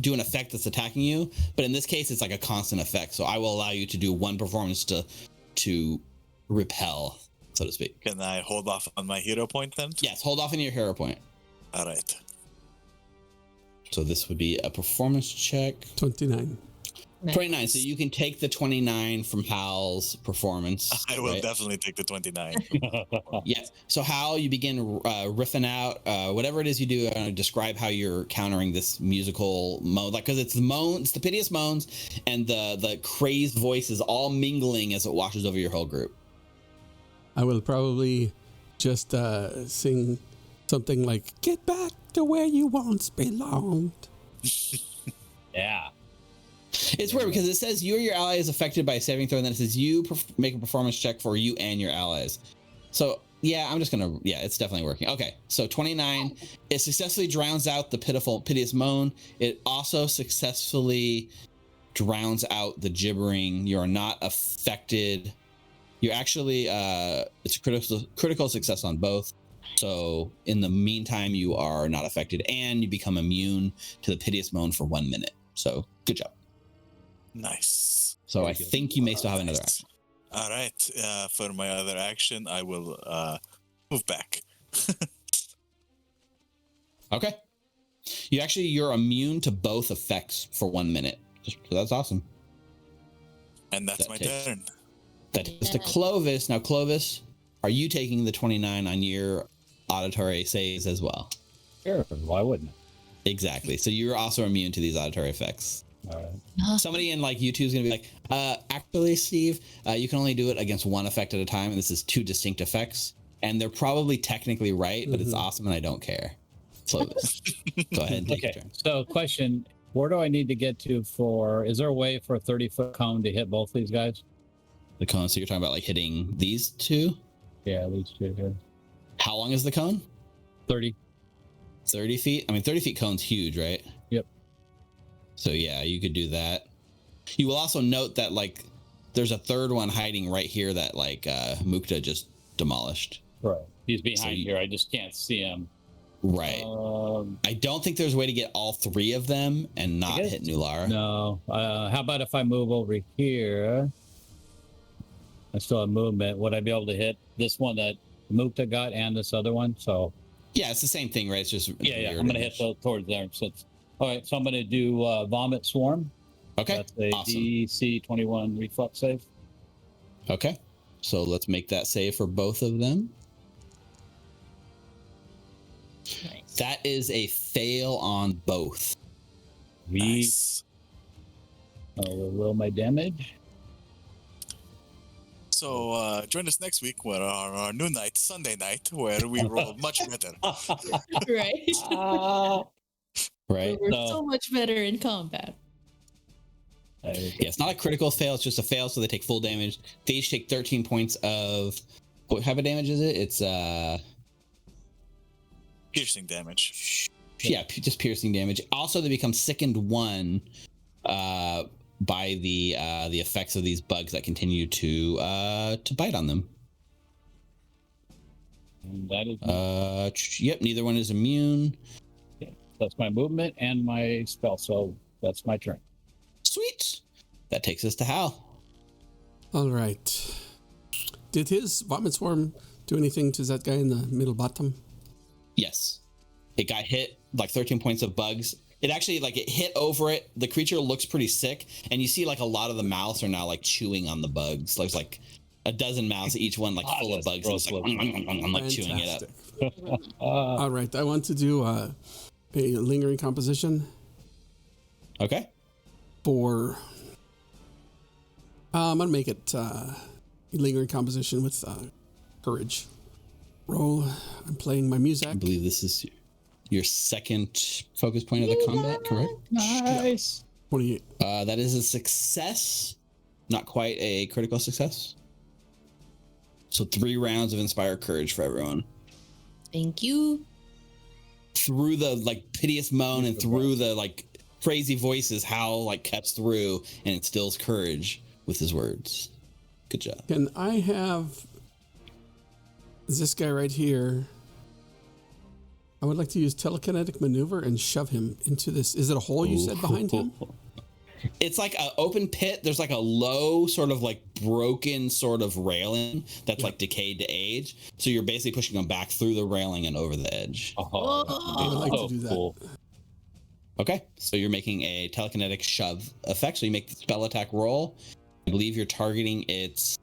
do an effect that's attacking you, but in this case, it's like a constant effect. So I will allow you to do one performance to repel, so to speak. Can I hold off on my hero point then? Yes, hold off on your hero point. All right. So this would be a performance check. 29. Nice. 29. So you can take the 29 from Hal's performance. I will right? definitely take the 29. Yeah. So Hal, you begin riffing out whatever it is you do. Describe how you're countering this musical moan, like because it's the moans, the piteous moans, and the crazed voices all mingling as it washes over your whole group. I will probably just sing something like "Get back to where you once belonged." Yeah. It's weird because it says you or your ally is affected by a saving throw, and then it says you make a performance check for you and your allies. So yeah, I'm just gonna it's definitely working. Okay, so 29, it successfully drowns out the piteous moan. It also successfully drowns out the jibbering. You are not affected. You're actually it's a critical success on both. So in the meantime, you are not affected, and you become immune to the piteous moan for 1 minute. So good job. Nice. So I think you may still have another action. All right. For my other action, I will move back. Okay. You're immune to both effects for 1 minute. So that's awesome. And that's That my takes- turn. That is to Clovis. Now, Clovis, are you taking the 29 on your auditory saves as well? Sure. Why wouldn't it? Exactly. So you're also immune to these auditory effects. All right. Somebody in like YouTube is gonna be like, actually, Steve, you can only do it against one effect at a time, and this is 2 distinct effects, and they're probably technically right, but it's awesome, and I don't care. Clovis, go ahead and take your Okay. turn. So, question: where do I need to get to for? Is there a way for a 30-foot cone to hit both these guys? The cone. So you're talking about like hitting these two. Yeah, these two here. How long is the cone? 30. 30 feet. I mean, 30 feet cone's huge, right? Yep. So yeah, you could do that. You will also note that like there's a third one hiding right here that like Mukta just demolished. Right. He's behind So you- here. I just can't see him. Right. I don't think there's a way to get all 3 of them and not guess- hit Nulara. No. How about if I move over here? I still have movement. Would I be able to hit this one that Mukta got and this other one? So Yeah, it's the same thing, right? It's just yeah. weird I'm gonna hit image. those towards there. So all right. So I'm gonna do Vomit Swarm. Okay. That's a Awesome. DC 21 reflex save. Okay. So let's make that save for both of them. Nice. That is a fail on both. Nice. I'll roll my damage. So join us next week for our new night, Sunday night, where we roll much better. Right. Right. We're So- so much better in combat. Yeah, it's not a critical fail, it's just a fail, so they take full damage. They each take 13 points of what type of damage is it? It's Piercing damage. just piercing damage. Also, they become sickened 1 by the effects of these bugs that continue to bite on them. And that is Yep, neither one is immune. that's my movement and my spell. So that's my turn. Sweet. That takes us to Hal. All right. Did his vomit swarm do anything to that guy in the middle bottom? Yes. It got hit like 13 points of bugs. It actually like it hit over it. The creature looks pretty sick, and you see like a lot of the mouths are now like chewing on the bugs. There's like a dozen mouths, each one like full of bugs. And it's like, like chewing it up. All right. I want to do a lingering composition Okay. for. I'm gonna make it lingering composition with courage. Roll. I'm playing my music. I believe this is your second focus point of the combat, correct? Nice. 28. That is a success. Not quite a critical success. So 3 rounds of Inspire Courage for everyone. Thank you. Through the like piteous moan and through the like crazy voices, Hal like cuts through and instills courage with his words. Good job. Can I have this guy right here? I would like to use telekinetic maneuver and shove him into this. Is it a hole you said behind him? It's like an open pit. There's like a low sort of like broken sort of railing that's like decayed to age. So you're basically pushing them back through the railing and over the edge. Oh, I would like to do that. Cool. Okay, so you're making a telekinetic shove effect. So you make the spell attack roll. I believe you're targeting its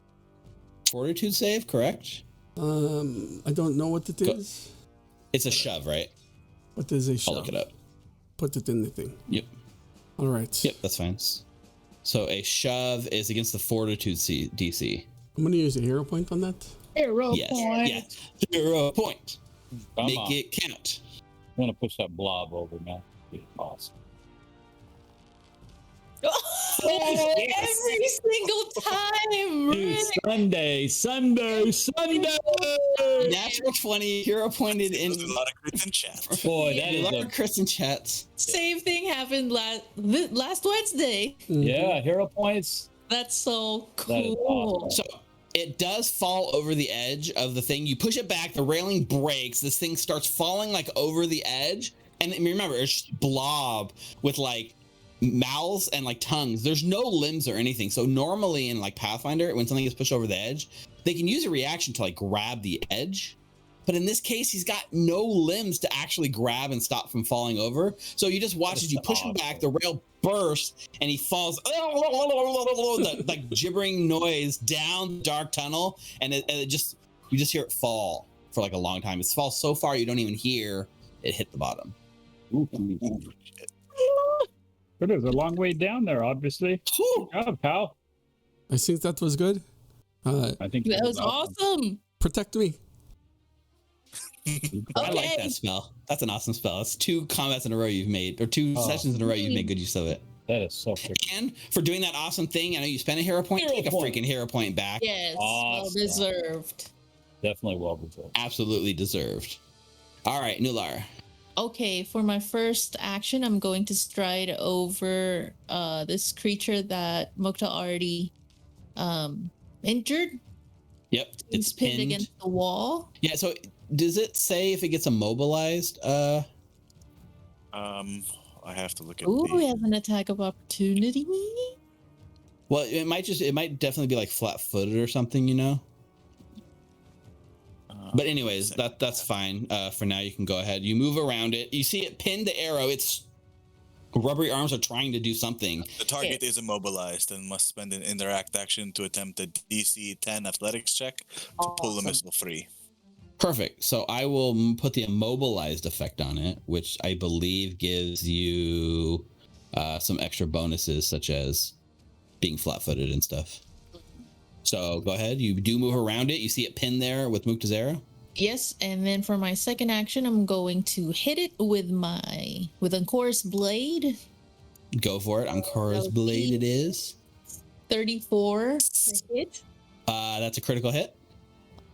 fortitude save, correct? I don't know what it is. It's a shove, right? What is a shove? I'll look it up. Put it in the thing. Yep. All right. Yep, that's fine. So a shove is against the fortitude DC. I'm gonna use a hero point on that. Hero Yes. point. Yeah. Hero point. Come Make on. it count. I'm gonna push that blob over now. Awesome. Every single time. Dude, Rick. Sunday. Natural 20, hero pointed in. There's a lot of crits in chat. Boy, that A is lot a of Chris in chats. Same thing happened last Wednesday. yeah, hero points. That's so That is cool. awesome. So it does fall over the edge of the thing. You push it back, the railing breaks. This thing starts falling like over the edge. And remember, it's just blob with like mouths and like tongues. There's no limbs or anything. So normally in like Pathfinder, when something gets pushed over the edge, they can use a reaction to like grab the edge. But in this case, he's got no limbs to actually grab and stop from falling over. So you just watch as you push him back, the rail bursts, and he falls, that like gibbering noise down the dark tunnel, and you just hear it fall for like a long time. It falls so far you don't even hear it hit the bottom. It is a long way down there, obviously. Good job, pal. I think that was good. I think That was awesome. Protect me. I like that spell. That's an awesome spell. It's 2 combats in a row you've made, or 2 sessions in a row you've made good use of it. That is so freaking. And for doing that awesome thing, I know you spent a hero point. Hero Take a point. freaking hero point back. Yes, well Awesome. deserved. Definitely well deserved. Absolutely deserved. All right, Nular. Okay, for my first action, I'm going to stride over this creature that Mokta already injured. Yep, It's pinned against the wall. Yeah. So does it say if it gets immobilized? I have to look at Ooh, the... we have an attack of opportunity. Well, it might definitely be like flat-footed or something, you know. But anyways, that's fine. For now, you can go ahead. You move around it. You see it pinned the arrow. Its rubbery arms are trying to do something. The target is immobilized and must spend an interact action to attempt a DC 10 athletics check to pull the missile free. Perfect. So I will put the immobilized effect on it, which I believe gives you some extra bonuses, such as being flat-footed and stuff. So go ahead. You do move around it. You see it pinned there with Mukta's arrow. Yes, and then for my second action, I'm going to hit it with Ancora's blade. Go for it. Ancora's blade it is. 34 to hit. That's a critical hit.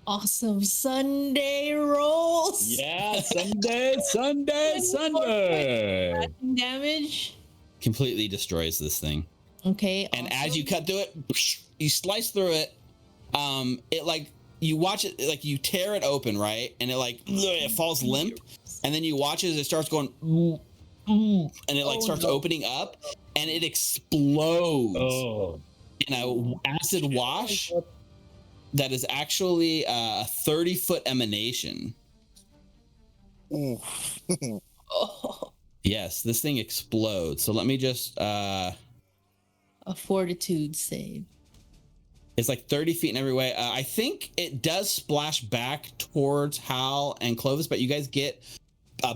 Awesome Sunday rolls. Yeah, Sunday. Damage. Completely destroys this thing. Okay. And awesome. as you cut through it, you slice through it. It like you watch it, like you tear it open, right? And it falls limp. And then you watch it as it starts going, and it starts opening up, and it explodes in a acid wash that is actually a 30-foot emanation. Oh, Yes, this thing explodes. So let me just a fortitude save. it's like 30 feet in every way. I think it does splash back towards Hal and Clovis, but you guys get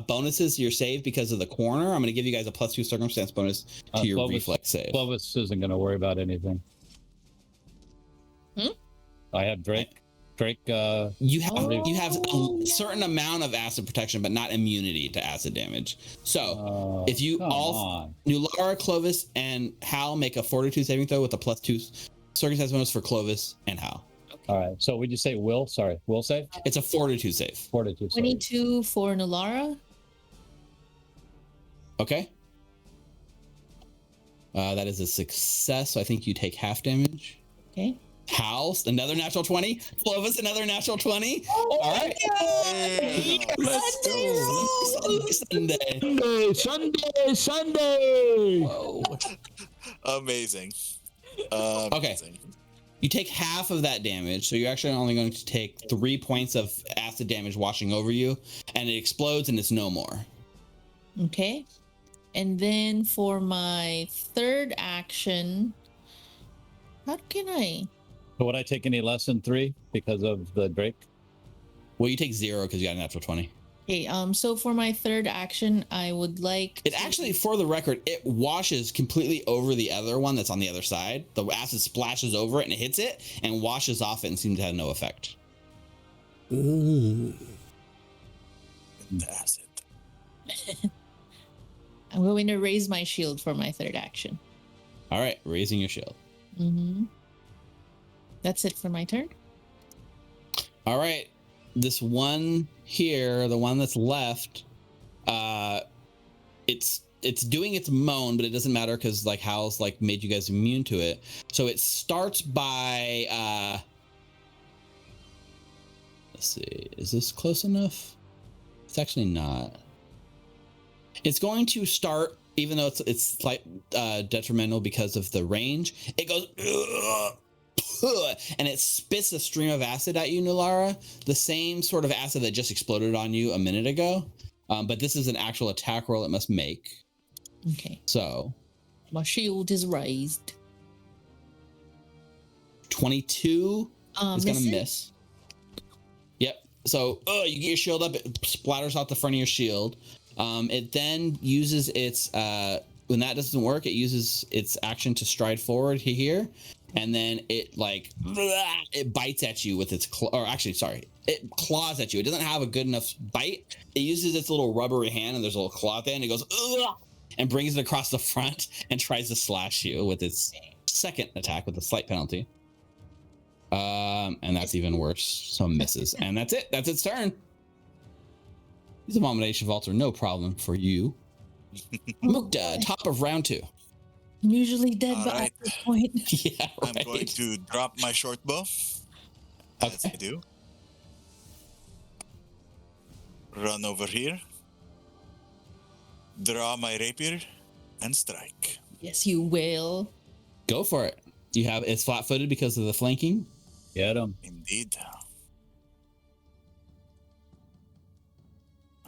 bonuses to your save because of the corner. I'm going to give you guys a +2 circumstance bonus to your reflex save. Clovis isn't going to worry about anything. I have Drake. You have a certain amount of acid protection, but not immunity to acid damage. So if you Nulara, Clovis, and Hal make a fortitude saving throw with a +2 circumstance bonus for Clovis and Hal. All right. So would you say will? Sorry, will save? It's a fortitude save. Fortitude save. 22 for Nulara. Okay. That is a success. So I think you take half damage. Okay. Hal, another natural 20. Clovis, another natural 20. Oh, all right. Let's go. Sunday. Whoa. Amazing. Okay. You take half of that damage, so you're actually only going to take 3 points of acid damage washing over you, and it explodes and it's no more. Okay. And then for my third action, how can I? So would I take any less than 3 because of the Drake? Well, you take 0 because you got a natural 20. Okay, so for my third action, I would like It actually, for the record, it washes completely over the other one that's on the other side. The acid splashes over it and it hits it and washes off it and seems to have no effect. The acid. I'm going to raise my shield for my third action. All right, raising your shield. That's it for my turn. All right, this one here, the one that's left, it's doing its moan, but it doesn't matter because like Hal's like made you guys immune to it. So it starts by let's see, is this close enough? It's actually not. It's going to start, even though it's slight detrimental because of the range. It goes and it spits a stream of acid at you, Nulara. The same sort of acid that just exploded on you a minute ago. But this is an actual attack roll it must make. Okay. So my shield is raised. 22 is going to miss. Yep. So you get your shield up. It splatters out the front of your shield. It then uses its when that doesn't work, it uses its action to stride forward here, and then it like it bites at you with its it claws at you. It doesn't have a good enough bite. It uses its little rubbery hand, and there's a little claw there, and it goes and brings it across the front and tries to slash you with its second attack with a slight penalty. And that's even worse. So misses, and that's it. That's its turn. These Abomination Vaults are no problem for you. Mukta, top of round 2. I'm usually dead by Alright. this point. Yeah, right. I'm going to drop my short bow, as I do. Run over here. Draw my rapier and strike. Yes, you will. Go for it. It's flat-footed because of the flanking. Get him. Indeed.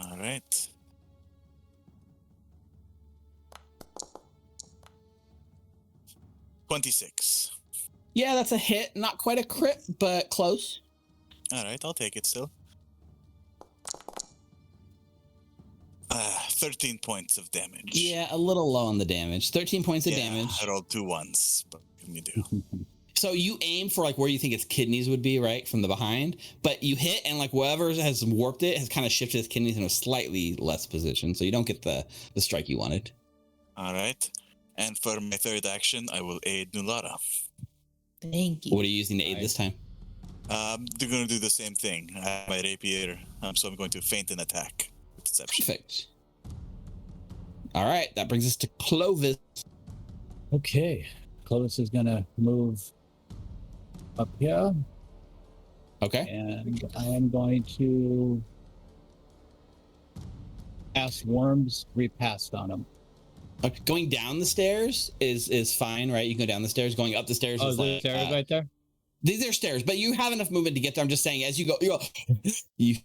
All right. $26. Yeah, that's a hit. Not quite a crit, but close. All right, I'll take it still. 13 points of damage. Yeah, a little low on the damage. 13 points of damage. I rolled 2 ones, but what can you do? So you aim for like where you think its kidneys would be, right, from the behind, but you hit and like whatever has warped it has kind of shifted its kidneys in a slightly less position, so you don't get the strike you wanted. All right. And for my third action, I will aid Nulara. Thank you. What are you using to aid this time? They're going to do the same thing. I have my rapier, so I'm going to feint an attack. Deception. Perfect. All right, that brings us to Clovis. Okay. Clovis is going to move up here. Okay. And I am going to cast Worms Repast on him. Okay. Going down the stairs is fine, right? You can go down the stairs. Going up the stairs is like stairs right there? These are stairs, but you have enough movement to get there. I'm just saying, as you go, you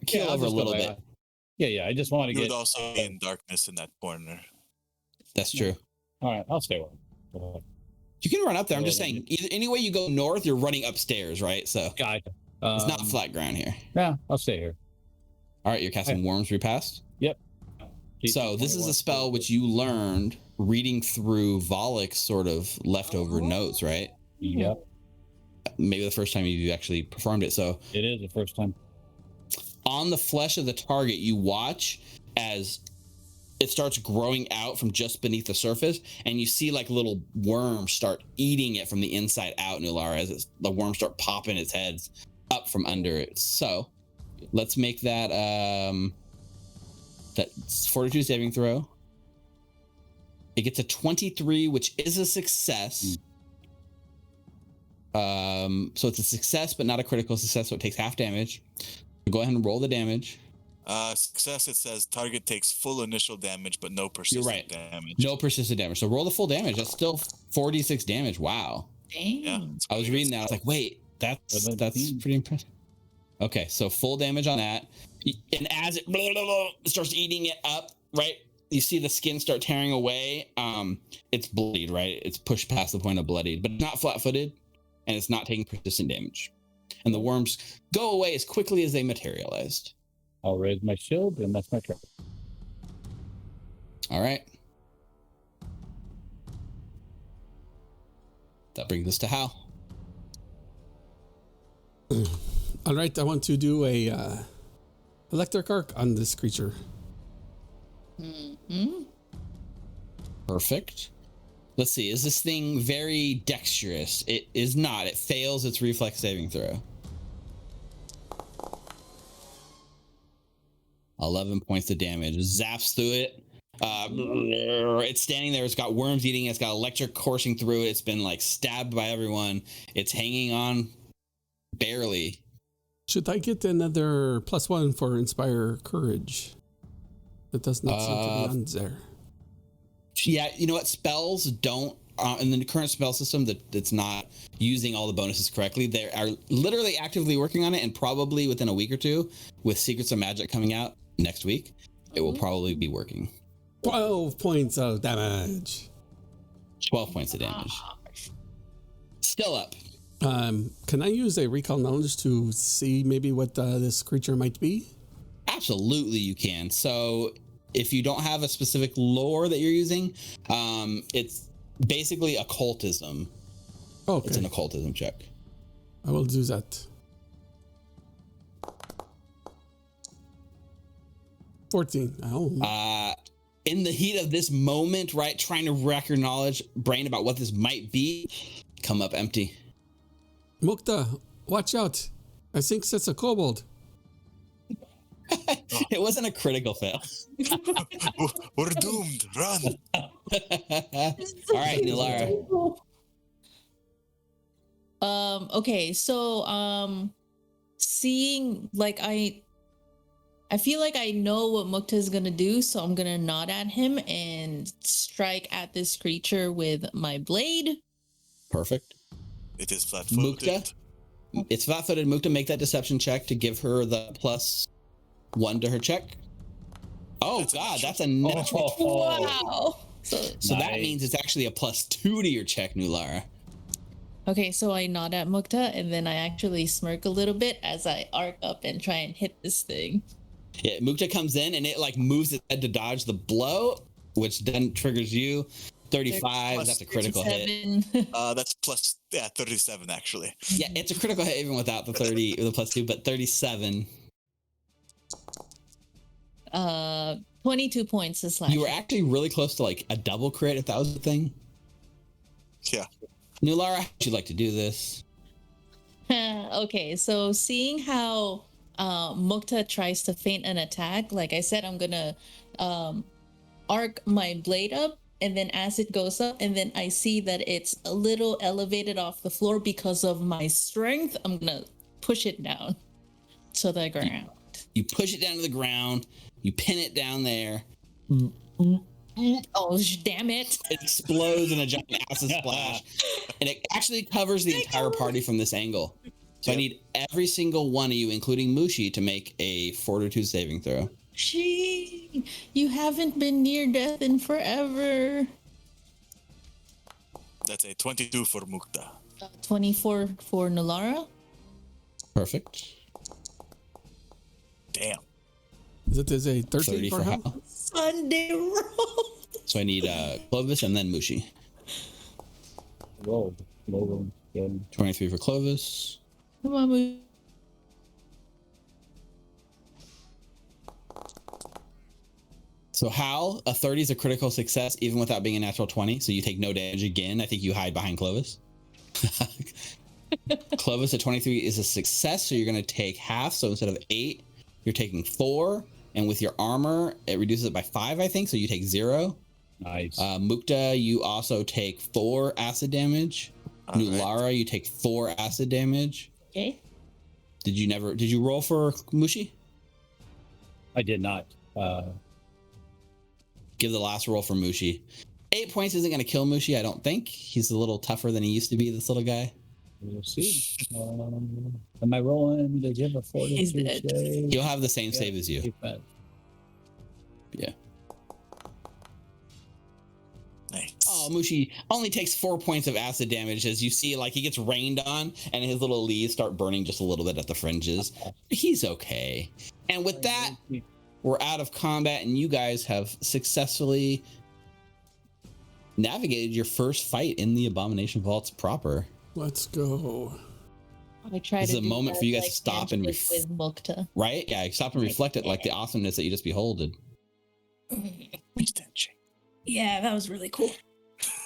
kill over a little bit. Yeah. I just want to You get. would also be in darkness in that corner. That's true. All right, I'll stay with him. You can run up there. I'm just saying, any way you go north, you're running upstairs, right? So Gotcha. it's not flat ground here. Yeah, I'll stay here. All right, you're casting Worms Repast. Yep. So this is a spell which you learned reading through Volek's sort of leftover notes, right? Yep. Maybe the first time you actually performed it. So It is the first time. on the flesh of the target, you watch as it starts growing out from just beneath the surface, and you see like little worms start eating it from the inside out, Nulara, as the worms start popping its heads up from under it. So let's make that that fortitude saving throw. It gets a 23, which is a success. So it's a success, but not a critical success, so it takes half damage. Go ahead and roll the damage. Success, it says target takes full initial damage, but no persistent You're right. damage. No persistent damage. So roll the full damage. That's still 46 damage. Wow. Dang. Yeah, I was reading that. I was like, wait, that's pretty impressive. Okay, so full damage on that. And as it starts eating it up, right? you see the skin start tearing away. It's bloodied, right? It's pushed past the point of bloodied, but not flat-footed, and it's not taking persistent damage. And the worms go away as quickly as they materialized. I'll raise my shield, and that's my turn. All right. That brings us to Hal. All right, I want to do a electric arc on this creature. Perfect. Let's see. Is this thing very dexterous? It is not. It fails its reflex saving throw. 11 points of damage. Zaps through it. It's standing there. It's got worms eating it. It's got electric coursing through it. It's been like stabbed by everyone. It's hanging on barely. Should I get another +1 for Inspire Courage? That does not seem to be on there. Yeah, you know what? Spells don't, in the current spell system that's not using all the bonuses correctly. They are literally actively working on it, and probably within a week or two, with Secrets of Magic coming out next week, it will probably be working. 12 points of damage. 12 points of damage. Still up. Can I use a recall knowledge to see maybe what this creature might be? Absolutely, you can. So if you don't have a specific lore that you're using, it's basically occultism. Okay. It's an occultism check. I will do that. 14. Oh. In the heat of this moment, right, trying to rack your brain about what this might be, come up empty. Mukta, watch out. I think that's a kobold. It wasn't a critical fail. We're doomed. Run. All right, Nulara. Okay, so seeing, like, I feel like I know what Mukta is gonna do, so I'm gonna nod at him and strike at this creature with my blade. Perfect. It is flat-footed. Mukta. It's flat-footed. Mukta, make that deception check to give her the +1 to her check. Oh, God, that's a natural. Wow. So that means it's actually a +2 to your check, Nulara. Okay, so I nod at Mukta, and then I actually smirk a little bit as I arc up and try and hit this thing. Yeah, Mukta comes in, and it like moves its head to dodge the blow, which then triggers you. 35, that's a critical hit. That's plus 37 actually. Yeah, it's a critical hit even without the +2, but 37. 22 points to slash. You were actually really close to like a double crit if that was the thing. Yeah. Nulara, how'd you like to do this? Okay, so seeing how Mukta tries to feint an attack, like I said, I'm gonna arc my blade up, and then as it goes up, and then I see that it's a little elevated off the floor because of my strength, I'm gonna push it down to the ground. You push it down to the ground, you pin it down there. Oh, damn it. It explodes in a giant acid splash, and it actually covers the entire party from this angle. So I need every single one of you, including Mushi, to make a fortitude saving throw. Gee, you haven't been near death in forever. That's a 22 for Mukta. 24 for Nulara. Perfect. Damn. That is a 13 30 for for Hal. Hal. Sunday roll. So I need Clovis and then Mushi. Roll. 23 for Clovis. Come on, Mu. So Hal, a 30 is a critical success even without being a natural 20. So you take no damage again. I think you hide behind Clovis. Clovis, a 23 is a success. So you're going to take half. So instead of 8, you're taking 4. And with your armor, it reduces it by 5, I think. So you take 0. Nice. Mukta, you also take 4 acid damage. All Nulara, right. you take 4 acid damage. Okay. Did you roll for Mushi? I did not. Give the last roll for Mushi. 8 points isn't going to kill Mushi, I don't think. He's a little tougher than he used to be, this little guy. We'll see. Am I rolling? Does he have a 42 He's dead. save? He'll have the same Yeah, save as you. defense. Yeah. Oh, Mushi only takes 4 points of acid damage as you see, like, he gets rained on and his little leaves start burning just a little bit at the fringes. He's okay. And with that, we're out of combat and you guys have successfully navigated your first fight in the Abomination Vaults proper. Let's go. I try This to is a moment for you guys to stop and with Mukta. right? Yeah, stop and reflect it like the awesomeness that you just beholded. Yeah, that was really cool.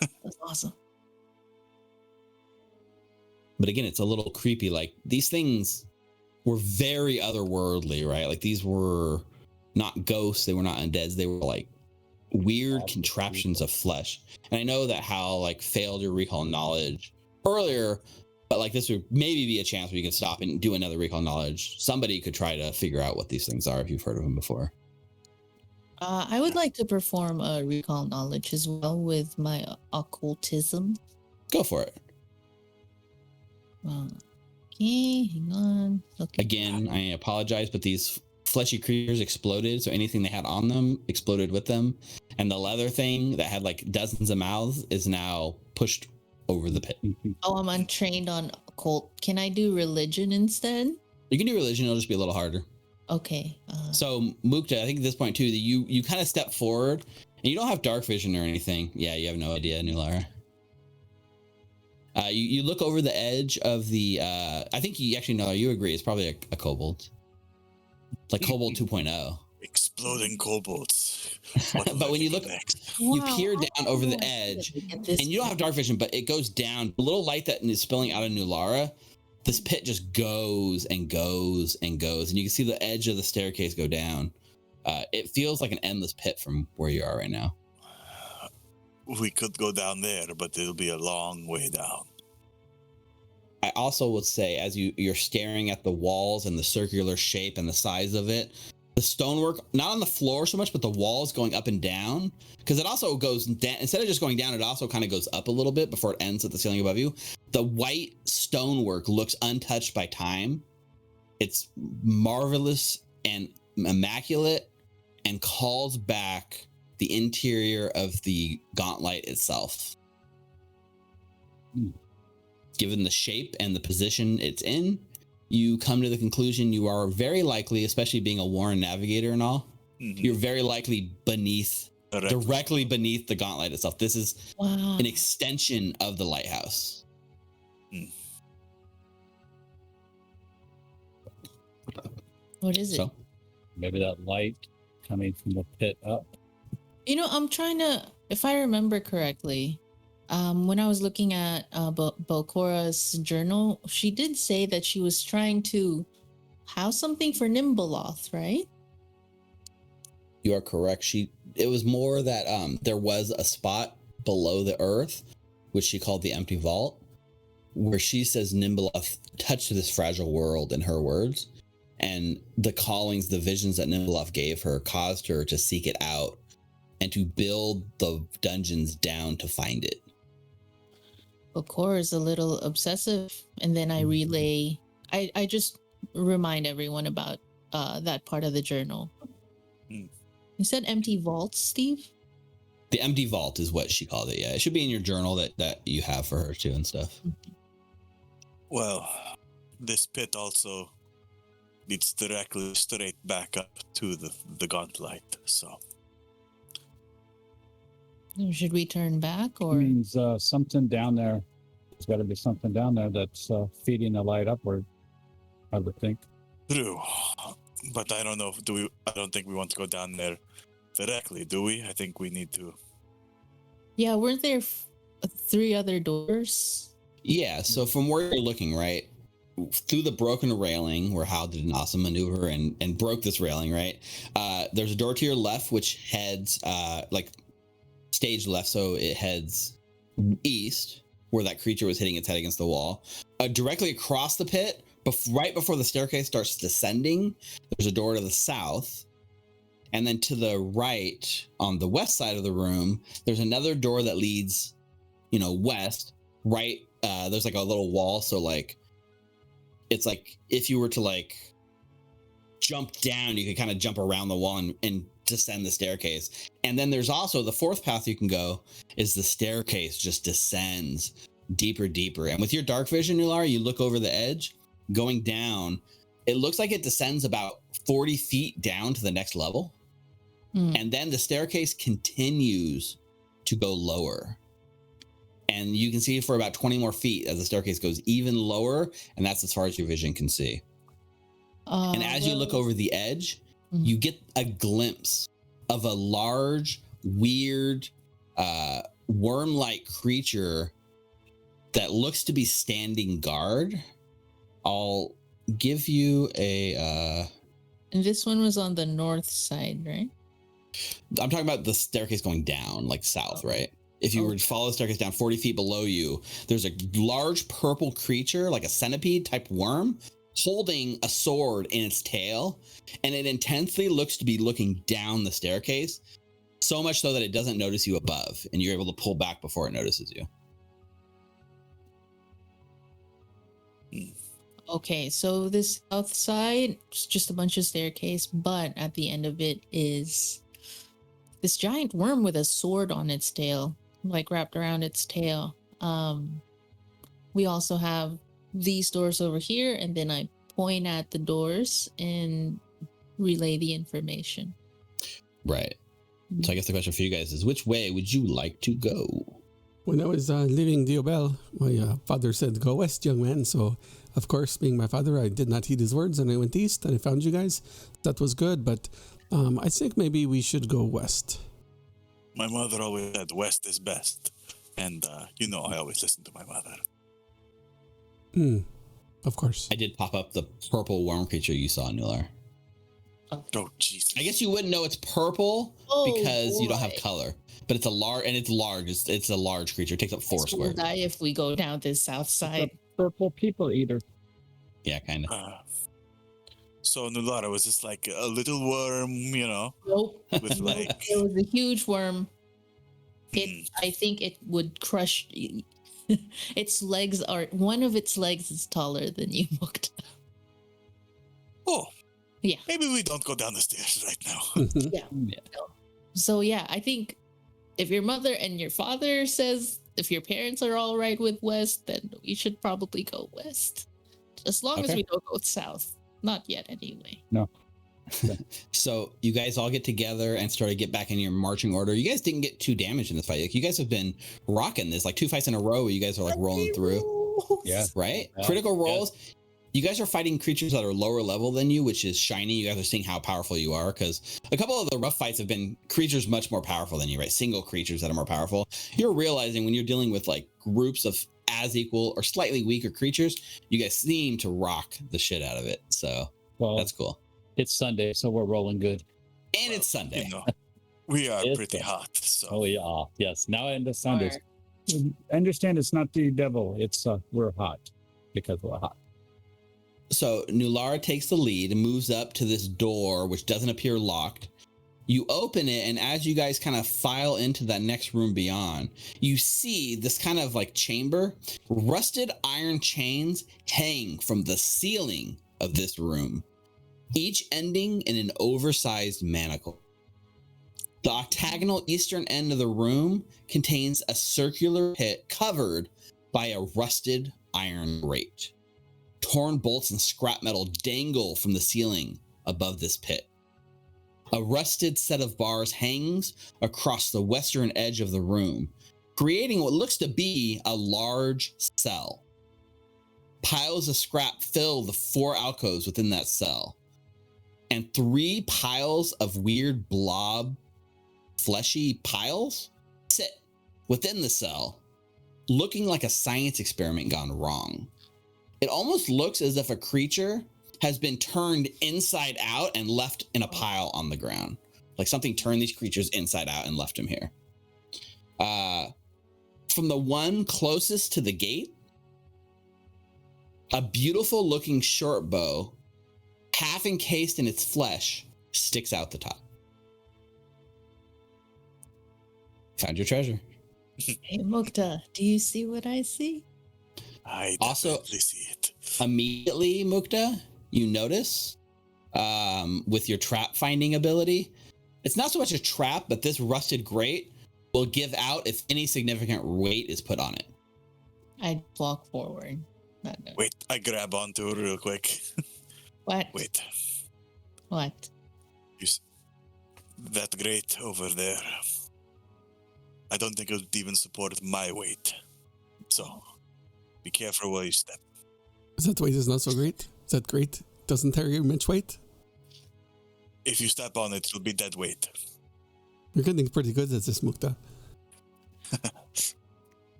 That's awesome. But again, it's a little creepy. Like, these things were very otherworldly, right? Like, these were not ghosts, they were not undeads, they were like weird contraptions of flesh. And I know that Hal like failed your recall knowledge earlier, but like this would maybe be a chance where you could stop and do another recall knowledge. Somebody could try to figure out what these things are if you've heard of them before. I would like to perform a recall knowledge as well with my occultism. Go for it. Okay, hang on. Okay. Again, I apologize, but these fleshy creatures exploded, so anything they had on them exploded with them, and the leather thing that had like dozens of mouths is now pushed over the pit. Oh, I'm untrained on occult. Can I do religion instead? You can do religion, it'll just be a little harder. Okay. So Mukta, I think at this point too, that you kind of step forward and you don't have dark vision or anything. Yeah, you have no idea, Nulara. You look over the edge of the I think you actually know, you agree, it's probably a kobold. Like Kobold 2.0. Exploding kobolds. But when you look, you peer down over the edge, and you don't have dark vision, but it goes down. The little light that is spilling out of Nulara, this pit just goes and goes and goes, and you can see the edge of the staircase go down. It feels like an endless pit from where you are right now. We could go down there, but it'll be a long way down. I also would say, as you're staring at the walls and the circular shape and the size of it, the stonework, not on the floor so much, but the walls going up and down, because it also goes down. Instead of just going down, it also kind of goes up a little bit before it ends at the ceiling above you. The white stonework looks untouched by time. It's marvelous and immaculate and calls back the interior of the Gauntlight itself. Given the shape and the position it's in, you come to the conclusion you are very likely, especially being a Warren navigator and all, you're very likely directly beneath the Gauntlight itself. This is an extension of the lighthouse. What is it? So, maybe that light coming from the pit up. You know, I'm trying to, if I remember correctly, when I was looking at Bokora's journal, she did say that she was trying to house something for Nimbaloth, right? you are correct. It was more that there was a spot below the earth, which she called the empty vault, where she says Nimbaloth touched this fragile world, in her words, and the callings, the visions that Nimbaloth gave her caused her to seek it out and to build the dungeons down to find it. Bokor is a little obsessive, and then I relay. I just remind everyone about that part of the journal. You said empty vaults, Steve? The empty vault is what she called it. Yeah, it should be in your journal that you have for her too and stuff. Well, this pit also leads directly straight back up to the Gauntlight. So, should we turn back, or means something down there? There's got to be something down there that's feeding the light upward, I would think. True, but I don't know. I don't think we want to go down there directly, do we? I think we need to. Yeah, weren't there 3 other doors? Yeah, so from where you're looking, right, through the broken railing, where Hal did an awesome maneuver and broke this railing, right, there's a door to your left which heads like stage left, so it heads east, where that creature was hitting its head against the wall. Directly across the pit, right before the staircase starts descending, there's a door to the south. And then to the right, on the west side of the room, there's another door that leads, west. Right, there's like a little wall, so like, it's like if you were to like jump down, you could kind of jump around the wall and descend the staircase. And then there's also the fourth path you can go is the staircase just descends deeper. And with your dark vision, Nular, you look over the edge going down. It looks like it descends about 40 feet down to the next level. And then the staircase continues to go lower. And you can see for about 20 more feet as the staircase goes even lower. And that's as far as your vision can see. And as you look over the edge, you get a glimpse of a large, weird, worm-like creature that looks to be standing guard. I'll give you a... And this one was on the north side, right? I'm talking about the staircase going down, like south, right? If you were to follow the staircase down 40 feet below you, there's a large purple creature, like a centipede type worm, holding a sword in its tail, and it intensely looks to be looking down the staircase, so much so that it doesn't notice you above, and you're able to pull back before it notices you. Okay, so this south side is just a bunch of staircase, but at the end of it is this giant worm with a sword on its tail, like wrapped around its tail. We also have these doors over here, and then I point at the doors and relay the information. Right. So I guess the question for you guys is, which way would you like to go? When I was leaving Diobel, my father said, "Go west, young man." So, of course, being my father, I did not heed his words, and I went east, and I found you guys. That was good, but I think maybe we should go west. My mother always said west is best. And, I always listen to my mother. Of course. I did pop up the purple worm creature you saw, Nular. Oh, Jesus. I guess you wouldn't know it's purple because you don't have color, but it's a large, and it's large. It's a large creature. It takes up 4 square. We'll die if we go down this south side. Purple people eater. Yeah, kind of. So Nulara was just like a little worm, Nope. with like... It was a huge worm. I think it would crush. Its legs are, one of its legs is taller than you, Mukta. Oh. Yeah. Maybe we don't go down the stairs right now. Yeah. So yeah, I think if your mother and your father says, if your parents are all right with west, then we should probably go west. As long as we don't go south. Not yet, anyway. No. So you guys all get together and start to get back in your marching order. You guys didn't get too damaged in this fight. Like, you guys have been rocking this, like 2 fights in a row where you guys are like rolling through. Yeah. Right? Yeah. Critical rolls. Yeah. You guys are fighting creatures that are lower level than you, which is shiny. You guys are seeing how powerful you are, because a couple of the rough fights have been creatures much more powerful than you, right? Single creatures that are more powerful. You're realizing when you're dealing with like groups of as equal or slightly weaker creatures, you guys seem to rock the shit out of it. So that's cool. It's Sunday, so we're rolling good. And it's Sunday. We are pretty hot. So. Oh, yeah. Yes. Now I understand it. I understand it's not the devil. It's we're hot because we're hot. So Nulara takes the lead and moves up to this door, which doesn't appear locked. You open it, and as you guys kind of file into that next room beyond, you see this kind of like chamber. Rusted iron chains hang from the ceiling of this room, each ending in an oversized manacle. The octagonal eastern end of the room contains a circular pit covered by a rusted iron grate. Torn bolts and scrap metal dangle from the ceiling above this pit. A rusted set of bars hangs across the western edge of the room, creating what looks to be a large cell. Piles of scrap fill the 4 alcoves within that cell, and 3 piles of weird blob, fleshy piles sit within the cell, looking like a science experiment gone wrong. It almost looks as if a creature has been turned inside out and left in a pile on the ground. Like something turned these creatures inside out and left them here. From the one closest to the gate, a beautiful looking short bow, half encased in its flesh, sticks out the top. Found your treasure. Hey, Mukta, do you see what I see? I also definitely see it. Immediately, Mukta, you notice with your trap finding ability It's not so much a trap, but this rusted grate will give out if any significant weight is put on it. I walk forward. Wait, I grab onto it real quick. What? Wait, What? that grate over there. I don't think it would even support my weight. So, be careful where you step. That weight is not so great. Is that great? Doesn't carry much weight? If you step on it, it'll be dead weight. You're getting pretty good at this, Mukta.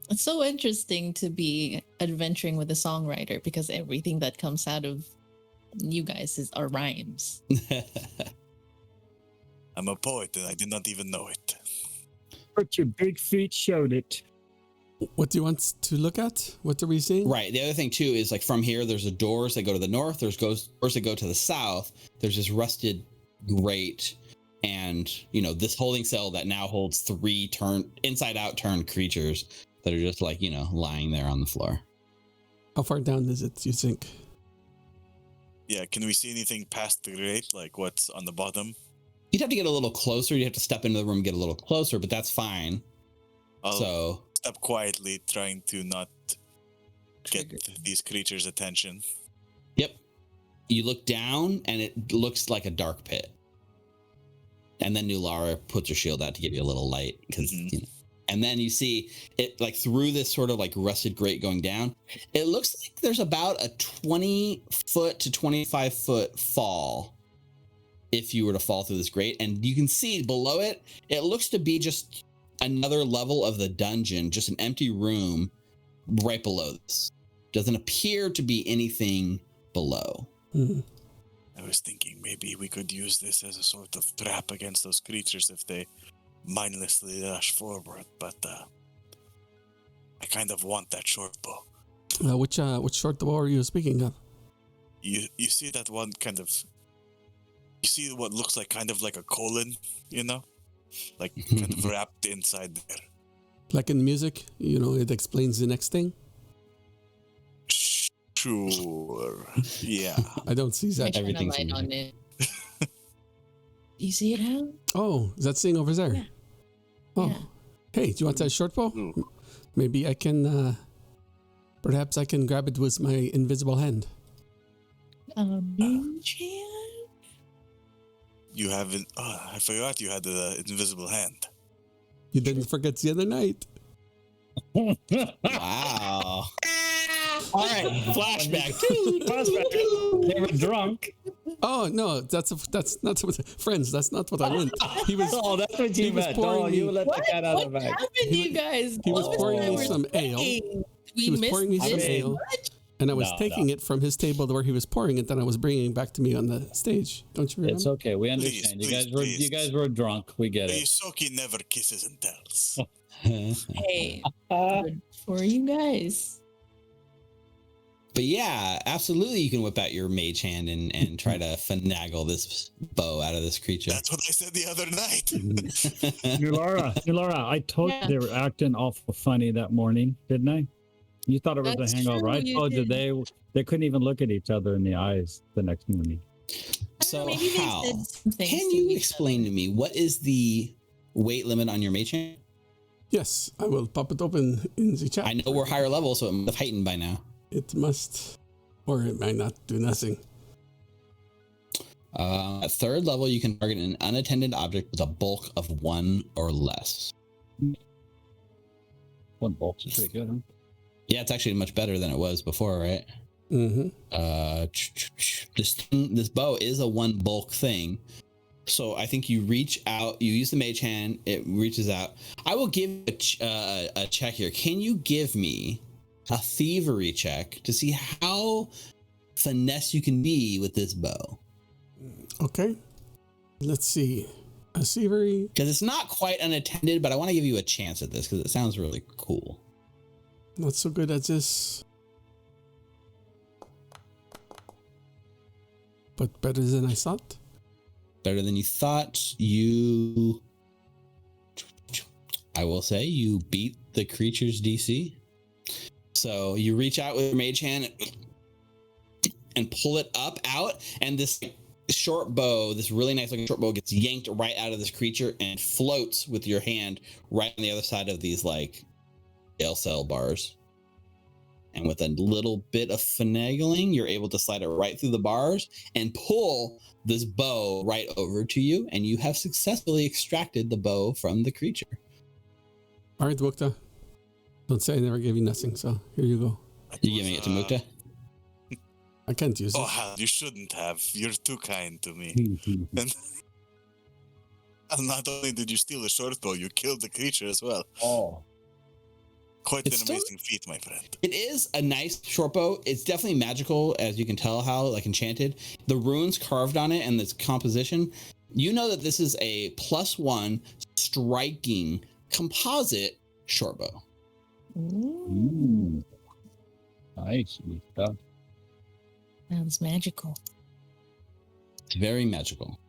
It's so interesting to be adventuring with a songwriter because everything that comes out of you guys are rhymes. I'm a poet and I did not even know it. But your big feet showed it. What do you want to look at? What are we seeing? Right. The other thing too is like from here, there's doors that go to the north. There's doors that go to the south. There's this rusted grate, and this holding cell that now holds 3 inside out turned creatures that are just like lying there on the floor. How far down is it, you think? Yeah, can we see anything past the grate? Like what's on the bottom? You'd have to get a little closer. You'd have to step into the room and get a little closer, but that's fine. I'll step quietly, trying to not get these creatures' attention. Yep. You look down and it looks like a dark pit. And then Nulara puts her shield out to give you a little light because and then you see it like through this sort of like rusted grate going down. It looks like there's about a 20 foot to 25 foot fall if you were to fall through this grate. And you can see below it, it looks to be just another level of the dungeon, just an empty room right below this. Doesn't appear to be anything below. I was thinking maybe we could use this as a sort of trap against those creatures if they mindlessly rush forward, but I kind of want that short bow. Which short bow are you speaking of? You see that one kind of... You see what looks like kind of like a colon, Like kind of wrapped inside there. Like in music, it explains the next thing? Sure. Yeah. I don't see that. Everything's on it. You see it now? Oh, is that thing over there? Yeah. Oh. Yeah. Hey, do you want that short bow? Maybe I can, perhaps I can grab it with my invisible hand. You haven't... Oh, I forgot you had the invisible hand. You didn't forget the other night. Wow. All right, flashback. They were drunk. Oh no, that's not what, friends. That's not what I meant. He was. Oh, that's what you meant. Oh, you let the cat out of the bag. What happened, you guys? He was pouring me some ale. He was pouring me some ale, and I was taking it from his table to where he was pouring it. Then I was bringing it back to me on the stage. Don't you remember? It's okay. We understand. Please, you guys were drunk. We get it. Soki never kisses and tells. Hey, good for you guys. But yeah, absolutely, you can whip out your mage hand and try to finagle this bow out of this creature. That's what I said the other night. Nulara, I told you they were acting awful funny that morning, didn't I? You thought it was That's a hangover. true, I told you they couldn't even look at each other in the eyes the next morning. So Maybe they how said some things can to you each explain to me what is the weight limit on your mage hand? Yes, I will pop it open in the chat. I know we're higher level, so it must have heightened by now. It must, or it might not do nothing. At 3rd level, you can target an unattended object with a bulk of 1 or less. 1 bulk is pretty good, huh? Yeah, it's actually much better than it was before, right? Mm-hmm. This bow is a 1 bulk thing. So I think you reach out, you use the mage hand, it reaches out. I will give a check here. Can you give me a thievery check to see how finesse you can be with this bow? Okay. Let's see. A thievery. Because it's not quite unattended, but I want to give you a chance at this because it sounds really cool. Not so good at this. But better than I thought. Better than you thought. I will say you beat the creature's DC. So you reach out with your mage hand and pull it out, and this short bow, this really nice looking short bow, gets yanked right out of this creature and floats with your hand right on the other side of these like jail cell bars. And with a little bit of finagling, you're able to slide it right through the bars and pull this bow right over to you. And you have successfully extracted the bow from the creature. All right, Mukta. Don't say I never gave you nothing, so here you go. You giving it to Mukta? I can't use it. Oh, Hal, you shouldn't have. You're too kind to me. And not only did you steal the short bow, you killed the creature as well. Oh. Quite It's an still- amazing feat, my friend. It is a nice short bow. It's definitely magical, as you can tell how like enchanted. The runes carved on it and this composition. You know that this is a +1 striking composite short bow. Ooh. Nice. Stuff. Sounds magical. It's very magical.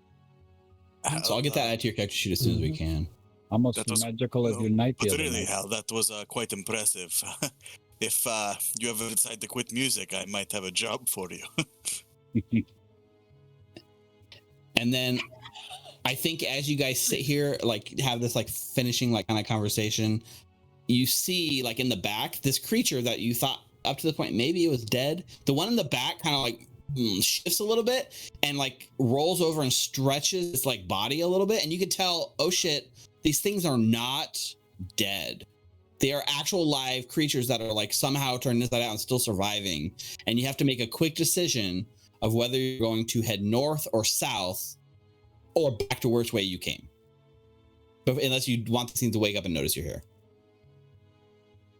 So I'll get that out to your character sheet as soon as we can. Almost That as was- magical as your night the But other really, night. Hal, that was quite impressive. If you ever decide to quit music, I might have a job for you. And then I think as you guys sit here, like have this like finishing like kind of conversation, you see like in the back, this creature that you thought up to the point maybe it was dead. The one in the back kind of like shifts a little bit and like rolls over and stretches its like body a little bit. And you can tell, oh shit, these things are not dead. They are actual live creatures that are like somehow turned inside out and still surviving. And you have to make a quick decision of whether you're going to head north or south or back to which way you came. But unless you want the scene to wake up and notice you're here.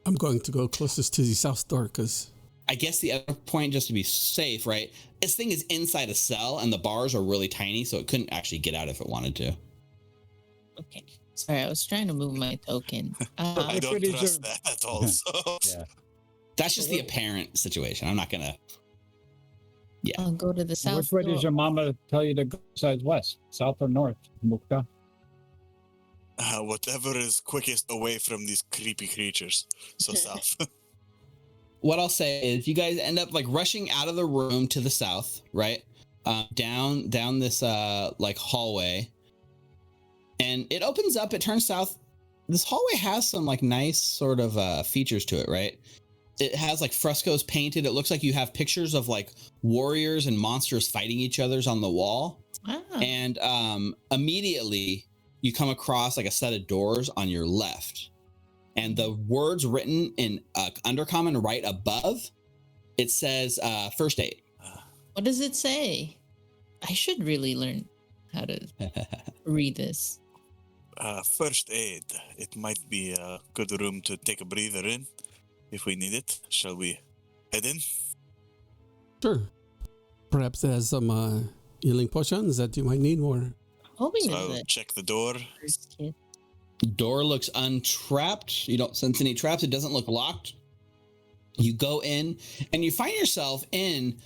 I'm going to go closest to the south door because I guess the other point, just to be safe, right? This thing is inside a cell and the bars are really tiny, so it couldn't actually get out if it wanted to. Okay. Sorry, I was trying to move my token. I don't pretty trust sure- that at all. So. Yeah. That's just the apparent situation. I'm not gonna. I'll go to the south Which way door. does your mama tell you to go besides west, south or north, Mukta? Whatever is quickest away from these creepy creatures. So south. What I'll say is, you guys end up like rushing out of the room to the south, right? Down this like hallway, and it opens up. It turns south. This hallway has some like nice sort of features to it, right? It has like frescoes painted. It looks like you have pictures of like warriors and monsters fighting each other's on the wall. Ah, And immediately you come across like a set of doors on your left. And the words written in Undercommon right above, it says first aid. what does it say? I should really learn how to read this. First aid. It might be a good room to take a breather in if we need it. Shall we head in? sure. Perhaps it has some healing potions that you might need more. Hoping So it's I'll the check the door. first kid. Door looks untrapped. You don't sense any traps. It doesn't look locked. You go in and you find yourself in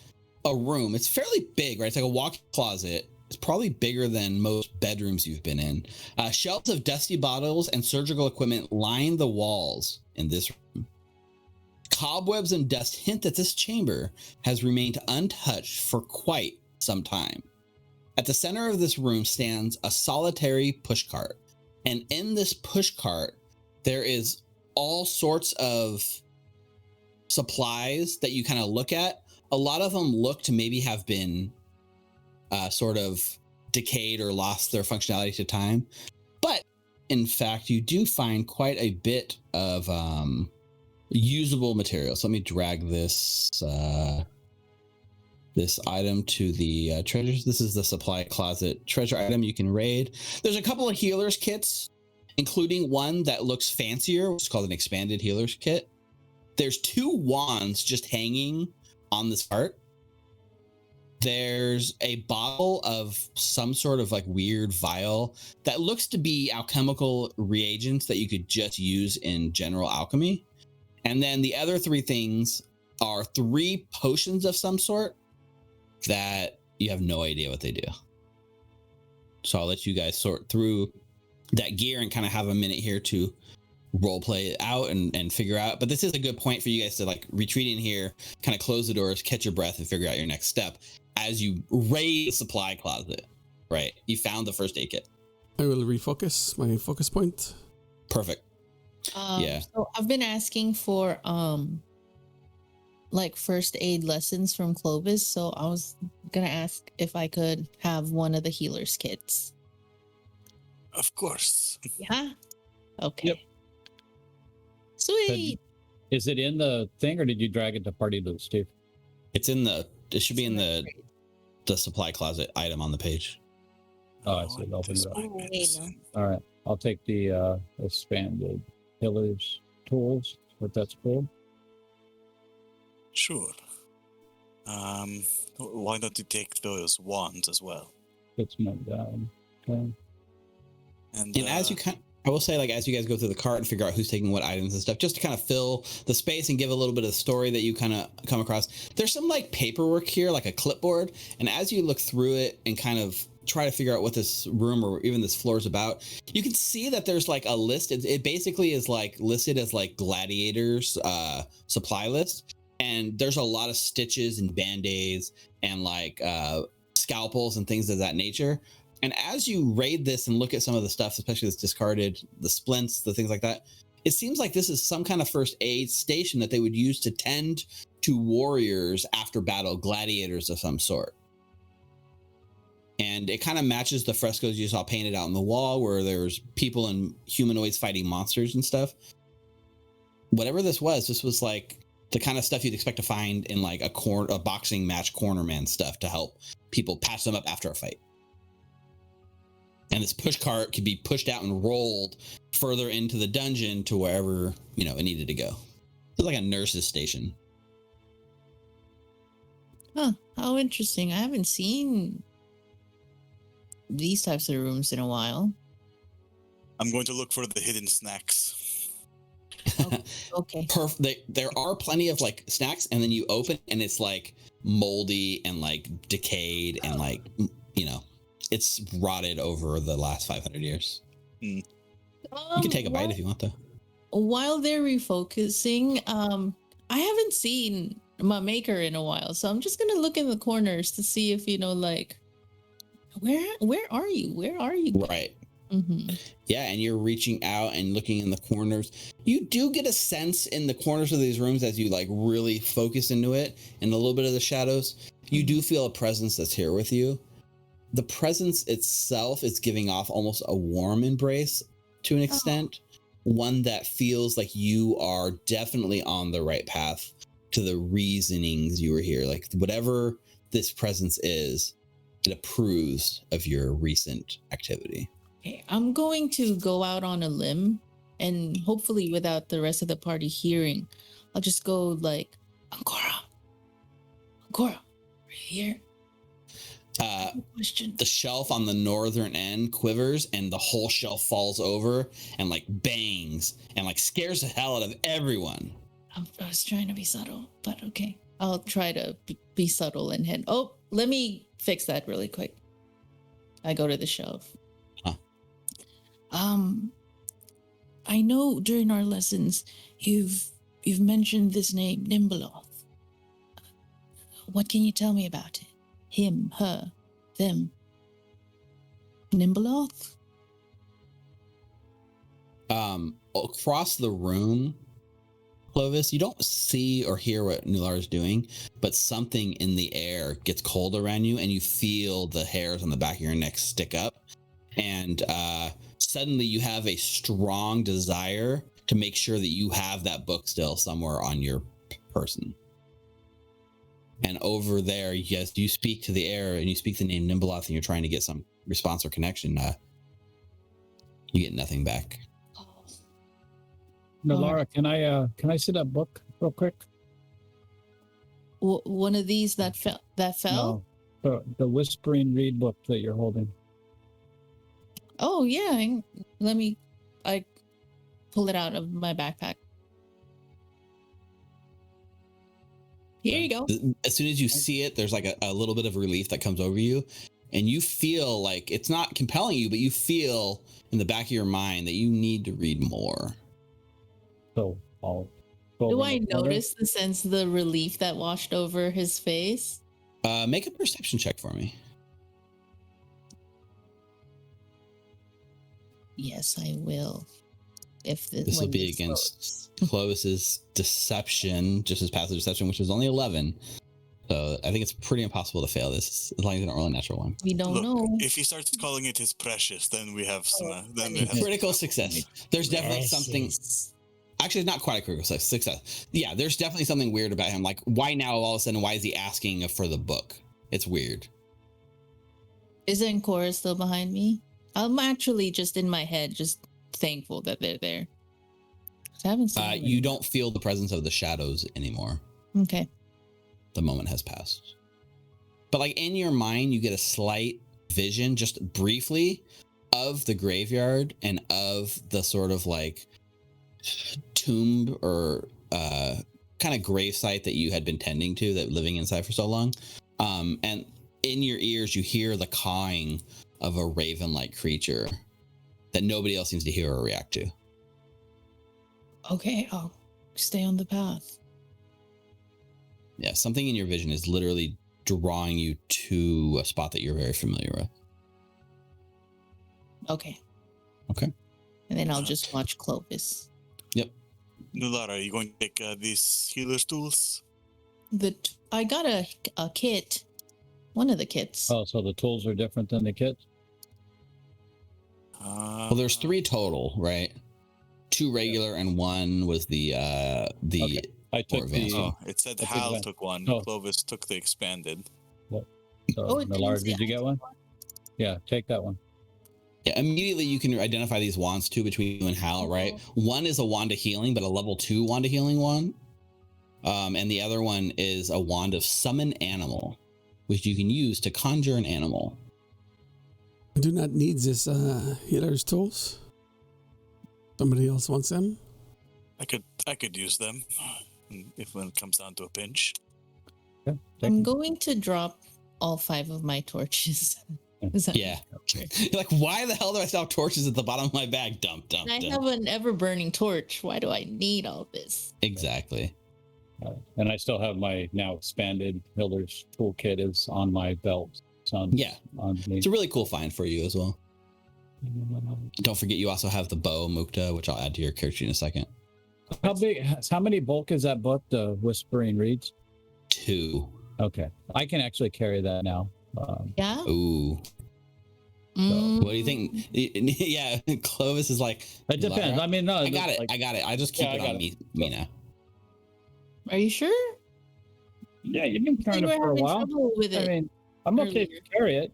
a room. It's fairly big, right? It's like a walk-in closet. It's probably bigger than most bedrooms you've been in. Shelves of dusty bottles and surgical equipment line the walls in this room. Cobwebs and dust hint that this chamber has remained untouched for quite some time. At the center of this room stands a solitary pushcart. And in this pushcart, there is all sorts of supplies that you kind of look at. A lot of them look to maybe have been sort of decayed or lost their functionality to time. But in fact, you do find quite a bit of usable materials. So let me drag this this item to the treasures. This is the supply closet treasure item you can raid. There's a couple of healers kits, including one that looks fancier, which is called an expanded healers kit. There's 2 wands just hanging on this cart. There's a bottle of some sort of like weird vial that looks to be alchemical reagents that you could just use in general alchemy. And then the other 3 things are 3 potions of some sort that you have no idea what they do. So I'll let you guys sort through that gear and kind of have a minute here to role play it out and figure out. But this is a good point for you guys to like retreat in here, kind of close the doors, catch your breath, and figure out your next step as you raid the supply closet. Right, you found the first aid kit. I will refocus my focus point. Perfect. Yeah. So I've been asking for like first aid lessons from Clovis. So I was gonna ask if I could have one of the healer's kits. Of course. Yeah. Okay. Yep. Sweet. Is it in the thing, or did you drag it to party loot, Steve? It should be in the supply closet item on the page. Oh, I see. It opened it up. Oh, wait, no. All right. I'll take the expanded pillars tools, but that's cool. Sure. Why don't you take those wands as well? It's my down. Okay. And as you I will say, like, as you guys go through the cart and figure out who's taking what items and stuff, just to kind of fill the space and give a little bit of the story that you kind of come across. There's some like paperwork here, like a clipboard, and as you look through it and kind of try to figure out what this room or even this floor is about, you can see that there's like a list. It basically is like listed as like gladiators supply list, and there's a lot of stitches and band-aids and like scalpels and things of that nature. And as you raid this and look at some of the stuff, especially that's discarded, the splints, the things like that, it seems like this is some kind of first aid station that they would use to tend to warriors after battle, gladiators of some sort. And it kind of matches the frescoes you saw painted out on the wall where there's people and humanoids fighting monsters and stuff. Whatever this was like the kind of stuff you'd expect to find in like a boxing match cornerman stuff to help people patch them up after a fight. And this push cart could be pushed out and rolled further into the dungeon to wherever, it needed to go. It's like a nurse's station. Huh. How interesting. I haven't seen these types of rooms in a while. I'm going to look for the hidden snacks. Okay. There are plenty of like snacks, and then you open and it's like moldy and like decayed and like, it's rotted over the last 500 years. You can take a bite if you want, though. While they're refocusing, I haven't seen my maker in a while, so I'm just gonna look in the corners to see if like, where are you? Where are you? Right. Mm-hmm. Yeah, and you're reaching out and looking in the corners. You do get a sense in the corners of these rooms as you like really focus into it, and a little bit of the shadows. You do feel a presence that's here with you. The presence itself is giving off almost a warm embrace to an extent, one that feels like you are definitely on the right path to the reasonings you were here. Like whatever this presence is, it approves of your recent activity. Okay, I'm going to go out on a limb, and hopefully without the rest of the party hearing, I'll just go like, Ancora, right here. The shelf on the northern end quivers and the whole shelf falls over and like bangs and like scares the hell out of everyone. I was trying to be subtle, but okay. I'll try to be subtle and head. Oh, let me fix that really quick. I go to the shelf. I know during our lessons you've mentioned this name, Nimbaloth. What can you tell me about it? Him, her, them. Nimbaloth? Across the room, Clovis, you don't see or hear what Nular is doing, but something in the air gets cold around you and you feel the hairs on the back of your neck stick up. And suddenly you have a strong desire to make sure that you have that book still somewhere on your person. And over there, yes, you speak to the air and you speak the name Nimbaloth and you're trying to get some response or connection. You get nothing back. No, Laura, can I see that book real quick? One of these that fell? No, the Whispering Reed book that you're holding. Oh yeah, I pull it out of my backpack. Here you go. As soon as you see it, there's like a little bit of relief that comes over you. And you feel like it's not compelling you, but you feel in the back of your mind that you need to read more. So I'll go Do over I in the corner. notice the relief that washed over his face? Make a perception check for me. Yes, I will. If This will when be this against loads. Clovis's deception, just his passive deception, which is only 11. So I think it's pretty impossible to fail this as long as you don't roll a natural one. We don't Look, know. if he starts calling it his precious, then we have some. Then we I mean, have Critical success. There's definitely something. Precious. Actually, not quite a critical success. Yeah, there's definitely something weird about him. Like, why now all of a sudden? Why is he asking for the book? It's weird. Isn't Cora still behind me? I'm actually just in my head, just thankful that they're there. I haven't seen them You in- don't feel the presence of the shadows anymore. Okay. The moment has passed. But like in your mind, you get a slight vision, just briefly, of the graveyard and of the sort of like tomb or kind of grave site that you had been tending to, that living inside for so long. And in your ears, you hear the cawing of a raven-like creature that nobody else seems to hear or react to. Okay, I'll stay on the path. Yeah, something in your vision is literally drawing you to a spot that you're very familiar with. Okay. Okay. And then I'll just watch Clovis. Nulara, are you going to take these healer's tools? I got a kit. One of the kits. Oh, so the tools are different than the kits? Well, there's 3 total, right? 2 regular and 1 was the Okay. I took advanced the. one. Oh, it said I took Hal one. took one. Oh. Clovis took the expanded. So, Oh, it didn't Millard, say did you I get one? Yeah, take that one. Yeah, immediately you can identify these wands too between you and Hal, right? One is a wand of healing, but a level 2 wand of healing wand. And the other one is a wand of summon animal, which you can use to conjure an animal. I do not need this healer's tools. Somebody else wants them? I could use them if when it comes down to a pinch. Yeah, take I'm them. going to drop all 5 of my torches. Is that- Yeah. You're like, why the hell do I still have torches at the bottom of my bag? Dump, dump, And I dump. have an ever-burning torch. Why do I need all this? Exactly. And I still have my now expanded Hilder's toolkit is on my belt. It's on, Yeah. on me. It's a really cool find for you as well. Don't forget you also have the bow, Mukta, which I'll add to your character in a second. How big? How many bulk is that book? The Whispering Reeds. 2. Okay, I can actually carry that now. Yeah? Ooh. Mm. What do you think? Yeah, Clovis is like, It depends. Lara, I mean, no, I got it. like- I got it. I just keep Yeah, I it got on it. me now. Are you sure? Yeah, you've been You carrying it were for a having while. trouble with it. I mean, I'm okay earlier. to carry it.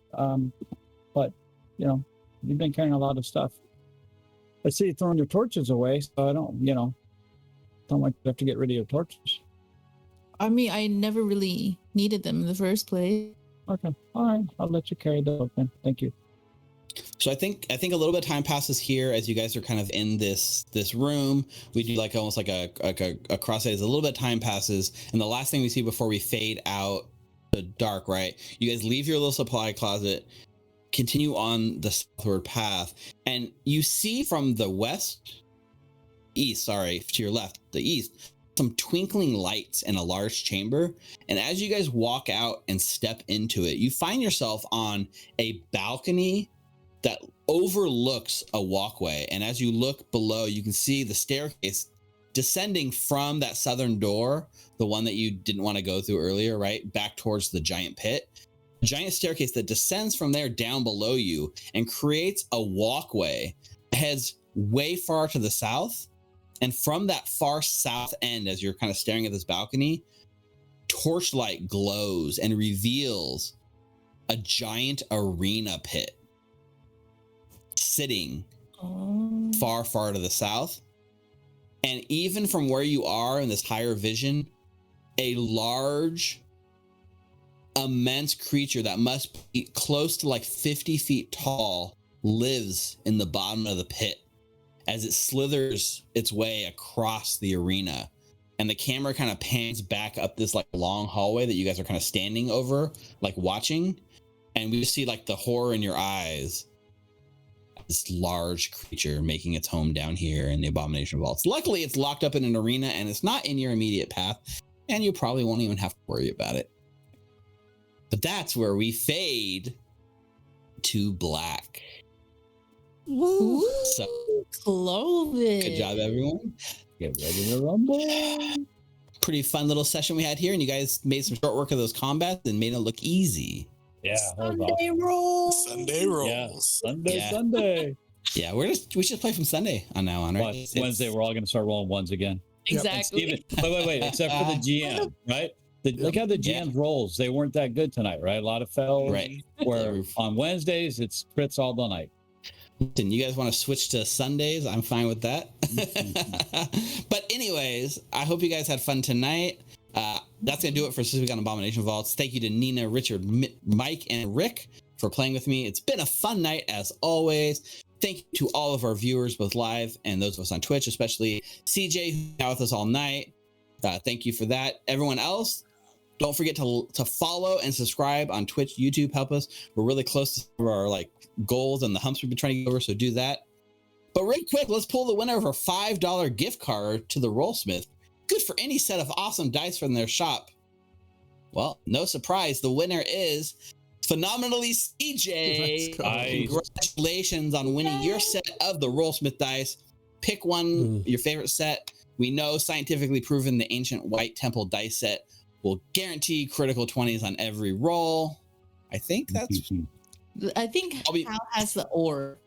But you know, you've been carrying a lot of stuff. I see you throwing your torches away, so I don't, don't like to have to get rid of your torches. I mean, I never really needed them in the first place. Okay, all right, I'll let you carry those then. Thank you. So I think a little bit of time passes here as you guys are kind of in this room. We do like almost like a crossfade. A little bit of time passes, and the last thing we see before we fade out the dark, right? You guys leave your little supply closet, continue on the southward path, and you see from the east, to your left, the east, some twinkling lights in a large chamber. And as you guys walk out and step into it, you find yourself on a balcony that overlooks a walkway. And as you look below, you can see the staircase descending from that southern door, the one that you didn't want to go through earlier, right? Back towards the giant pit. A giant staircase that descends from there down below you and creates a walkway that heads way far to the south. And from that far south end, as you're kind of staring at this balcony, torchlight glows and reveals a giant arena pit sitting far, far to the south. And even from where you are in this higher vision, a large, immense creature that must be close to like 50 feet tall lives in the bottom of the pit as it slithers its way across the arena. And the camera kind of pans back up this like long hallway that you guys are kind of standing over, like watching. And we see like the horror in your eyes this large creature making its home down here in the Abomination Vaults. Luckily, it's locked up in an arena and it's not in your immediate path, and you probably won't even have to worry about it. But that's where we fade to black. Ooh, So, Clovis. good job, everyone. Get ready to rumble. Pretty fun little session we had here, and you guys made some short work of those combats and made it look easy. Yeah, that was Sunday awesome. rolls. Sunday rolls. Yeah, Sunday. Yeah, we should play from Sunday on now on, right? Well, Wednesday, we're all going to start rolling ones again. Exactly. Wait, except for the GM, right? Look how the GM's rolls. They weren't that good tonight, right? A lot of fails. Right. Where on Wednesdays, it's crits all the night. Listen, you guys want to switch to Sundays? I'm fine with that. But anyways, I hope you guys had fun tonight. That's going to do it for this week on Abomination Vaults. Thank you to Ninna, Richard, Mike, and Rick for playing with me. It's been a fun night as always. Thank you to all of our viewers, both live and those of us on Twitch, especially CJ, who's out with us all night. Thank you for that. Everyone else, don't forget to follow and subscribe on Twitch, YouTube. Help us. We're really close to some of our goals and the humps we've been trying to get over, so do that. But real quick, let's pull the winner of our $5 gift card to the Rollsmith. Good for any set of awesome dice from their shop. Well, no surprise, the winner is phenomenally CJ. Congratulations on winning your set of the Rollsmith dice. Pick one, your favorite set. We know scientifically proven the ancient White Temple dice set will guarantee critical 20s on every roll. I think Hal has the orb.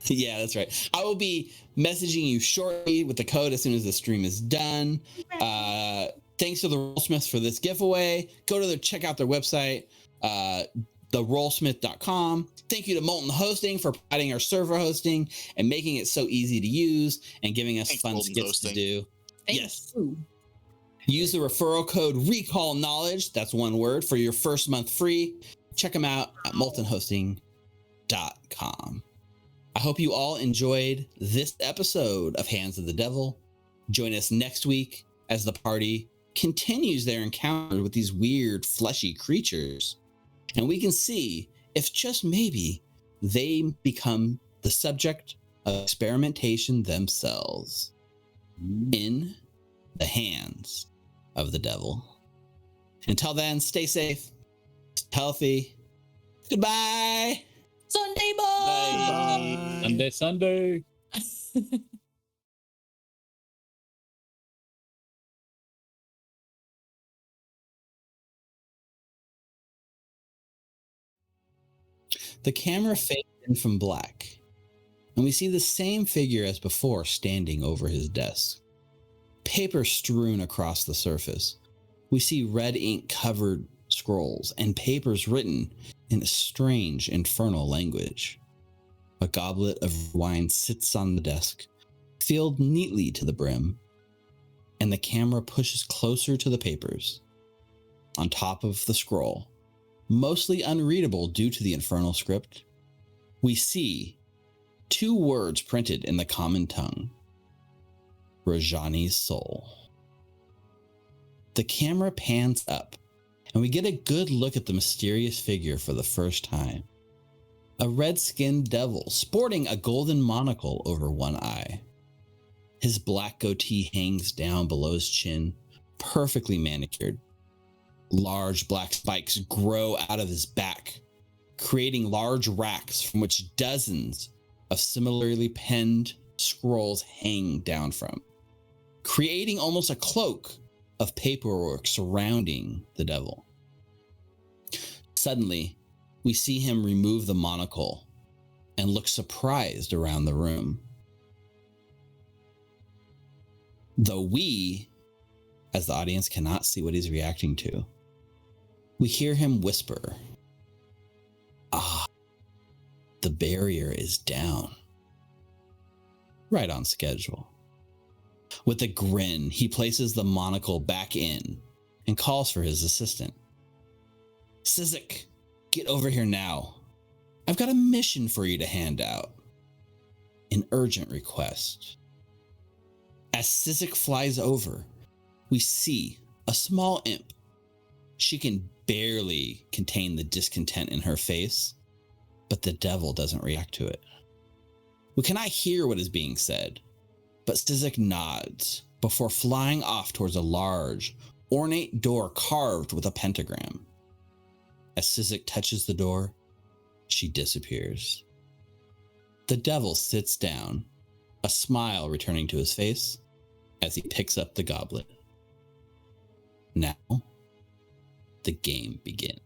Yeah, that's right. I will be messaging you shortly with the code as soon as the stream is done. Thanks to the Rollsmiths for this giveaway. Check out their website, therollsmith.com. Thank you to Molten Hosting for providing our server hosting and making it so easy to use and giving us fun skits to do. Yes. Use the referral code Recall Knowledge. That's one word for your first month free. Check them out at moltenhosting.com. I hope you all enjoyed this episode of Hands of the Devil. Join us next week as the party continues their encounter with these weird fleshy creatures, and we can see if just maybe they become the subject of experimentation themselves in the hands of the devil. Until then, stay safe, stay healthy. Goodbye. Sunday bye. Sunday. The camera fades in from black, and we see the same figure as before standing over his desk. Paper strewn across the surface. We see red ink covered scrolls and papers written in a strange infernal language. A goblet of wine sits on the desk, filled neatly to the brim, and the camera pushes closer to the papers. On top of the scroll, mostly unreadable due to the infernal script, we see two words printed in the common tongue: Rajani's soul. The camera pans up, and we get a good look at the mysterious figure for the first time. A red-skinned devil sporting a golden monocle over one eye. His black goatee hangs down below his chin, perfectly manicured. Large black spikes grow out of his back, creating large racks from which dozens of similarly penned scrolls hang down from, creating almost a cloak of paperwork surrounding the devil. Suddenly, we see him remove the monocle and look surprised around the room. Though we, as the audience, cannot see what he's reacting to, we hear him whisper, "Ah, the barrier is down." Right on schedule. With a grin, he places the monocle back in and calls for his assistant. "Sizik, get over here now. I've got a mission for you to hand out. An urgent request." As Sizik flies over, we see a small imp. She can barely contain the discontent in her face, but the devil doesn't react to it. We cannot hear what is being said, but Sizik nods before flying off towards a large, ornate door carved with a pentagram. As Sizik touches the door, she disappears. The devil sits down, a smile returning to his face as he picks up the goblet. Now, the game begins.